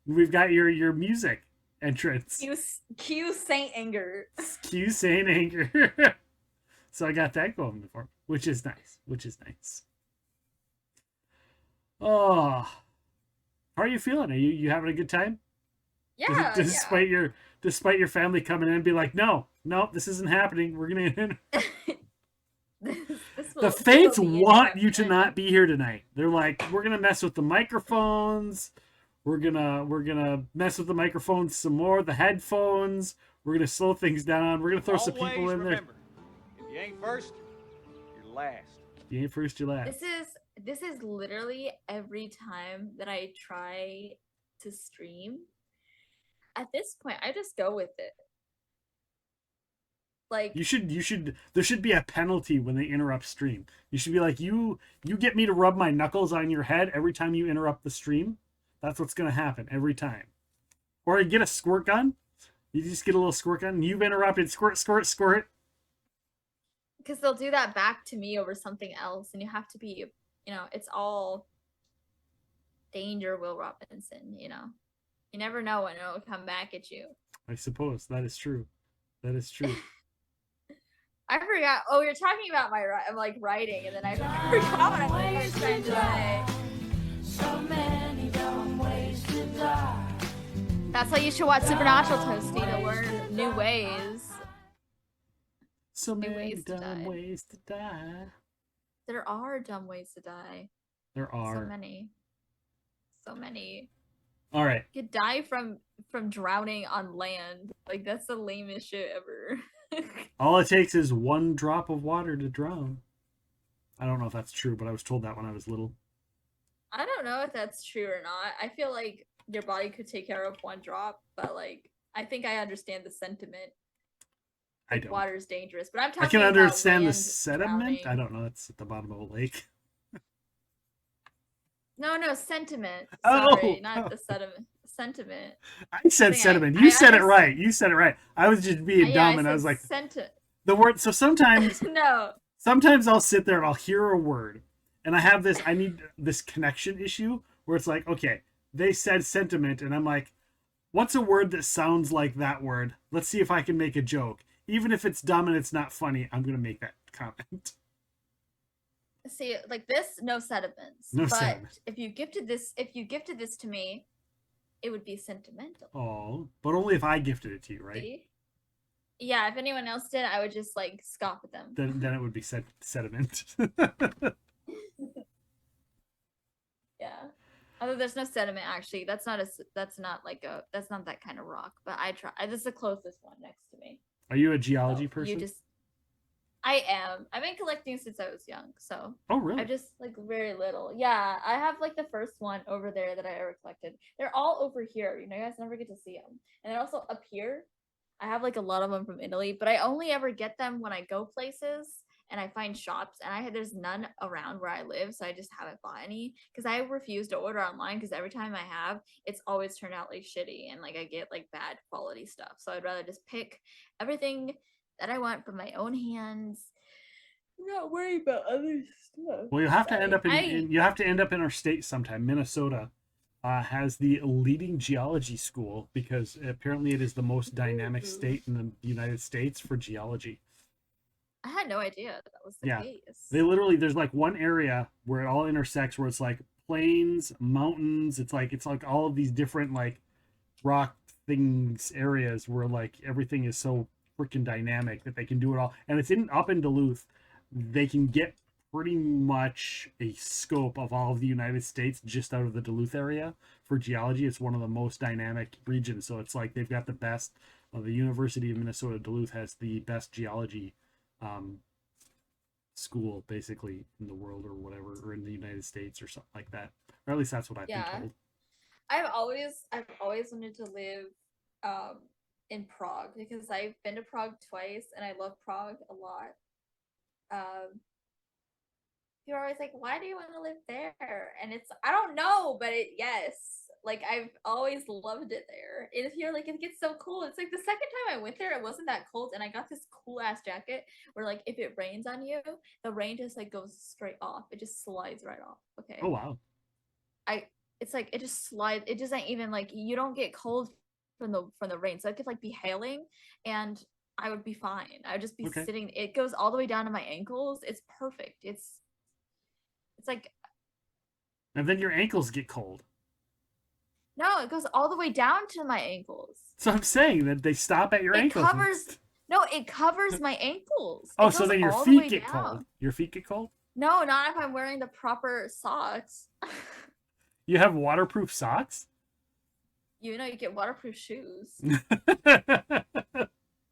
We've got your music entrance. Cue Saint Anger. Cue Saint Anger. So I got that going before, which is nice. Oh, how are you feeling? Are you having a good time? Yeah. Despite your family coming in and be like, no, this isn't happening. We're gonna. The Fates want you to not be here tonight. They're like, we're gonna mess with the microphones. We're gonna mess with the microphones some more. The headphones. We're gonna slow things down. We're gonna throw some people in there. If you ain't first, you're last. If you ain't first, you're last. This is literally every time that I try to stream. At this point, I just go with it. Like you should there should be a penalty when they interrupt stream. You should be like, you get me to rub my knuckles on your head every time you interrupt the stream. That's what's gonna happen every time. Or you get a squirt gun. You just get a little squirt gun and you've interrupted. Squirt. Because they'll do that back to me over something else, and you have to be, it's all danger, Will Robinson, You never know when it'll come back at you. I suppose that is true. I forgot. Oh, you're talking about my writing, and then I forgot what I was trying to say. So many dumb ways to die. That's why you should watch Supernatural, Toasty, to learn new ways. So many dumb ways to die. There are dumb ways to die. There are. So many. All right. You could die from drowning on land. Like, that's the lamest shit ever. All it takes is one drop of water to drown. I don't know if that's true, but I was told that when I was little. I don't know if that's true or not. I feel like your body could take care of one drop, but I think I understand the sentiment. I don't. Water's dangerous, but I'm talking. I can about understand the sediment. Drowning. I don't know. It's at the bottom of a lake. No, sentiment. Sorry, not the sediment. Sentiment. I said sediment. You said it right. I was just being dumb, and I was like, the word. So sometimes, no. Sometimes I'll sit there and I'll hear a word, and I need this connection issue where it's like, okay, they said sentiment, and I'm like, what's a word that sounds like that word? Let's see if I can make a joke. Even if it's dumb and it's not funny, I'm gonna make that comment. See, like this, no sediments. No but sediment. if you gifted this to me, it would be sentimental. Oh, but only if I gifted it to you, right? See? Yeah, if anyone else did, I would just scoff at them. Then it would be sediment. Yeah. Although there's no sediment actually. That's not that kind of rock. But I try. This is the closest one next to me. Are you a geology person? I am. I've been collecting since I was young, so. Oh, really? I just very little. Yeah, I have the first one over there that I ever collected. They're all over here. You guys never get to see them. And then also up here, I have a lot of them from Italy, but I only ever get them when I go places and I find shops, and there's none around where I live, so I just haven't bought any because I refuse to order online because every time I have, it's always turned out shitty and I get bad quality stuff. So I'd rather just pick everything that I want from my own hands. I'm not worried about other stuff. Well, you have to end up in you have to end up in our state sometime, Minnesota. has the leading geology school because apparently it is the most dynamic state in the United States for geology. I had no idea that was the Yeah. case. They literally, there's like one area where it all intersects where it's like plains, mountains, it's like all of these different like rock things areas where like everything is so freaking dynamic that they can do it all. And it's up in Duluth. They can get pretty much a scope of all of the United States just out of the Duluth area for geology. It's one of the most dynamic regions. So it's like they've got the best. The University of Minnesota Duluth has the best geology school basically in the world or whatever, or in the United States or something like that. Or at least that's what I've been told. I've always wanted to live in Prague because I've been to Prague twice and I love Prague a lot. You're always like, why do you want to live there? And it's, I don't know, but yes, like I've always loved it there. And if you're like, it gets so cool. It's like the second time I went there, it wasn't that cold, and I got this cool ass jacket where like if it rains on you, the rain just like goes straight off. It just slides right off. Okay. Oh wow. It's like it just slides. It doesn't even like, you don't get cold from the rain. So it could like be hailing and I would be fine. I would just be sitting. It goes all the way down to my ankles. It's perfect. It's like, and then your ankles get cold. no, it goes all the way down to my ankles. So I'm saying that they stop at your ankles. It covers my ankles. Oh, so then your feet get cold. Your feet get cold? No, not if I'm wearing the proper socks. You have waterproof socks? You get waterproof shoes.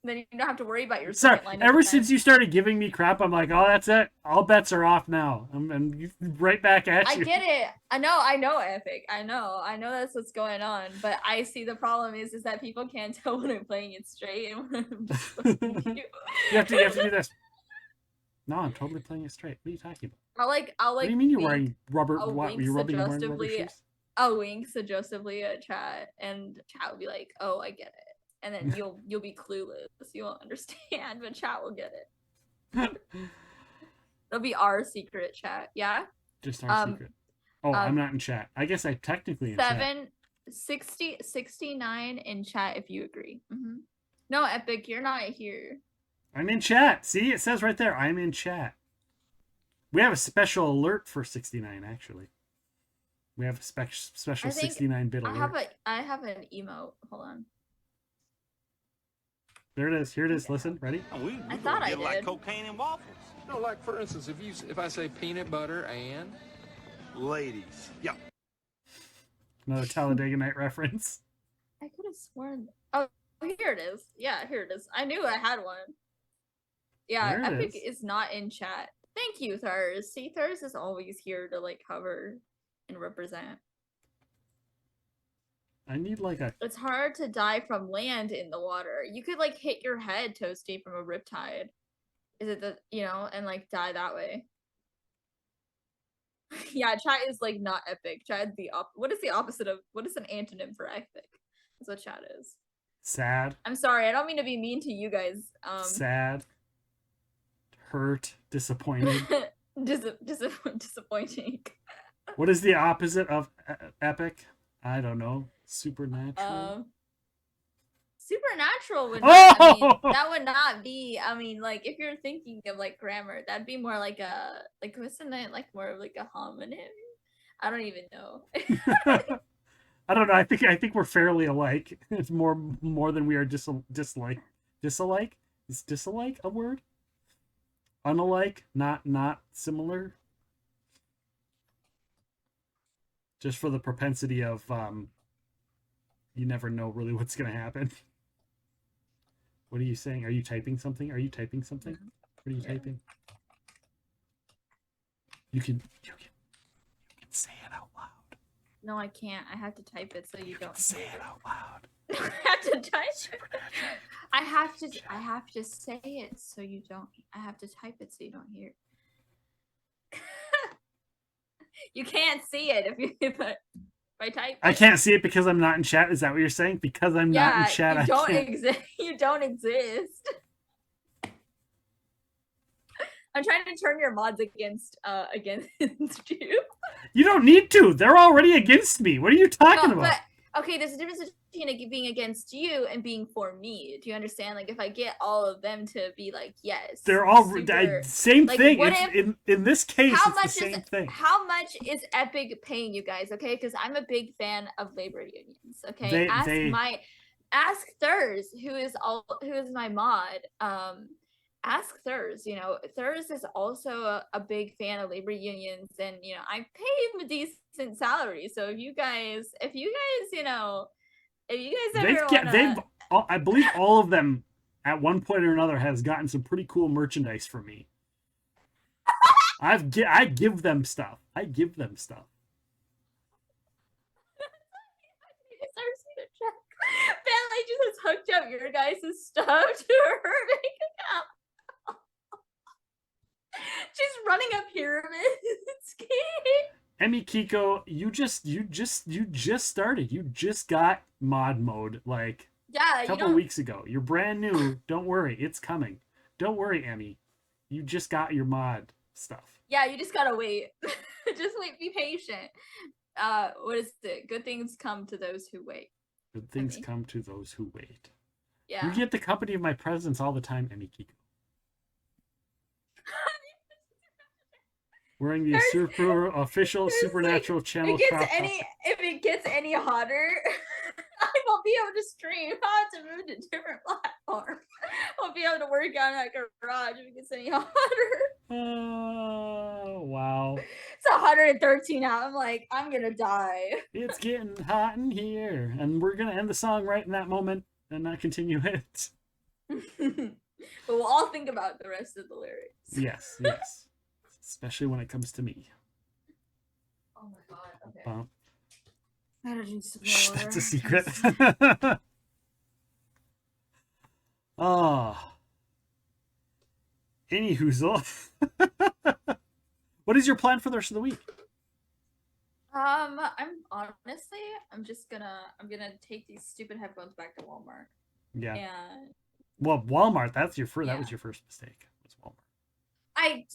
Then you don't have to worry about your Sorry, second line. ever since you started giving me crap, I'm like, oh, that's it. All bets are off now. I'm right back at you. I get it. I know, Epic. I know that's what's going on. But I see the problem is that people can't tell when I'm playing it straight and when I'm just fucking you. You have to do this. No, I'm totally playing it straight. What are you talking about? I'll like. What do you mean you're wearing rubber? What? You're wearing rubber suggestively. shoes? I'll wink suggestively at chat, and chat will be like, "Oh, I get it." And then you'll be clueless. You won't understand, but chat will get it. It'll be our secret chat. Yeah. Just our secret. Oh, I'm not in chat. I guess I technically in chat. 69 in chat if you agree. Mm-hmm. No, Epic, you're not here. I'm in chat. See, it says right there, I'm in chat. We have a special alert for 69, actually. We have a special 69-bit alert. I have an emote. Hold on. There it is. Here it is. Listen. Ready? I thought I did. Like cocaine and waffles. No, like for instance, if I say peanut butter and Ladies. Yeah. Another Talladega Night reference. I could have sworn. Oh, here it is. Yeah, here it is. I knew I had one. Yeah, Epic is not in chat. Thank you, Thurs. See, Thurs is always here to like cover and represent. I need like a... It's hard to die from land in the water. You could like hit your head, Toasty, from a riptide. Is it the, and like die that way? Yeah, chat is like not epic. Chat is what is the opposite of, what is an antonym for epic? That's what chat is. Sad. I'm sorry, I don't mean to be mean to you guys. Sad. Hurt. Disappointed. Disappointing. What is the opposite of epic? I don't know. Supernatural. Supernatural would. Oh! That would not be. Like if you're thinking of like grammar, that'd be more like a wasn't it like more of like a homonym? I don't even know. I don't know. I think we're fairly alike. It's more than we are dislike. Disalike? Is disalike a word? Unalike? Not similar? Just for the propensity of you never know really what's gonna happen. What are you saying? Are you typing something? What are you typing? You can say it out loud. No, I can't. I have to type it so you don't say it out loud. I have to type it. I have to say it so you don't. I have to type it so you don't hear. You can't see it if I type. I can't see it because I'm not in chat. Is that what you're saying? Because I'm not in chat. You don't exist. I'm trying to turn your mods against you. You don't need to. They're already against me. What are you talking about? But okay, there's a difference between being against you and being for me. Do you understand? Like if I get all of them to be like, yes, They're all super, same like, thing. what It's, in this case, how it's the much same thing. How much is Epic paying you guys? Okay, because I'm a big fan of labor unions. Okay, ask Thurs, who is my mod. Ask Thurs. You know, Thurs is also a big fan of labor unions, and you know, I pay him a decent salary. So if you guys, you know, if you guys ever I believe all of them at one point or another has gotten some pretty cool merchandise from me. I give them stuff. I give them stuff. Bentley just has hooked up your guys' stuff to her bank account. She's running a pyramid scheme. Emmy Kiko, you just started. You just got mod mode like a couple weeks ago. You're brand new. Don't worry, it's coming. Don't worry, Emmy. You just got your mod stuff. Yeah, you just gotta wait. Just wait. Be patient. What is it? Good things come to those who wait. Good things come to those who wait. Yeah. You get the company of my presence all the time, Emmy Kiko. Wearing the super official Supernatural channel crop top. If it gets any hotter, I won't be able to stream. I'll have to move to a different platform. I won't be able to work out in that garage if it gets any hotter. Oh, wow. It's 113 out. I'm like, I'm gonna die. It's getting hot in here. And we're gonna end the song right in that moment and not continue it. But we'll all think about the rest of the lyrics. Yes, yes. Especially when it comes to me. Oh my god, okay. I gotta drink some Shh, water. that's a secret. Oh. Any hoozle. What is your plan for the rest of the week? I'm gonna take these stupid headphones back to Walmart. Yeah. And Well, Walmart, that was your first mistake. Was Walmart.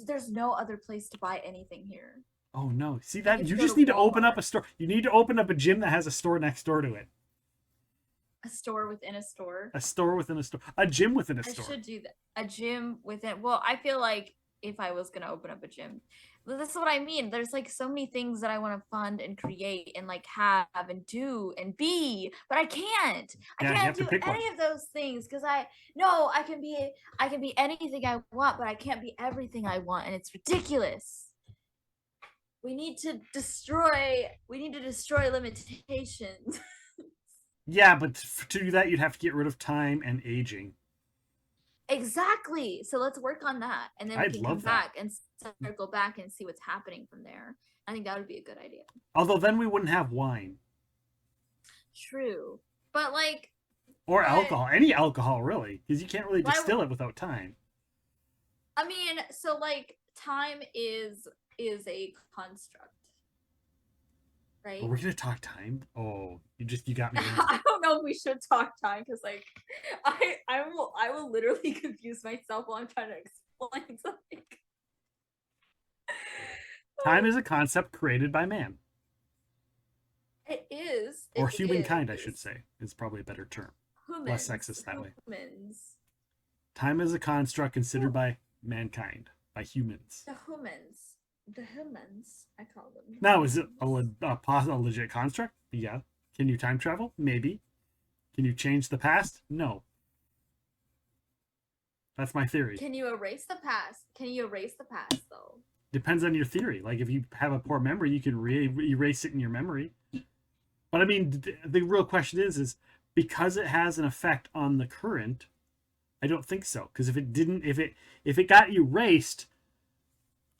There's no other place to buy anything here. Oh no. See that you just need to open up a store. You need to open up a gym that has a store next door to it. A store within a store. A store within a store. A gym within a store. I should do that. A gym within. Well, I feel like if I was gonna open up a gym, this is what I mean. There's like so many things that I want to fund and create and like have and do and be, but I can't. I can't do any of those things because I can be anything I want, but I can't be everything I want, and it's ridiculous. We need to destroy limitations. Yeah, but to do that, you'd have to get rid of time and aging. Exactly. So let's work on that, and then we can come back and circle back and see what's happening from there. I think that would be a good idea. Although then we wouldn't have wine. True, but like. Or alcohol, any alcohol really, because you can't really distill it without time. I mean, so like time is a construct, right? Are we gonna talk time? Oh, you got me. I don't know if we should talk time because like I will literally confuse myself while I'm trying to explain something. Time is a concept created by man. It is. Or humankind, I should say, is probably a better term. Humans, less sexist that way. Humans. Time is a construct considered by mankind, by humans. The humans, I call them. Now, is it a legit construct? Yeah. Can you time travel? Maybe. Can you change the past? No. That's my theory. Can you erase the past? Though? Depends on your theory. Like, if you have a poor memory, you can erase it in your memory. But I mean, the real question is because it has an effect on the current, I don't think so. Because if it got erased,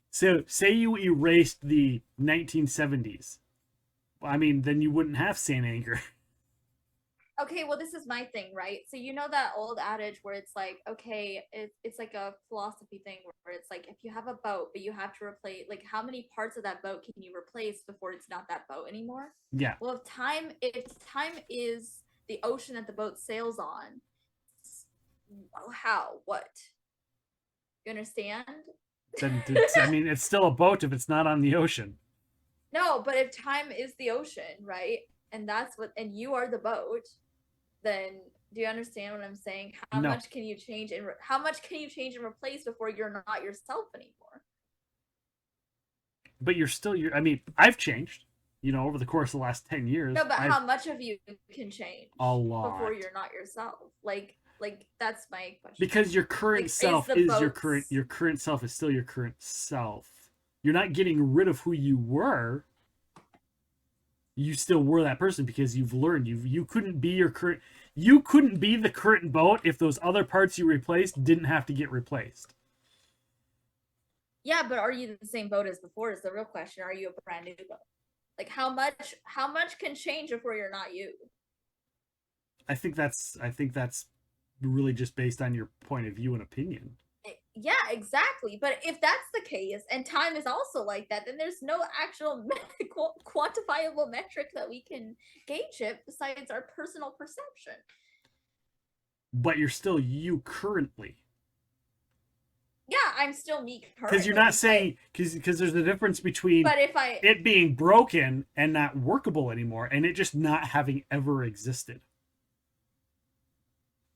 so say you erased the 1970s, I mean, then you wouldn't have Saint Anger. Okay, well, this is my thing, right? So you know that old adage where it's like, okay, it's like a philosophy thing where it's like, if you have a boat, but you have to replace, like, how many parts of that boat can you replace before it's not that boat anymore? Yeah. Well, if time is the ocean that the boat sails on, how? What? You understand? Then I mean, it's still a boat if it's not on the ocean. No, but if time is the ocean, right? And you are the boat, then do you understand what I'm saying? How No. much can you change and replace before you're not yourself anymore? But you're still I mean, I've changed, over the course of the last 10 years. No, but how much of you can change a lot before you're not yourself? Like that's my question. Because your current self is is your current self is still your current self. You're not getting rid of who you were. You still were that person because you've learned. You couldn't be the current boat if those other parts you replaced didn't have to get replaced. Yeah, but are you the same boat as before is the real question. Are you a brand new boat? Like how much can change before you're not you? I think that's really just based on your point of view and opinion. Yeah, exactly. But if that's the case, and time is also like that, then there's no actual quantifiable metric that we can gauge it besides our personal perception. But you're still you currently. Yeah, I'm still me currently. Because you're not saying, because there's a difference between it being broken and not workable anymore, and it just not having ever existed.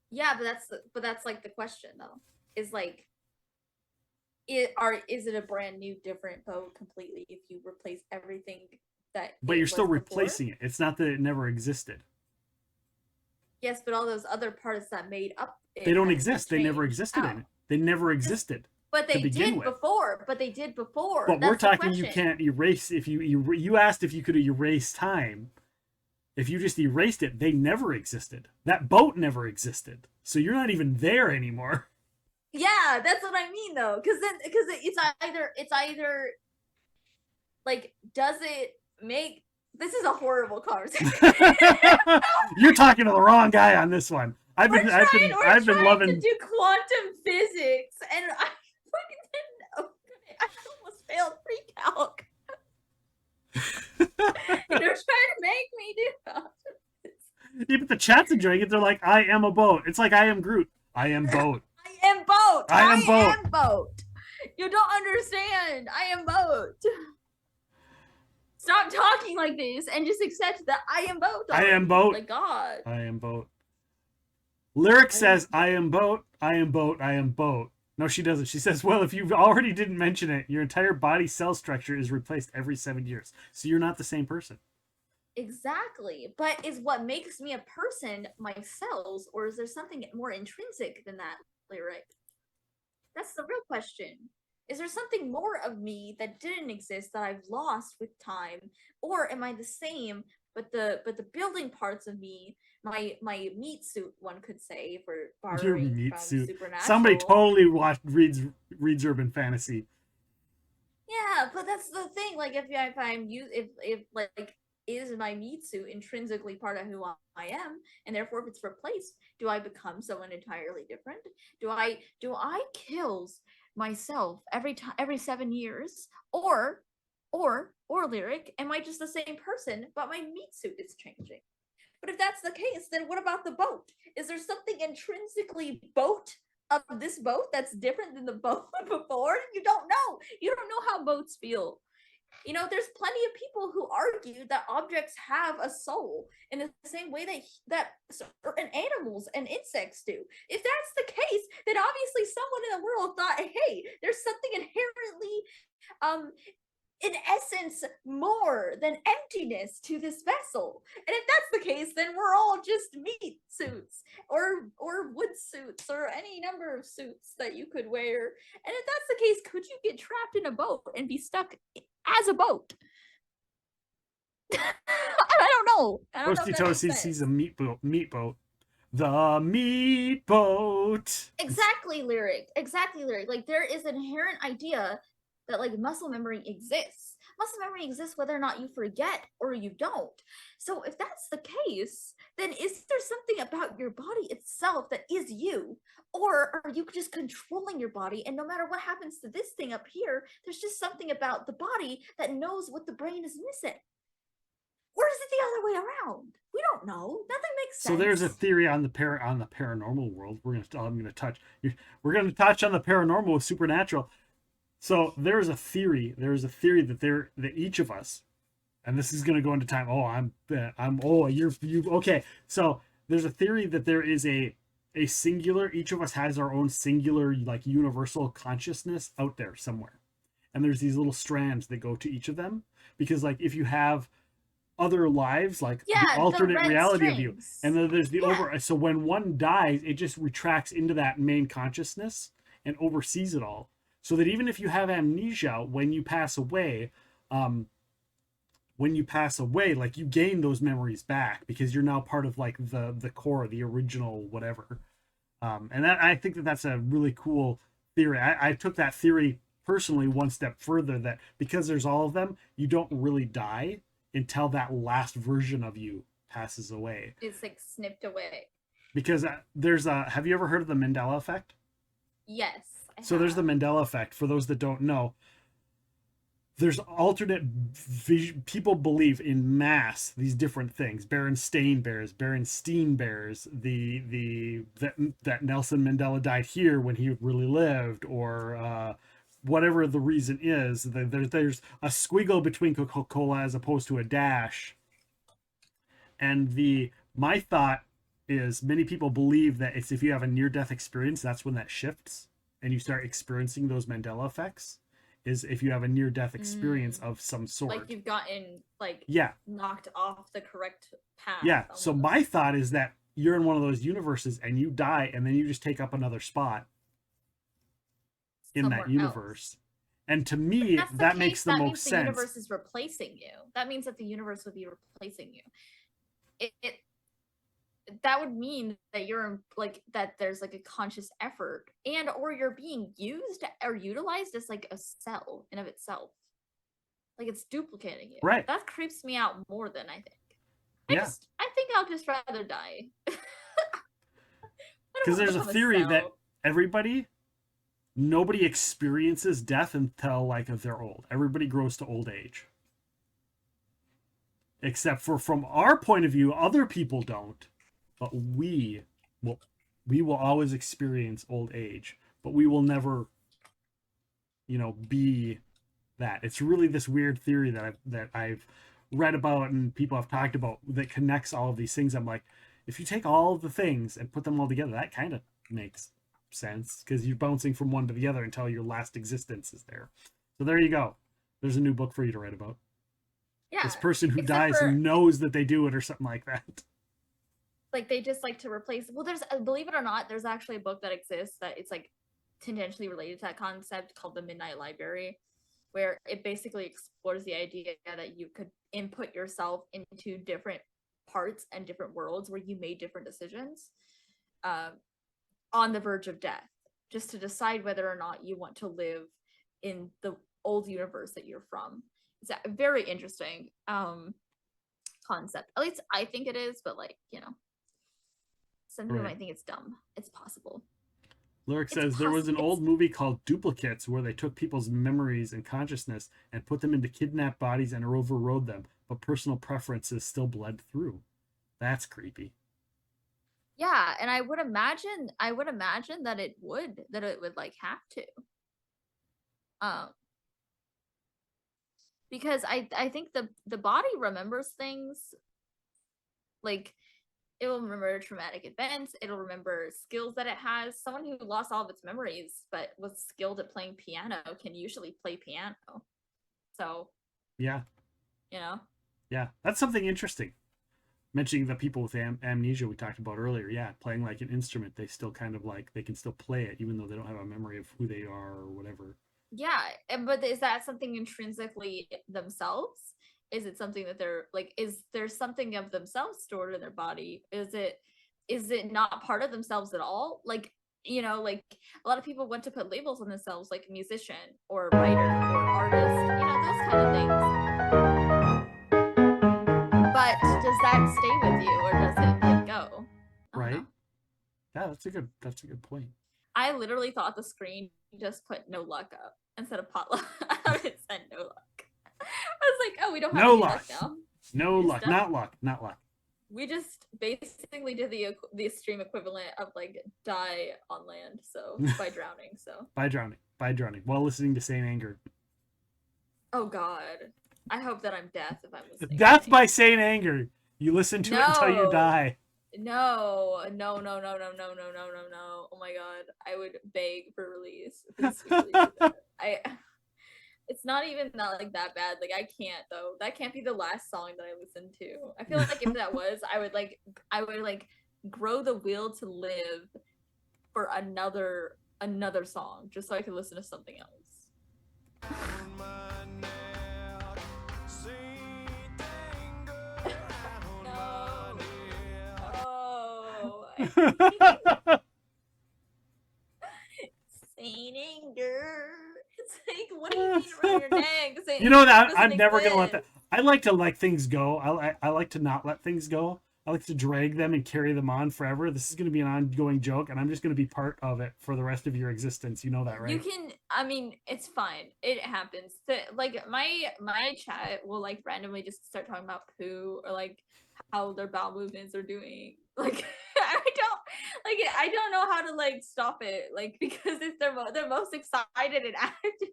Yeah, but that's like the question though. Is like, is it a brand new different boat completely if you replace everything that? But you're still replacing it. It's not that it never existed. Yes, but all those other parts that made up they don't exist. They never existed in it. They never existed. But they did before. But But we're talking you can't erase if you asked if you could erase time. If you just erased it, they never existed. That boat never existed. So you're not even there anymore. Yeah, that's what I mean though. Because it's either like, does it make this is a horrible conversation. You're talking to the wrong guy on this one. I've been loving to do quantum physics, and I fucking didn't know. I almost failed pre-calc. They're trying to make me do that. Yeah, but the chat's enjoying it. They're like, I am a boat. It's like I am Groot. I am boat. I am boat. I am boat. You don't understand. I am boat. Stop talking like this and just accept that I am boat. I am boat. My God. I am boat. Lyric says, I am boat. I am boat. I am boat. No, she doesn't. She says, well, if you already didn't mention it, your entire body cell structure is replaced every 7 years. So you're not the same person. Exactly. But is what makes me a person my cells, or is there something more intrinsic than that, Lyric? That's the real question. Is there something more of me that didn't exist that I've lost with time? Or am I the same, but the building parts of me, my meat suit, one could say, for borrowing your meat from suit. Supernatural. Somebody totally reads Urban Fantasy. Yeah, but that's the thing. Like, if is my meat suit intrinsically part of who I am, and therefore if it's replaced, do I become someone entirely different? Do I kills myself every 7 years, or Lyric, am I just the same person but my meat suit is changing? But if that's the case, then what about the boat? Is there something intrinsically boat of this boat that's different than the boat before? You don't know how boats feel. There's plenty of people who argue that objects have a soul in the same way that certain animals and insects do. If that's the case, then obviously someone in the world thought, hey, there's something inherently, in essence, more than emptiness to this vessel. And if that's the case, then we're all just meat suits or wood suits or any number of suits that you could wear. And if that's the case, could you get trapped in a boat and be stuck as a boat? I don't know. Toasty Toasty sees a meat boat. The meat boat. Exactly, Lyric. Like, there is an inherent idea that, like, muscle memory exists. Muscle memory exists whether or not you forget or you don't. So if that's the case, then is there something about your body itself that is you? Or are you just controlling your body, and no matter what happens to this thing up here, there's just something about the body that knows what the brain is missing? Or is it the other way around? We don't know. Nothing makes sense. So there's a theory on the paranormal world. We're gonna touch on the paranormal with Supernatural. So there's a theory that each of us, and this is going to go into time. Okay. So there's a theory that there is a singular, each of us has our own singular, like, universal consciousness out there somewhere. And there's these little strands that go to each of them, because, like, if you have other lives, like the alternate reality of you, and then there's the so when one dies, it just retracts into that main consciousness and oversees it all, so that even if you have amnesia when you pass away, like, you gain those memories back because you're now part of, like, the core, the original whatever. And that, I think that that's a really cool theory. I took that theory personally one step further, that because there's all of them, you don't really die until that last version of you passes away. It's like snipped away. Because there's have you ever heard of the Mandela effect? Yes. So there's the Mandela effect. For those that don't know, there's alternate people believe in mass these different things. Berenstain Bears, that Nelson Mandela died here when he really lived, or whatever the reason is. There's a squiggle between Coca-Cola as opposed to a dash. And my thought is, many people believe that it's if you have a near-death experience, that's when that shifts and you start experiencing those Mandela effects, is if you have a near-death experience of some sort. Like you've gotten, like, knocked off the correct path. Yeah. So my thought is that you're in one of those universes and you die, and then you just take up another spot in that universe. And to me, that makes the most sense. The universe is replacing you. That means that the universe would be replacing you. That would mean that you're, like, that there's, like, a conscious effort, and or you're being used or utilized as, like, a cell in of itself. Like, it's duplicating you. Right. That creeps me out more than I think. I think I'll just rather die. Because there's a theory that nobody experiences death until, like, if they're old. Everybody grows to old age. Except for, from our point of view, other people don't. But we will always experience old age. But we will never, be that. It's really this weird theory that I've read about and people have talked about that connects all of these things. I'm like, if you take all of the things and put them all together, that kind of makes sense, because you're bouncing from one to the other until your last existence is there. So there you go. There's a new book for you to write about. Yeah. This person who dies and knows that they do it, or something like that. Like, they just like to replace. Well, there's, believe it or not, there's actually a book that exists that it's, like, tangentially related to that concept, called The Midnight Library, where it basically explores the idea that you could input yourself into different parts and different worlds where you made different decisions on the verge of death, just to decide whether or not you want to live in the old universe that you're from. It's a very interesting concept. At least I think it is, but, like, some people might think it's dumb. It's possible. Lyric says there was an old movie called Duplicates where they took people's memories and consciousness and put them into kidnapped bodies and overrode them, but personal preferences still bled through. That's creepy. Yeah, and I would imagine that it would like have to. Because I think the body remembers things, like, it will remember traumatic events, it'll remember skills that it has. Someone who lost all of its memories but was skilled at playing piano can usually play piano. So yeah, yeah, that's something interesting. Mentioning the people with amnesia we talked about earlier, playing like an instrument, they still kind of, like, they can still play it even though they don't have a memory of who they are or whatever. Yeah, but is that something intrinsically themselves? Is it something that they're, like, is there something of themselves stored in their body? Is it not part of themselves at all? Like, like, a lot of people want to put labels on themselves, like musician or writer or artist, those kind of things. But does that stay with you, or does it, like, go? Right. Yeah, that's a good point. I literally thought the screen just put no luck up instead of potluck. I thought it said no luck. I was like, oh, we don't have any luck now. No luck. Not luck. We just basically did the extreme equivalent of, like, die on land, so by drowning. So by drowning. by drowning while listening to Saint Anger. Oh God. I hope that I'm deaf if I'm listening. Death by Saint Anger. You listen to it until you No. die. No. Oh my God. I would beg for release. Please release it. It's not even that bad. Like, I can't though. That can't be the last song that I listen to. I feel like if that was, I would grow the will to live for another song just so I could listen to something else. Saint Anger. It's like, what do you mean around your neck? You know that I'm never gonna let that. I like to let things go. I like to not let things go. I like to drag them and carry them on forever. This is going to be an ongoing joke, and I'm just going to be part of it for the rest of your existence. You know that, right? You can. I mean, it's fine. It happens. Like my chat will like randomly just start talking about poo or like how their bowel movements are doing. Like I don't know how to like stop it. Like, because if they're most excited and active,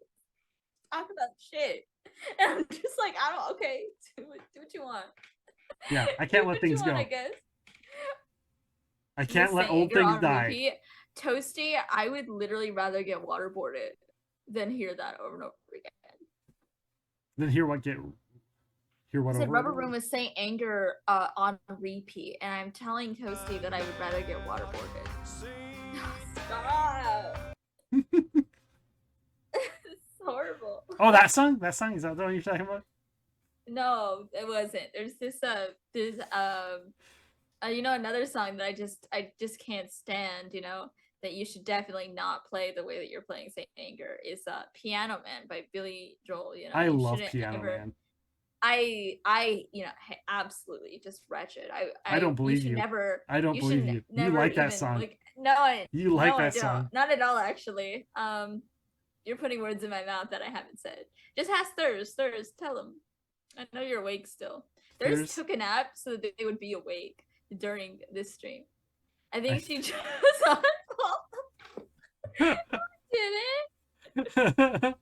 talk about shit, and I'm just like, okay, do what you want. Yeah, I can't let things go. I guess. I can't let old things die. Repeat. Toasty, I would literally rather get waterboarded than hear that over and over again. Then hear what I said Rubber Room is saying Anger on repeat, and I'm telling Toasty that I would rather get waterboarded. Stop. It's horrible. Oh, that song? That song? Is that the one you're talking about? No, it wasn't. There's this another song that I just can't stand, that you should definitely not play the way that you're playing Saint Anger is Piano Man by Billy Joel. I love Piano Man. Absolutely just wretched. I don't believe you. I don't believe you. You like that song. You like that song. Not at all, actually. You're putting words in my mouth that I haven't said. Just ask Thurs. Tell him. I know you're awake still. Thurs took a nap so that they would be awake during this stream. I think she chose on didn't.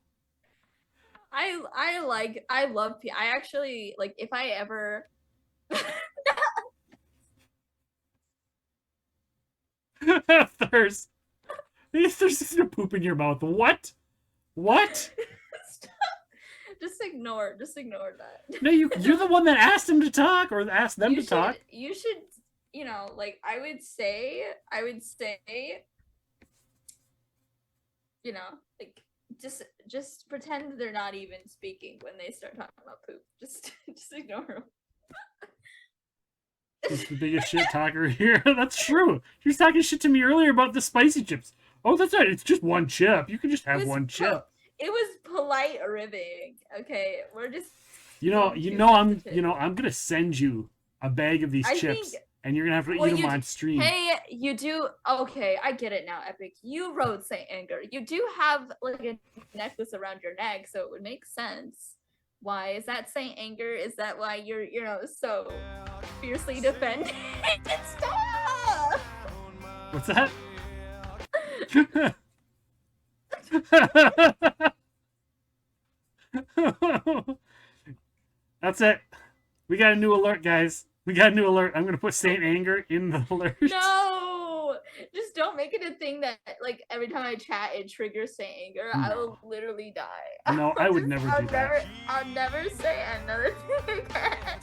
I love I actually like if I ever Thurs. There's just a poop in your mouth. What? Just ignore that. No, you're the one that asked him to talk or asked them to talk. You should, like I would say, like just pretend they're not even speaking when they start talking about poop. Just ignore them. She's the biggest shit talker here. That's true. She was talking shit to me earlier about the spicy chips. Oh, that's right. It's just one chip. You can just have one chip. It was polite ribbing. Okay, we're just. I'm gonna send you a bag of these chips, and you're gonna have to eat them on stream. Hey, you do. Okay, I get it now, Epic. You wrote Saint Anger. You do have like a necklace around your neck, so it would make sense. Why is that Saint Anger? Is that why you're so fiercely defending? Stop. What's that? That's it. We got a new alert, guys. We got a new alert. I'm gonna put Saint Anger in the alert. No, just don't make it a thing that like every time I chat it triggers Saint Anger. No. I will literally die. No, I would never do that. I'll never say another thing again.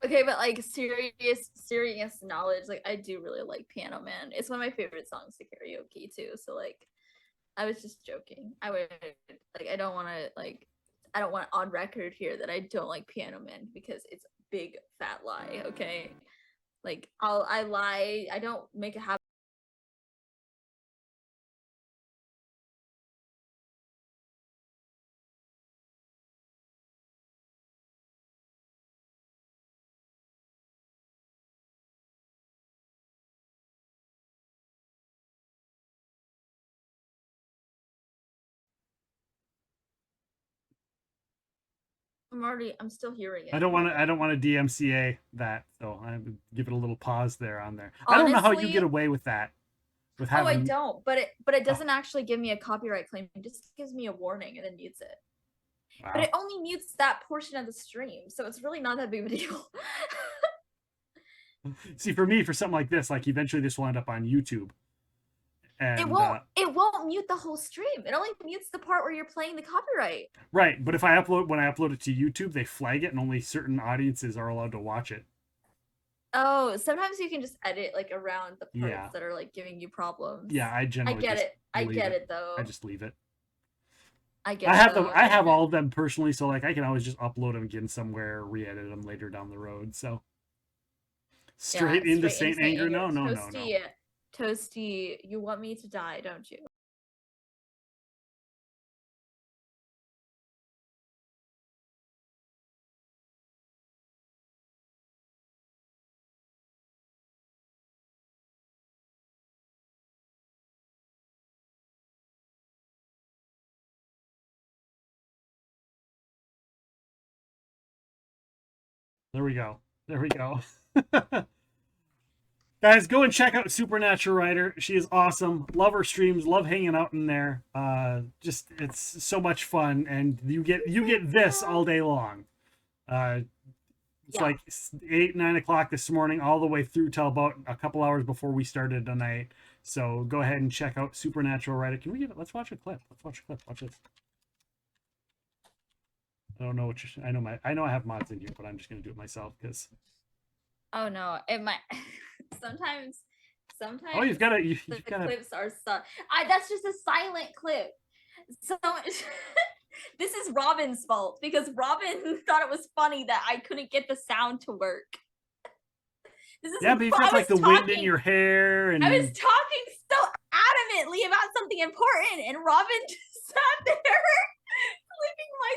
Okay, but like serious knowledge, like I do really like Piano Man. It's one of my favorite songs to karaoke too. So like, I was just joking. I don't want on record here that I don't like Piano Man because it's a big fat lie. Okay, like I lie. I don't make a habit. I'm still hearing it. I don't want to DMCA that, so I would give it a little pause there on there. I don't know how you Honestly- get away with that. With Oh, I having, don't, but it doesn't actually give me a copyright claim. It just gives me a warning and then mutes it. wow. But it only mutes that portion of the stream, so it's really not that big of a deal. See, for me, for something like this, like eventually this will end up on YouTube. And, it won't mute the whole stream. It only mutes the part where you're playing the copyright. right, but when I upload it to YouTube, they flag it, and only certain audiences are allowed to watch it. Oh, sometimes you can just edit like around the parts Yeah. that are like giving you problems. Yeah, I I generally get just it. I leave get it though. I just leave it. I get I it. have though. them. I have all of them personally, so like I can always just upload them again somewhere, re-edit them later down the road. So straight into Saint Anger. No. Toasty, you want me to die, don't you? There we go. Guys, go and check out Supernatural Writer. She is awesome. Love her streams. Love hanging out in there. Just it's so much fun, and you get this all day long. It's like 8, 9 o'clock this morning, all the way through till about a couple hours before we started tonight. So go ahead and check out Supernatural Writer. Can we get it? Let's watch a clip. Watch this. I don't know what you're. I know I have mods in here, but I'm just gonna do it myself because. Oh no, it might. Sometimes. Oh, you've got the clips are stuck. That's just a silent clip. So this is Robin's fault because Robin thought it was funny that I couldn't get the sound to work. This is But you've got like the wind in your hair, and I was talking so adamantly about something important, and Robin just sat there clipping my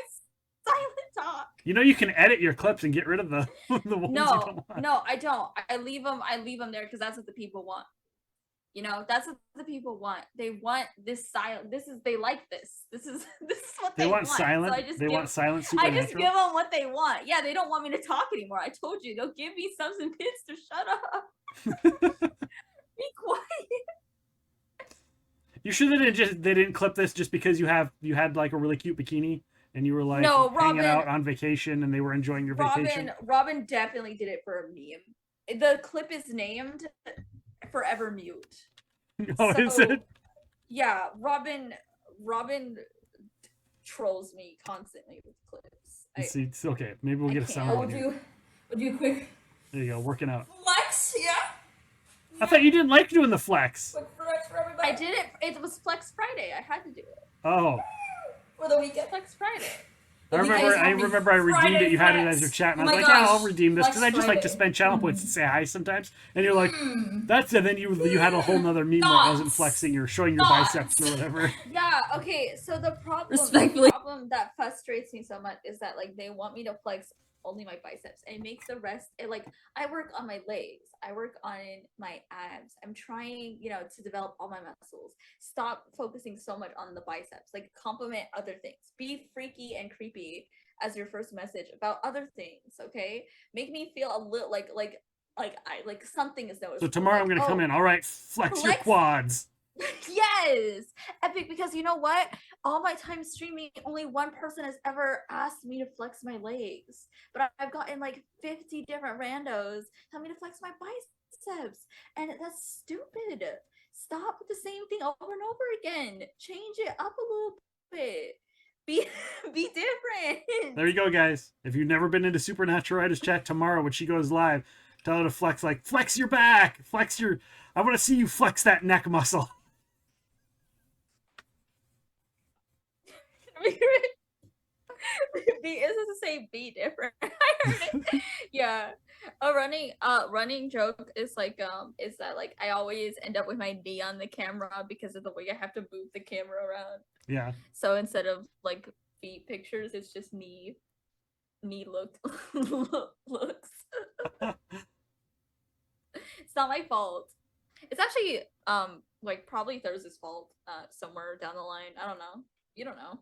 silent talk. you know you can edit your clips and get rid of the ones you don't want. No, I don't. I leave them there because that's what the people want. You know, that's what the people want. They want this silent. They like this. This is what they want. Silent. So I just want silent. I just give them what they want. Yeah, they don't want me to talk anymore. I told you, they'll give me subs and bits to shut up. Be quiet. You sure they didn't clip this just because you had like a really cute bikini and you were like hanging out on vacation and they were enjoying your vacation? Robin definitely did it for a meme. The clip is named Forever Mute. Oh, is it? Yeah, Robin trolls me constantly with clips. Let's see. It's okay. Maybe we'll get a sound. We'll do a quick There you go. Working out. flex, yeah. I thought you didn't like doing the flex. Quick flex for everybody. I did it. It was Flex Friday. I had to do it Oh. for the weekend. Flex Friday. I remember I redeemed it. You had it as your chat, and I was like, yeah, I'll redeem this because I just like to spend channel points and say hi sometimes. And you're like, that's it. And then you had a whole nother meme where it wasn't flexing or showing your biceps or whatever. Yeah. Okay. So the problem that frustrates me so much is that like they want me to flex only my biceps and it makes the rest. I work on my legs. I work on my abs. I'm trying, to develop all my muscles. Stop focusing so much on the biceps. Like complement other things. Be freaky and creepy as your first message about other things. Okay, make me feel a little like something is noticeable. So tomorrow I'm gonna come in. All right, flex your quads. Yes, epic. Because you know what? All my time streaming, only one person has ever asked me to flex my legs, but I've gotten like 50 different randos telling me to flex my biceps, and that's stupid. Stop with the same thing over and over again. Change it up a little bit. Be different. There you go, guys. If you've never been into Supernatural Writer's chat, tomorrow when she goes live, tell her to flex your back, I want to see you flex that neck muscle. Is this to say be different? I heard it. Yeah. A running joke is is that like I always end up with my knee on the camera because of the way I have to move the camera around. Yeah. So instead of like feet pictures, it's just knee looks. It's not my fault. It's actually probably Thursday's fault somewhere down the line. I don't know. You don't know.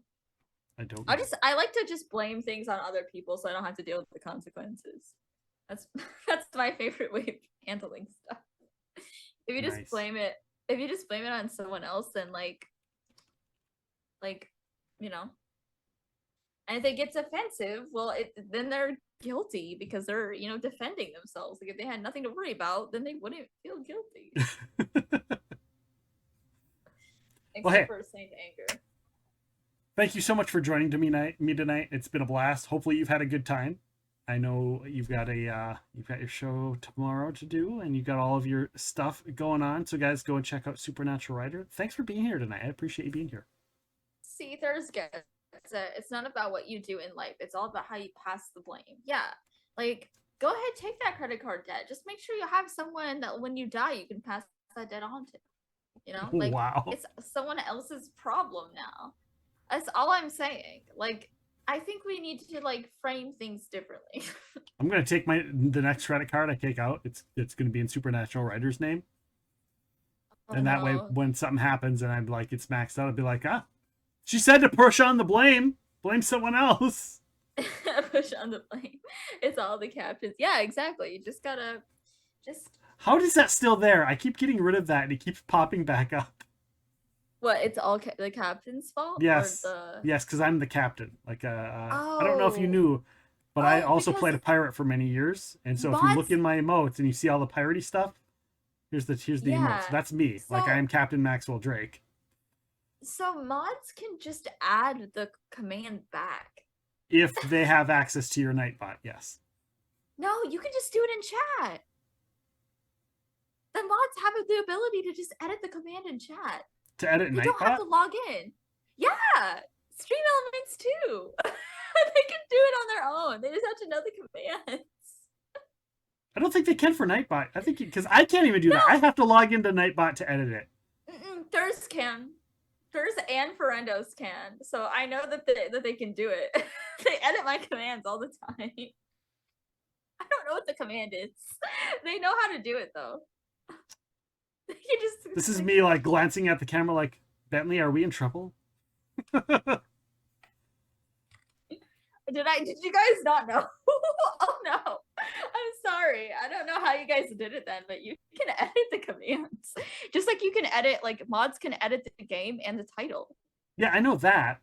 I don't know. I like to just blame things on other people so I don't have to deal with the consequences. That's my favorite way of handling stuff. If you just blame it on someone else, then like you know, and if it gets offensive, well, then they're guilty because they're, you know, defending themselves. Like if they had nothing to worry about, then they wouldn't feel guilty. Except for Saint Anger. Thank you so much for joining me tonight. It's been a blast. Hopefully you've had a good time. I know you've got your show tomorrow to do, and you've got all of your stuff going on. So guys, go and check out Supernatural Writer. Thanks for being here tonight. I appreciate you being here. See, there's good. It's not about what you do in life. It's all about how you pass the blame. Yeah, like go ahead, take that credit card debt. Just make sure you have someone that when you die, you can pass that debt on to. You know, like wow. It's someone else's problem now. That's all I'm saying. Like, I think we need to like frame things differently. I'm gonna take the next credit card I take out. It's gonna be in Supernatural Writer's name, and that way, when something happens and I'm like it's maxed out, I'll be like, she said to push on the blame someone else. Push on the blame. It's all the captains. Yeah, exactly. You just gotta How is that still there? I keep getting rid of that, and it keeps popping back up. What? It's all the captain's fault? Yes. Yes, because I'm the captain. Like, I don't know if you knew, but I also played a pirate for many years, and so if you look in my emotes and you see all the piratey stuff, here's the emotes. That's me. So, like I am Captain Maxwell Drake. So mods can just add the command back if they have access to your Nightbot. Yes. No, you can just do it in chat. The mods have the ability to just edit the command in chat. To edit Nightbot? You don't have to log in. Yeah, Stream Elements too. They can do it on their own. They just have to know the commands. I don't think they can for Nightbot. I think because I can't even do that. I have to log into Nightbot to edit it. Thurs can. Thurs and Ferendos can. So I know that they can do it. They edit my commands all the time. I don't know what the command is. They know how to do it though. This is me like glancing at the camera like, Bentley, are we in trouble? Did you guys not know? Oh no. I'm sorry. I don't know how you guys did it then, but you can edit the commands. Just like you can edit, like mods can edit the game and the title. Yeah, I know that.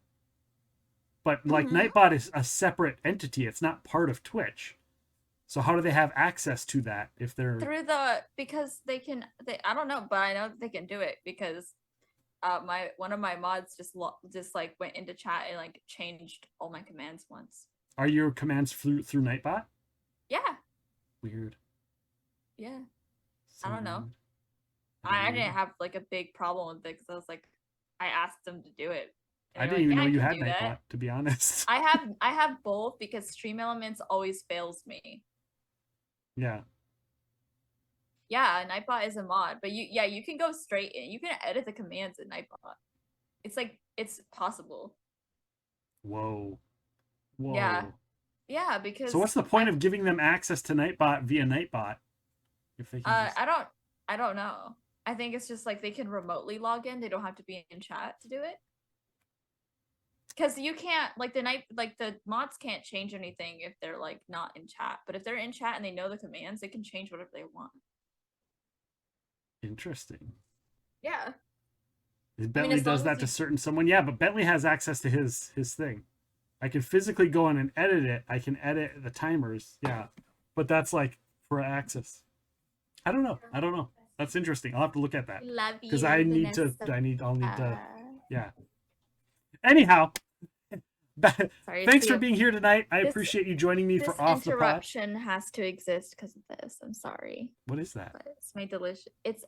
But like Nightbot is a separate entity. It's not part of Twitch. So how do they have access to that if they're because they I don't know, but I know that they can do it because one of my mods just like went into chat and like changed all my commands once. Are your commands through Nightbot? Yeah. Weird. Yeah. So I don't know. I didn't have like a big problem with it because I was like, I asked them to do it. I didn't even know you had Nightbot, to be honest. I have both because Stream Elements always fails me. Yeah. Yeah, Nightbot is a mod, but you can go straight in. You can edit the commands in Nightbot. It's possible. Whoa. Yeah, because so what's the point of giving them access to Nightbot via Nightbot? If they can I don't know. I think it's just like they can remotely log in. They don't have to be in chat to do it. Because you can't the mods can't change anything if they're like not in chat. But if they're in chat and they know the commands, they can change whatever they want. Interesting. Yeah. Bentley does that to certain someone. Yeah, but Bentley has access to his thing. I can physically go in and edit it. I can edit the timers. Yeah. But that's like for access. I don't know. That's interesting. I'll have to look at that. Because I'll need to yeah. Anyhow. Sorry, thanks for being here tonight. I appreciate you joining me for Off the Pod. Interruption has to exist because of this. I'm sorry. What is that? But it's my delicious. It's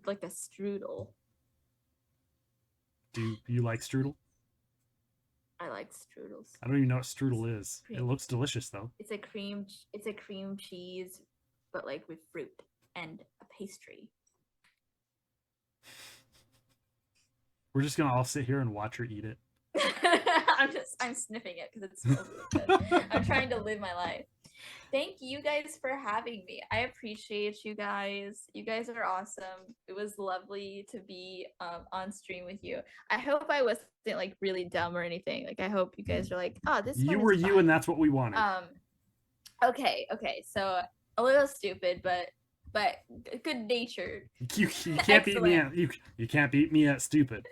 like a strudel. Do you like strudel? I like strudels. I don't even know what strudel is. It looks delicious though. It's a cream cheese, but like with fruit and a pastry. We're just gonna all sit here and watch her eat it. I'm sniffing it because it smells really good. I'm trying to live my life. Thank you guys for having me. I appreciate you guys. You guys are awesome. It was lovely to be on stream with you. I hope I wasn't like really dumb or anything. Like I hope you guys are like, oh, this You one were is you, fun. and that's what we wanted. Okay. So a little stupid, but good natured. You can't beat me at you can't beat me at stupid.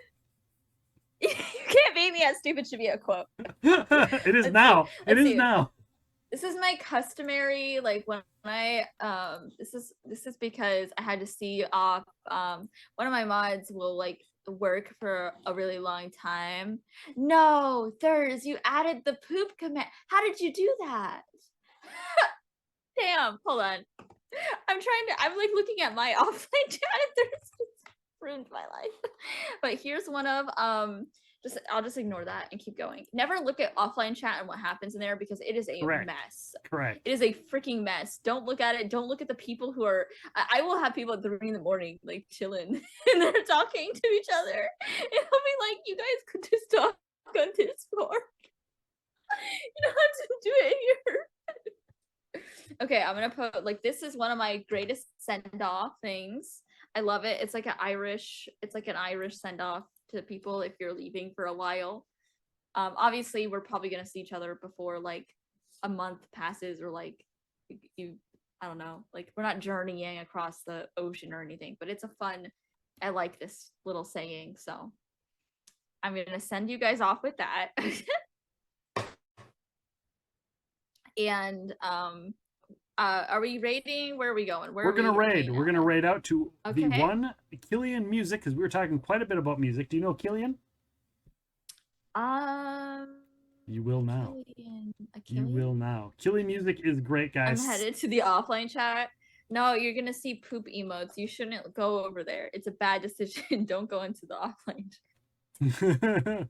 You can't beat me at stupid should be a quote. It is now. It is now. This is my customary, like when I this is because I had to see off one of my mods will like work for a really long time. No, Thurs, you added the poop command. How did you do that? Damn, hold on. I'm like looking at my offline chat and Thurs ruined my life. But here's one of I'll just ignore that and keep going. Never look at offline chat and what happens in there because it is a mess. Correct. It is a freaking mess. Don't look at it. Don't look at the people who are. I will have people at 3 in the morning like chilling and they're talking to each other. And I'll be like, you guys could just talk on Discord. You don't have to do it here. Okay, I'm gonna put like this is one of my greatest send-off things. I love it. It's like an Irish send-off to people if you're leaving for a while. Obviously we're probably gonna see each other before like a month passes or like I don't know, like we're not journeying across the ocean or anything, but it's a fun, I like this little saying, so I'm gonna send you guys off with that. And are we raiding? Where are we going? We're gonna raid. We're gonna raid out to the Okay. one Killian music because we were talking quite a bit about music. Do you know Killian? You will now. You will now. Killian music is great, guys. I'm headed to the offline chat. No, you're gonna see poop emotes. You shouldn't go over there. It's a bad decision. Don't go into the offline chat.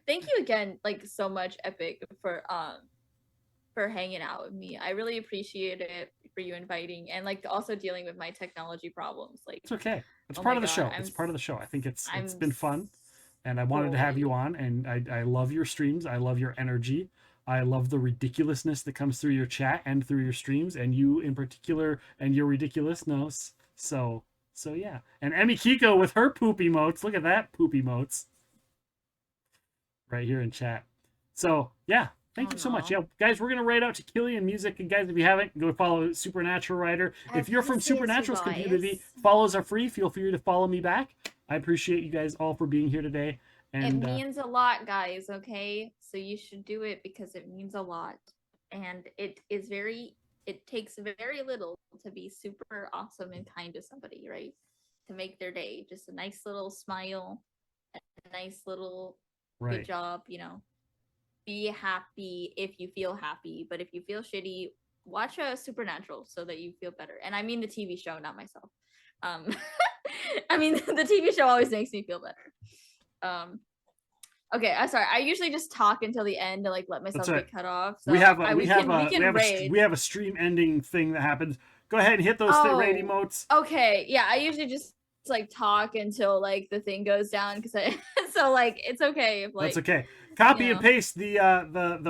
Thank you again, like so much, Epic, for hanging out with me. I really appreciate it for you inviting and like also dealing with my technology problems. Like It's okay. It's oh part my of the God, show. It's part of the show. I think it's I'm been fun, and I wanted to have you on. And I love your streams. I love your energy. I love the ridiculousness that comes through your chat and through your streams, and you in particular, and your ridiculousness. So yeah. And Emmy Kiko with her poop emotes. Look at that poop emotes. Right here in chat. So yeah. Thank you so much. Yeah, guys, we're going to raid out to Killian Music. And guys, if you haven't, go follow Supernatural Writer. If you're from Supernatural's community, follows are free. Feel free to follow me back. I appreciate you guys all for being here today. And it means a lot, guys, okay? So you should do it because it means a lot. And it takes very little to be super awesome and kind to somebody, right? To make their day. Just a nice little smile, a nice little good job, you know. Be happy if you feel happy, but if you feel shitty, watch Supernatural so that you feel better. And I mean the TV show, not myself. I mean the TV show always makes me feel better. Okay, I'm sorry. I usually just talk until the end to like let myself get cut off. So we have a stream ending thing that happens. Go ahead and hit those raid emotes. Okay, yeah, I usually just like talk until like the thing goes down because so like it's okay if like that's okay. Copy and paste the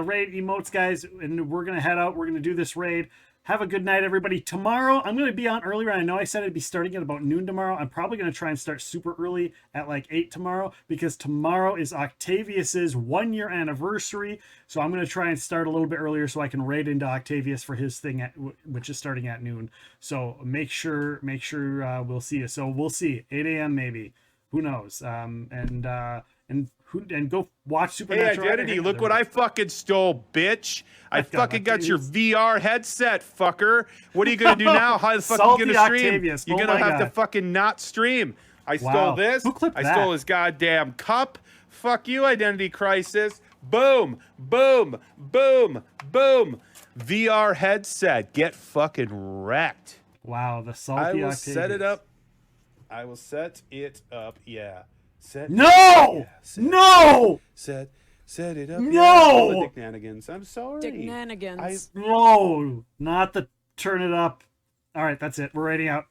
raid emotes, guys, and we're gonna head out. We're gonna do this raid. Have a good night, everybody. Tomorrow, I'm gonna be on earlier. I know I said I'd be starting at about noon tomorrow. I'm probably gonna try and start super early at like 8 tomorrow because tomorrow is Octavius's 1-year anniversary. So I'm gonna try and start a little bit earlier so I can raid into Octavius for his thing which is starting at noon. So make sure we'll see you. So we'll see 8 a.m. maybe. Who knows? And go watch Supernatural. Hey, Identity, look what I fucking stole, bitch. I fucking got your VR headset, fucker. What are you going to do now? How the fuck are you going to stream? Octavius. You're going to have to fucking not stream. I stole this. Who clipped that? I stole his goddamn cup. Fuck you, Identity Crisis. Boom, boom, boom, boom. VR headset. Get fucking wrecked. Wow, the salty I will Octavius. set it up. I will set it up, yeah. Set it up. No! Yeah, Dicknanigans. I'm sorry. Dicknanigans. No, not the turn it up. All right, that's it. We're raiding out.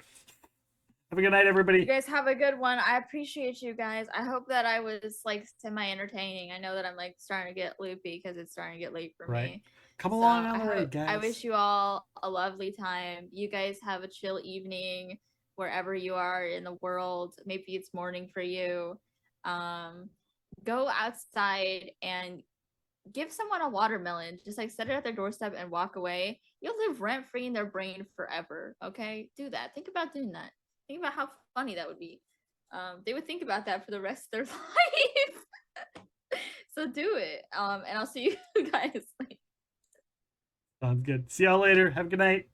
Have a good night, everybody. You guys have a good one. I appreciate you guys. I hope that I was like semi-entertaining. I know that I'm like starting to get loopy because it's starting to get late for me. Come along on I the raid, hope- guys. I wish you all a lovely time. You guys have a chill evening wherever you are in the world. Maybe it's morning for you. Go outside and give someone a watermelon. Just like set it at their doorstep and walk away. You'll live rent free in their brain forever. Okay, do that. Think about doing that. Think about how funny that would be. They would think about that for the rest of their life. So do it. And I'll see you guys later. Sounds good. See y'all later. Have a good night.